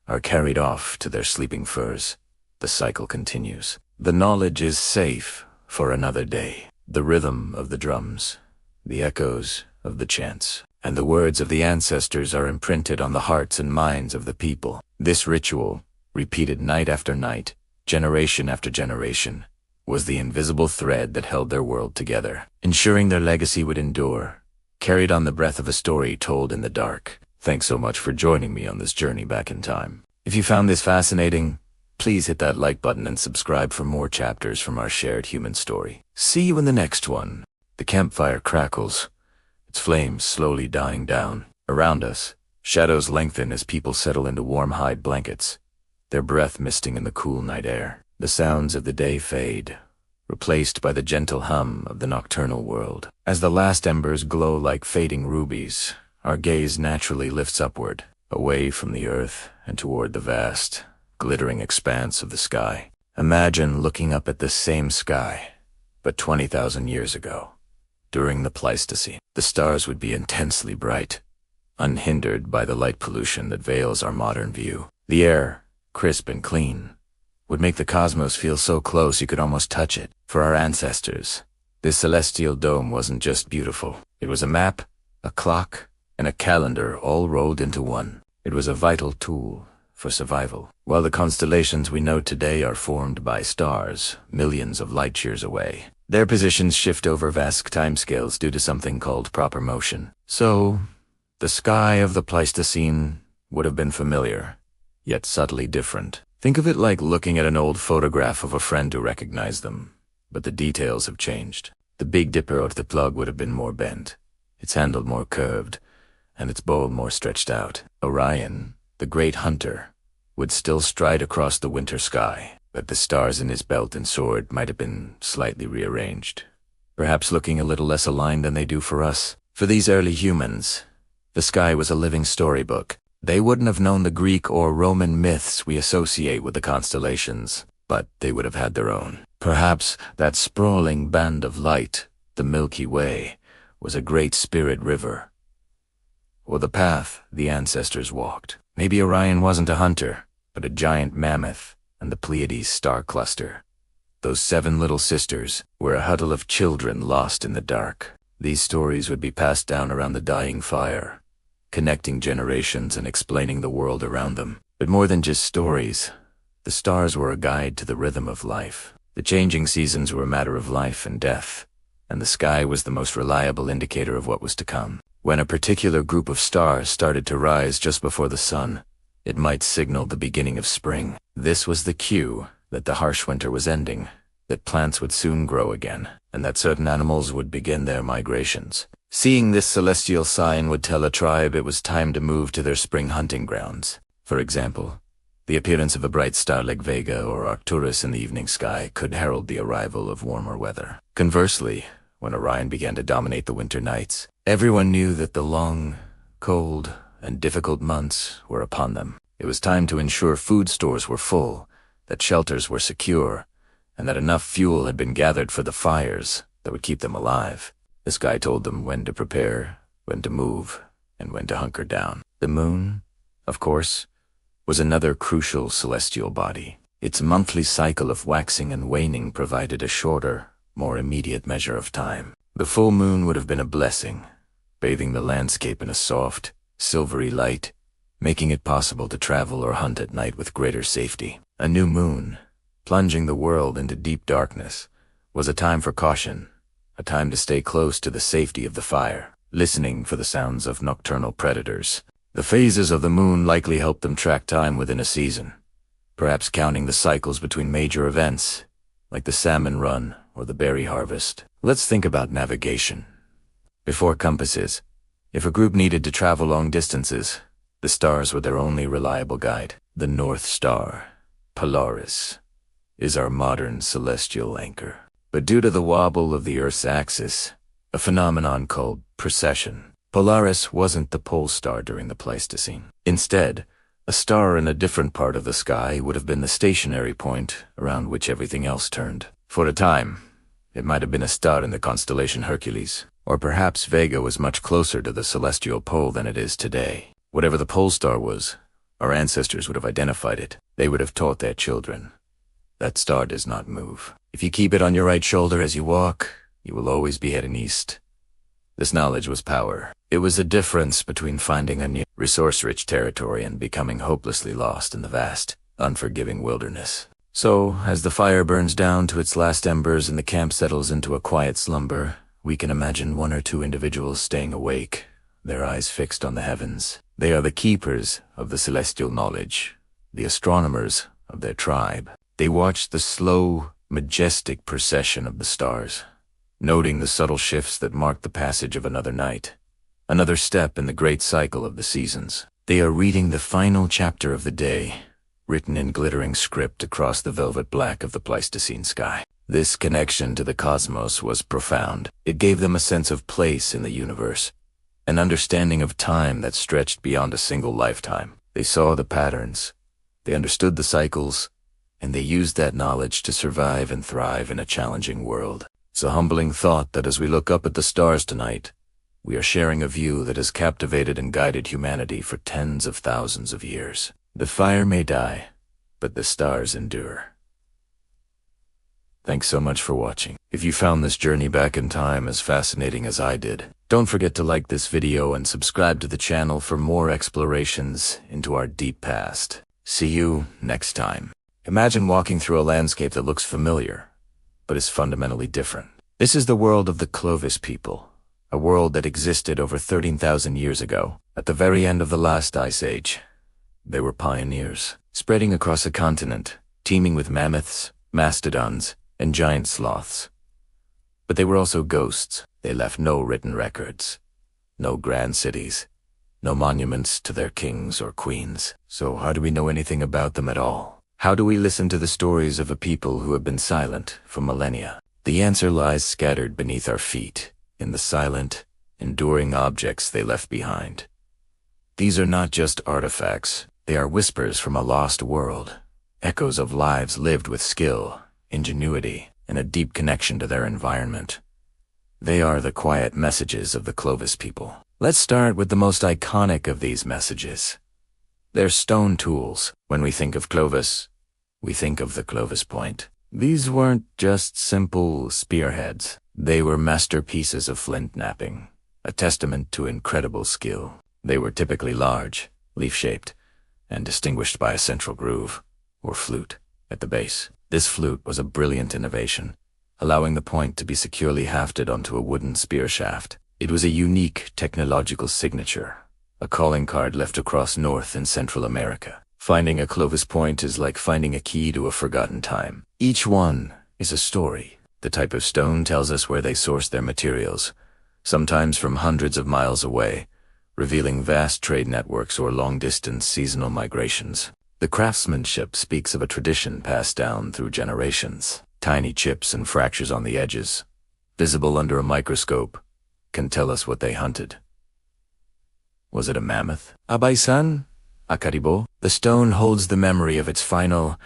are carried off to their sleeping furs, the cycle continues. The knowledge is safe for another day. The rhythm of the drums, the echoes of the chants, and the words of the ancestors are imprinted on the hearts and minds of the people. This ritual, repeated night after night, generation after generation, was the invisible thread that held their world together, ensuring their legacy would endure, carried on the breath of a story told in the dark. Thanks so much for joining me on this journey back in time. If you found this fascinating, please hit that like button and subscribe for more chapters from our shared human story. See you in the next one. The campfire crackles, its flames slowly dying down. Around us, shadows lengthen as people settle into warm hide blankets, their breath misting in the cool night air. The sounds of the day fade, replaced by the gentle hum of the nocturnal world. As the last embers glow like fading rubies, our gaze naturally lifts upward, away from the earth and toward the vast, glittering expanse of the sky. Imagine looking up at the same sky, but 20,000 years ago. During the Pleistocene, the stars would be intensely bright, unhindered by the light pollution that veils our modern view. The air, crisp and clean, would make the cosmos feel so close you could almost touch it. For our ancestors, this celestial dome wasn't just beautiful. It was a map, a clock, and a calendar all rolled into one. It was a vital tool for survival. While the constellations we know today are formed by stars millions of light years away, their positions shift over vast timescales due to something called proper motion. So, the sky of the Pleistocene would have been familiar, yet subtly different. Think of it like looking at an old photograph of a friend to recognize them, but the details have changed. The Big Dipper or the plug would have been more bent, its handle more curved, and its bowl more stretched out. Orion, the great hunter, would still stride across the winter sky, but the stars in his belt and sword might have been slightly rearranged, perhaps looking a little less aligned than they do for us. For these early humans, the sky was a living storybook. They wouldn't have known the Greek or Roman myths we associate with the constellations, but they would have had their own. Perhaps that sprawling band of light, the Milky Way, was a great spirit river, or the path the ancestors walked. Maybe Orion wasn't a hunter, but a giant mammoth, and the Pleiades star cluster. Those 7 little sisters were a huddle of children lost in the dark. These stories would be passed down around the dying fire, connecting generations and explaining the world around them. But more than just stories, the stars were a guide to the rhythm of life. The changing seasons were a matter of life and death, and the sky was the most reliable indicator of what was to come. When a particular group of stars started to rise just before the sun, it might signal the beginning of spring. This was the cue that the harsh winter was ending, that plants would soon grow again, and that certain animals would begin their migrations. Seeing this celestial sign would tell a tribe it was time to move to their spring hunting grounds. For example, the appearance of a bright star like Vega or Arcturus in the evening sky could herald the arrival of warmer weather. Conversely, when Orion began to dominate the winter nights, everyone knew that the long, cold, and difficult months were upon them. It was time to ensure food stores were full, that shelters were secure, and that enough fuel had been gathered for the fires that would keep them alive. The sky told them when to prepare, when to move, and when to hunker down. The moon, of course, was another crucial celestial body. Its monthly cycle of waxing and waning provided a shorter, more immediate measure of time. The full moon would have been a blessing, bathing the landscape in a soft, silvery light, making it possible to travel or hunt at night with greater safety. A new moon, plunging the world into deep darkness, was a time for caution, a time to stay close to the safety of the fire, listening for the sounds of nocturnal predators. The phases of the moon likely helped them track time within a season, perhaps counting the cycles between major events, like the salmon run or the berry harvest. Let's think about navigation. Before compasses, if a group needed to travel long distances, the stars were their only reliable guide. The North Star, Polaris, is our modern celestial anchor. But due to the wobble of the Earth's axis, a phenomenon called precession, Polaris wasn't the pole star during the Pleistocene. Instead, a star in a different part of the sky would have been the stationary point around which everything else turned. For a time, it might have been a star in the constellation Hercules, or perhaps Vega was much closer to the celestial pole than it is today. Whatever the pole star was, our ancestors would have identified it. They would have taught their children. That star does not move. If you keep it on your right shoulder as you walk, you will always be heading east. This knowledge was power. It was the difference between finding a new, resource-rich territory and becoming hopelessly lost in the vast, unforgiving wilderness. So, as the fire burns down to its last embers and the camp settles into a quiet slumber, we can imagine 1 or 2 individuals staying awake, their eyes fixed on the heavens. They are the keepers of the celestial knowledge, the astronomers of their tribe. They watch the slow, majestic procession of the stars, noting the subtle shifts that mark the passage of another night, another step in the great cycle of the seasons. They are reading the final chapter of the day, written in glittering script across the velvet black of the Pleistocene sky. This connection to the cosmos was profound. It gave them a sense of place in the universe, an understanding of time that stretched beyond a single lifetime. They saw the patterns, they understood the cycles, and they used that knowledge to survive and thrive in a challenging world. It's a humbling thought that as we look up at the stars tonight, we are sharing a view that has captivated and guided humanity for tens of thousands of years. The fire may die, but the stars endure. Thanks so much for watching. If you found this journey back in time as fascinating as I did, don't forget to like this video and subscribe to the channel for more explorations into our deep past. See you next time. Imagine walking through a landscape that looks familiar, but is fundamentally different. This is the world of the Clovis people, a world that existed over 13,000 years ago, at the very end of the last ice age. They were pioneers, spreading across a continent, teeming with mammoths, mastodons, and giant sloths. But they were also ghosts. They left no written records, no grand cities, no monuments to their kings or queens. So how do we know anything about them at all? How do we listen to the stories of a people who have been silent for millennia? The answer lies scattered beneath our feet, in the silent, enduring objects they left behind. These are not just artifacts. They are whispers from a lost world, echoes of lives lived with skill, ingenuity, and a deep connection to their environment. They are the quiet messages of the Clovis people. Let's start with the most iconic of these messages. They're stone tools. When we think of Clovis, we think of the Clovis point. These weren't just simple spearheads. They were masterpieces of flint knapping, a testament to incredible skill. They were typically large, leaf-shaped, and distinguished by a central groove, or flute, at the base. This flute was a brilliant innovation, allowing the point to be securely hafted onto a wooden spear shaft. It was a unique technological signature, a calling card left across North and Central America. Finding a Clovis point is like finding a key to a forgotten time. Each one is a story. The type of stone tells us where they sourced their materials, sometimes from hundreds of miles away, revealing vast trade networks or long-distance seasonal migrations. The craftsmanship speaks of a tradition passed down through generations. Tiny chips and fractures on the edges, visible under a microscope, can tell us what they hunted. Was it a mammoth? A bison? A caribou? The stone holds the memory of its final,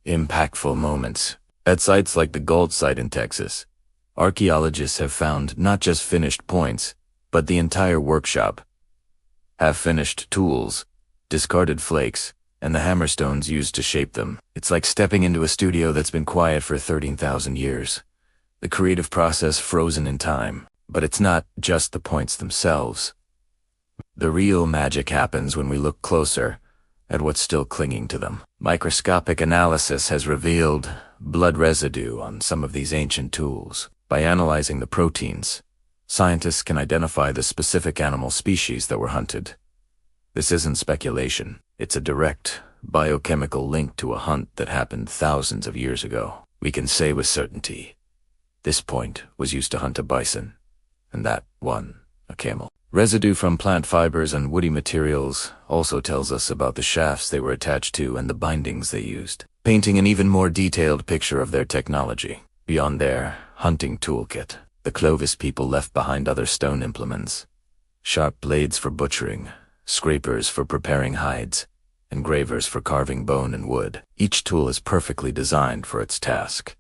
impactful moments. At sites like the gold site in Texas, archaeologists have found not just finished points, but the entire workshop. Half-finished tools, discarded flakes, and the hammerstones used to shape them. It's like stepping into a studio that's been quiet for 13,000 years. The creative process frozen in time. But it's not just the points themselves. The real magic happens when we look closer at what's still clinging to them. Microscopic analysis has revealed blood residue on some of these ancient tools. By analyzing the proteins, scientists can identify the specific animal species that were hunted. This isn't speculation. It's a direct, biochemical link to a hunt that happened thousands of years ago. We can say with certainty, this point was used to hunt a bison, and that one, a camel. Residue from plant fibers and woody materials also tells us about the shafts they were attached to and the bindings they used, painting an even more detailed picture of their technology. Beyond their hunting toolkit, the Clovis people left behind other stone implements. Sharp blades for butchering, scrapers for preparing hides, engravers for carving bone and wood. Each tool is perfectly designed for its task,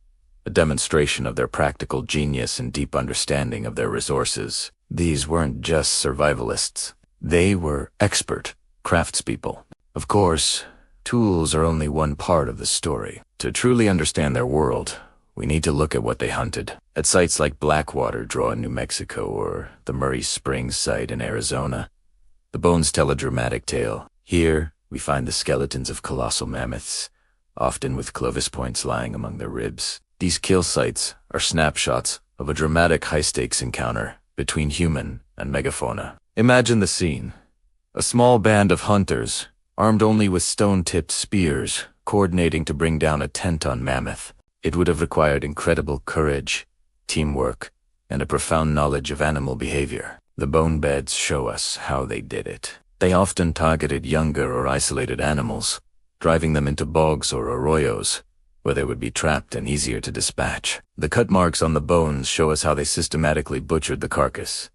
a demonstration of their practical genius and deep understanding of their resources. These weren't just survivalists. They were expert craftspeople. Of course, tools are only one part of the story. To truly understand their world, we need to look at what they hunted. At sites like Blackwater Draw in New Mexico or the Murray Springs site in Arizona, the bones tell a dramatic tale. Here, we find the skeletons of colossal mammoths, often with Clovis points lying among their ribs. These kill sites are snapshots of a dramatic high-stakes encounter between human and megafauna. Imagine the scene. A small band of hunters, armed only with stone-tipped spears, coordinating to bring down a 10-ton mammoth. It would have required incredible courage, teamwork, and a profound knowledge of animal behavior. The bone beds show us how they did it. They often targeted younger or isolated animals, driving them into bogs or arroyos, where they would be trapped and easier to dispatch. The cut marks on the bones show us how they systematically butchered the carcass,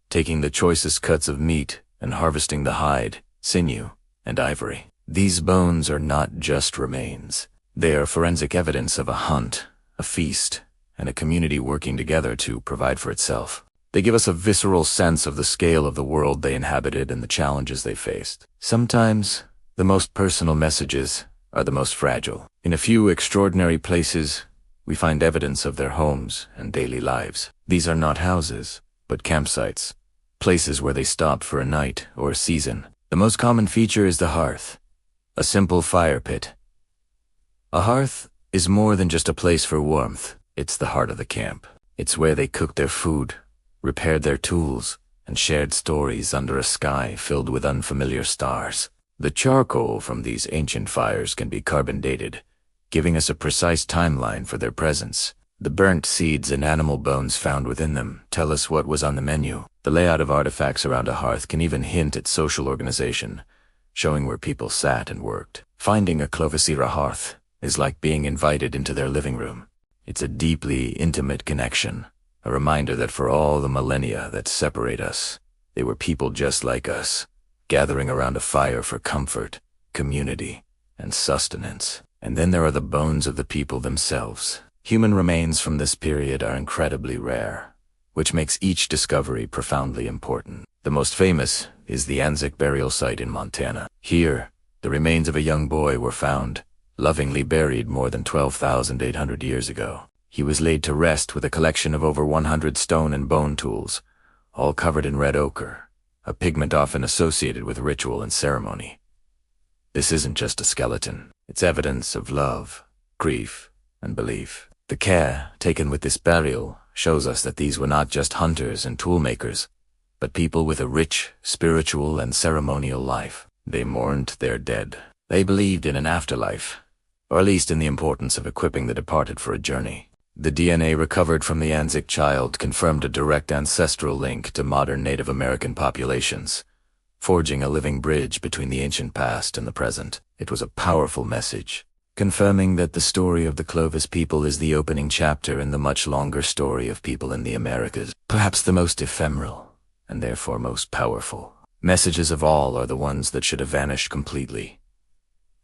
taking the choicest cuts of meat and harvesting the hide, sinew, and ivory. These bones are not just remains. They are forensic evidence of a hunt, a feast, and a community working together to provide for itself. They give us a visceral sense of the scale of the world they inhabited and the challenges they faced. Sometimes, the most personal messages are the most fragile. In a few extraordinary places, we find evidence of their homes and daily lives. These are not houses, but campsites, places where they stopped for a night or a season. The most common feature is the hearth, a simple fire pit. A hearth is more than just a place for warmth. It's the heart of the camp. It's where they cooked their food, repaired their tools, and shared stories under a sky filled with unfamiliar stars. The charcoal from these ancient fires can be carbon dated, giving us a precise timeline for their presence. The burnt seeds and animal bones found within them tell us what was on the menu. The layout of artifacts around a hearth can even hint at social organization, showing where people sat and worked. Finding a Clovis era hearth is like being invited into their living room. It's a deeply intimate connection, a reminder that for all the millennia that separate us, they were people just like us, gathering around a fire for comfort, community, and sustenance. And then there are the bones of the people themselves. Human remains from this period are incredibly rare, which makes each discovery profoundly important. The most famous is the Anzac burial site in Montana. Here, the remains of a young boy were found, lovingly buried more than 12,800 years ago. He was laid to rest with a collection of over 100 stone and bone tools, all covered in red ochre, a pigment often associated with ritual and ceremony. This isn't just a skeleton. It's evidence of love, grief, and belief. The care taken with this burial shows us that these were not just hunters and toolmakers, but people with a rich, spiritual, and ceremonial life. They mourned their dead. They believed in an afterlife, or at least in the importance of equipping the departed for a journey. The DNA recovered from the Anzac child confirmed a direct ancestral link to modern Native American populations, forging a living bridge between the ancient past and the present. It was a powerful message, confirming that the story of the Clovis people is the opening chapter in the much longer story of people in the Americas, perhaps the most ephemeral, and therefore most powerful. Messages of all are the ones that should have vanished completely.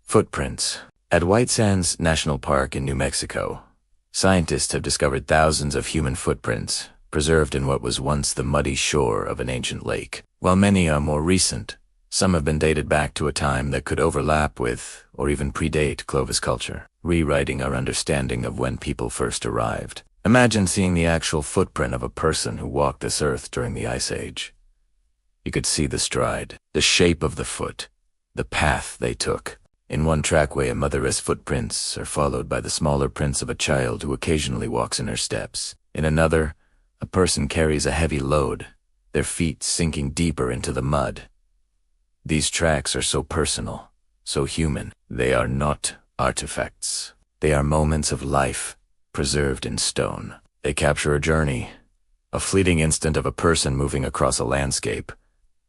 Footprints. At White Sands National Park in New Mexico, scientists have discovered thousands of human footprints, preserved in what was once the muddy shore of an ancient lake. While many are more recent, some have been dated back to a time that could overlap with, or even predate, Clovis culture, rewriting our understanding of when people first arrived. Imagine seeing the actual footprint of a person who walked this earth during the Ice Age. You could see the stride, the shape of the foot, the path they took. In one trackway, a mother's footprints are followed by the smaller prints of a child who occasionally walks in her steps. In another, a person carries a heavy load, their feet sinking deeper into the mud. These tracks are so personal, so human. They are not artifacts. They are moments of life, preserved in stone. They capture a journey, a fleeting instant of a person moving across a landscape,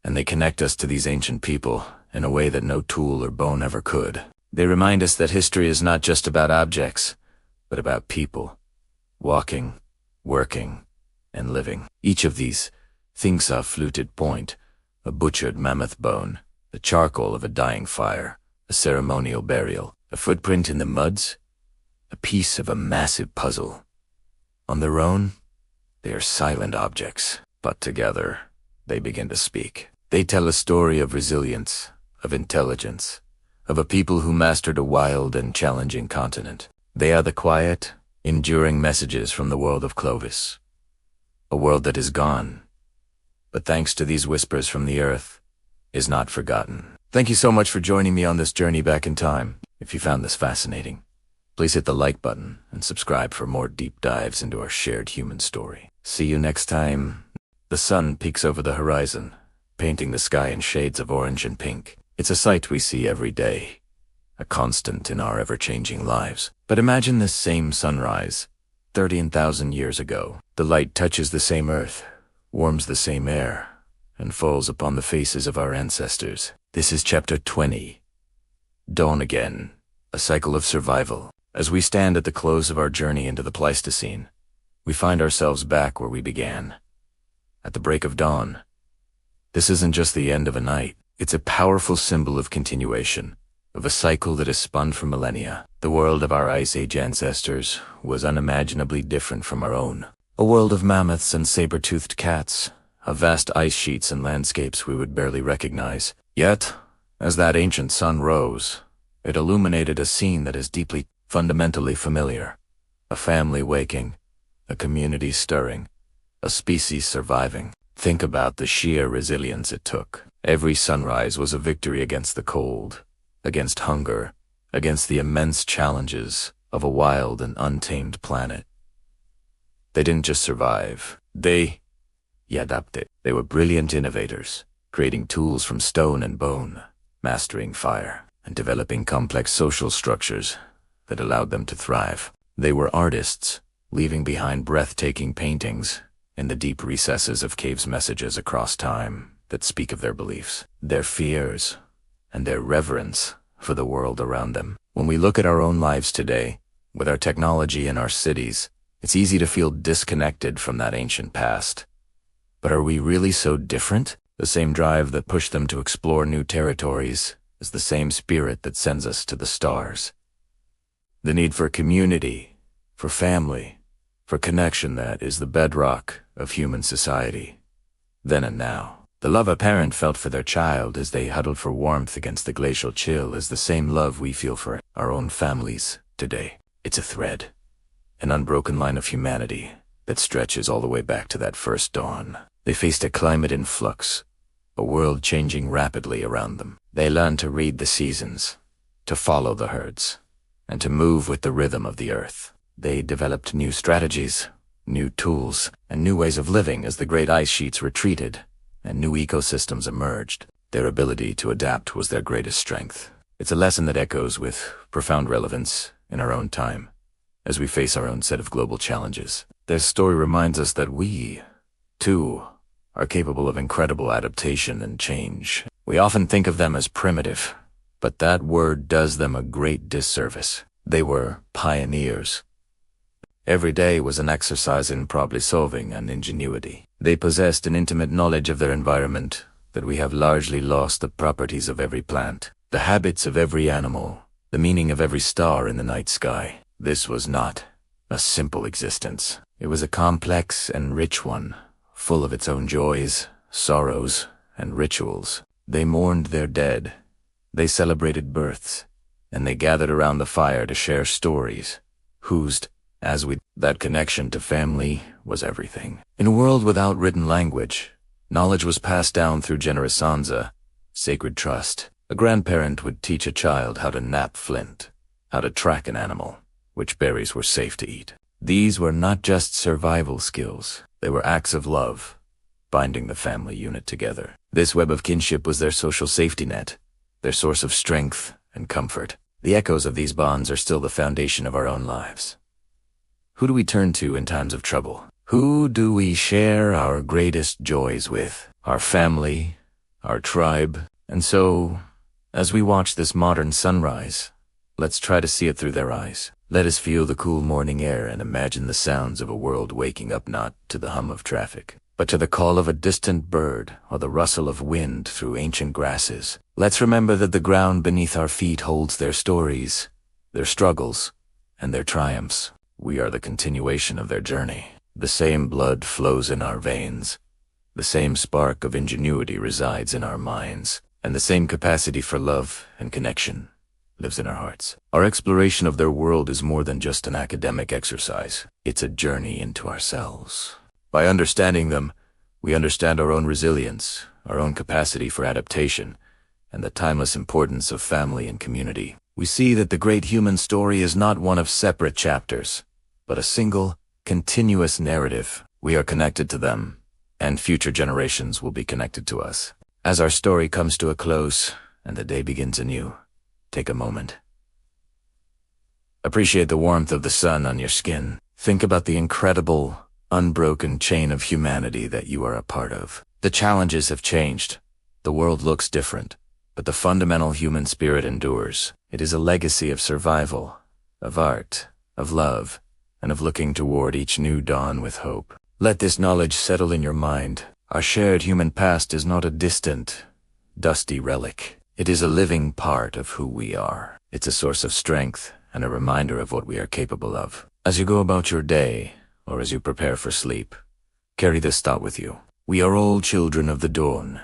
and they connect us to these ancient people in a way that no tool or bone ever could. They remind us that history is not just about objects, but about people, walking, working, and living. Each of these things a fluted point, a butchered mammoth bone, the charcoal of a dying fire, a ceremonial burial, a footprint in the muds, a piece of a massive puzzle. On their own, they are silent objects, but together, they begin to speak. They tell a story of resilience, of intelligence, of a people who mastered a wild and challenging continent. They are the quiet, enduring messages from the world of Clovis, a world that is gone, but thanks to these whispers from the earth, is not forgotten. Thank you so much for joining me on this journey back in time. If you found this fascinating, please hit the like button and subscribe for more deep dives into our shared human story. See you next time. The sun peeks over the horizon, painting the sky in shades of orange and pink. It's a sight we see every day, a constant in our ever-changing lives. But imagine this same sunrise, 13,000 years ago. The light touches the same earth, warms the same air, and falls upon the faces of our ancestors. This is Chapter 20, Dawn Again, a cycle of survival. As we stand at the close of our journey into the Pleistocene, we find ourselves back where we began, at the break of dawn. This isn't just the end of a night. It's a powerful symbol of continuation, of a cycle that has spun for millennia. The world of our Ice Age ancestors was unimaginably different from our own. A world of mammoths and saber-toothed cats, of vast ice sheets and landscapes we would barely recognize. Yet, as that ancient sun rose, it illuminated a scene that is deeply, fundamentally familiar. A family waking, a community stirring, a species surviving. Think about the sheer resilience it took. Every sunrise was a victory against the cold, against hunger, against the immense challenges of a wild and untamed planet. They didn't just survive. They adapted. They were brilliant innovators, creating tools from stone and bone, mastering fire, and developing complex social structures that allowed them to thrive. They were artists, leaving behind breathtaking paintings in the deep recesses of caves, messages across time that speak of their beliefs, their fears, and their reverence for the world around them. When we look at our own lives today, with our technology and our cities, it's easy to feel disconnected from that ancient past. But are we really so different? The same drive that pushed them to explore new territories is the same spirit that sends us to the stars. The need for community, for family, for connection, that is the bedrock of human society. Then and now, the love a parent felt for their child as they huddled for warmth against the glacial chill is the same love we feel for our own families today. It's a thread, an unbroken line of humanity that stretches all the way back to that first dawn. They faced a climate in flux, a world changing rapidly around them. They learned to read the seasons, to follow the herds, and to move with the rhythm of the earth. They developed new strategies, new tools, and new ways of living as the great ice sheets retreated and new ecosystems emerged. Their ability to adapt was their greatest strength. It's a lesson that echoes with profound relevance in our own time, as we face our own set of global challenges. Their story reminds us that we, too, are capable of incredible adaptation and change. We often think of them as primitive, but that word does them a great disservice. They were pioneers. Every day was an exercise in problem-solving and ingenuity. They possessed an intimate knowledge of their environment that we have largely lost, the properties of every plant, the habits of every animal, the meaning of every star in the night sky. This was not a simple existence. It was a complex and rich one, full of its own joys, sorrows, and rituals. They mourned their dead, they celebrated births, and they gathered around the fire to share stories, that connection to family was everything. In a world without written language, knowledge was passed down through generasanza, sacred trust. A grandparent would teach a child how to knap flint, how to track an animal, which berries were safe to eat. These were not just survival skills, they were acts of love, binding the family unit together. This web of kinship was their social safety net, their source of strength and comfort. The echoes of these bonds are still the foundation of our own lives. Who do we turn to in times of trouble? Who do we share our greatest joys with? Our family, our tribe. And so, as we watch this modern sunrise, let's try to see it through their eyes. Let us feel the cool morning air and imagine the sounds of a world waking up not to the hum of traffic, but to the call of a distant bird or the rustle of wind through ancient grasses. Let's remember that the ground beneath our feet holds their stories, their struggles, and their triumphs. We are the continuation of their journey. The same blood flows in our veins. The same spark of ingenuity resides in our minds, and the same capacity for love and connection lives in our hearts. Our exploration of their world is more than just an academic exercise. It's a journey into ourselves. By understanding them, we understand our own resilience, our own capacity for adaptation, and the timeless importance of family and community. We see that the great human story is not one of separate chapters, but a single, continuous narrative. We are connected to them, and future generations will be connected to us. As our story comes to a close and the day begins anew, take a moment. Appreciate the warmth of the sun on your skin. Think about the incredible, unbroken chain of humanity that you are a part of. The challenges have changed. The world looks different, but the fundamental human spirit endures. It is a legacy of survival, of art, of love, and of looking toward each new dawn with hope. Let this knowledge settle in your mind. Our shared human past is not a distant, dusty relic. It is a living part of who we are. It's a source of strength and a reminder of what we are capable of. As you go about your day, or as you prepare for sleep, carry this thought with you. We are all children of the dawn,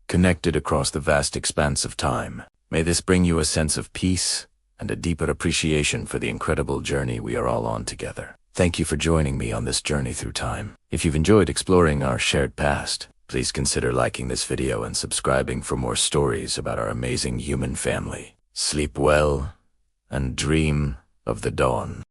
connected across the vast expanse of time. May this bring you a sense of peace and a deeper appreciation for the incredible journey we are all on together. Thank you for joining me on this journey through time. If you've enjoyed exploring our shared past, please consider liking this video and subscribing for more stories about our amazing human family. Sleep well and dream of the dawn.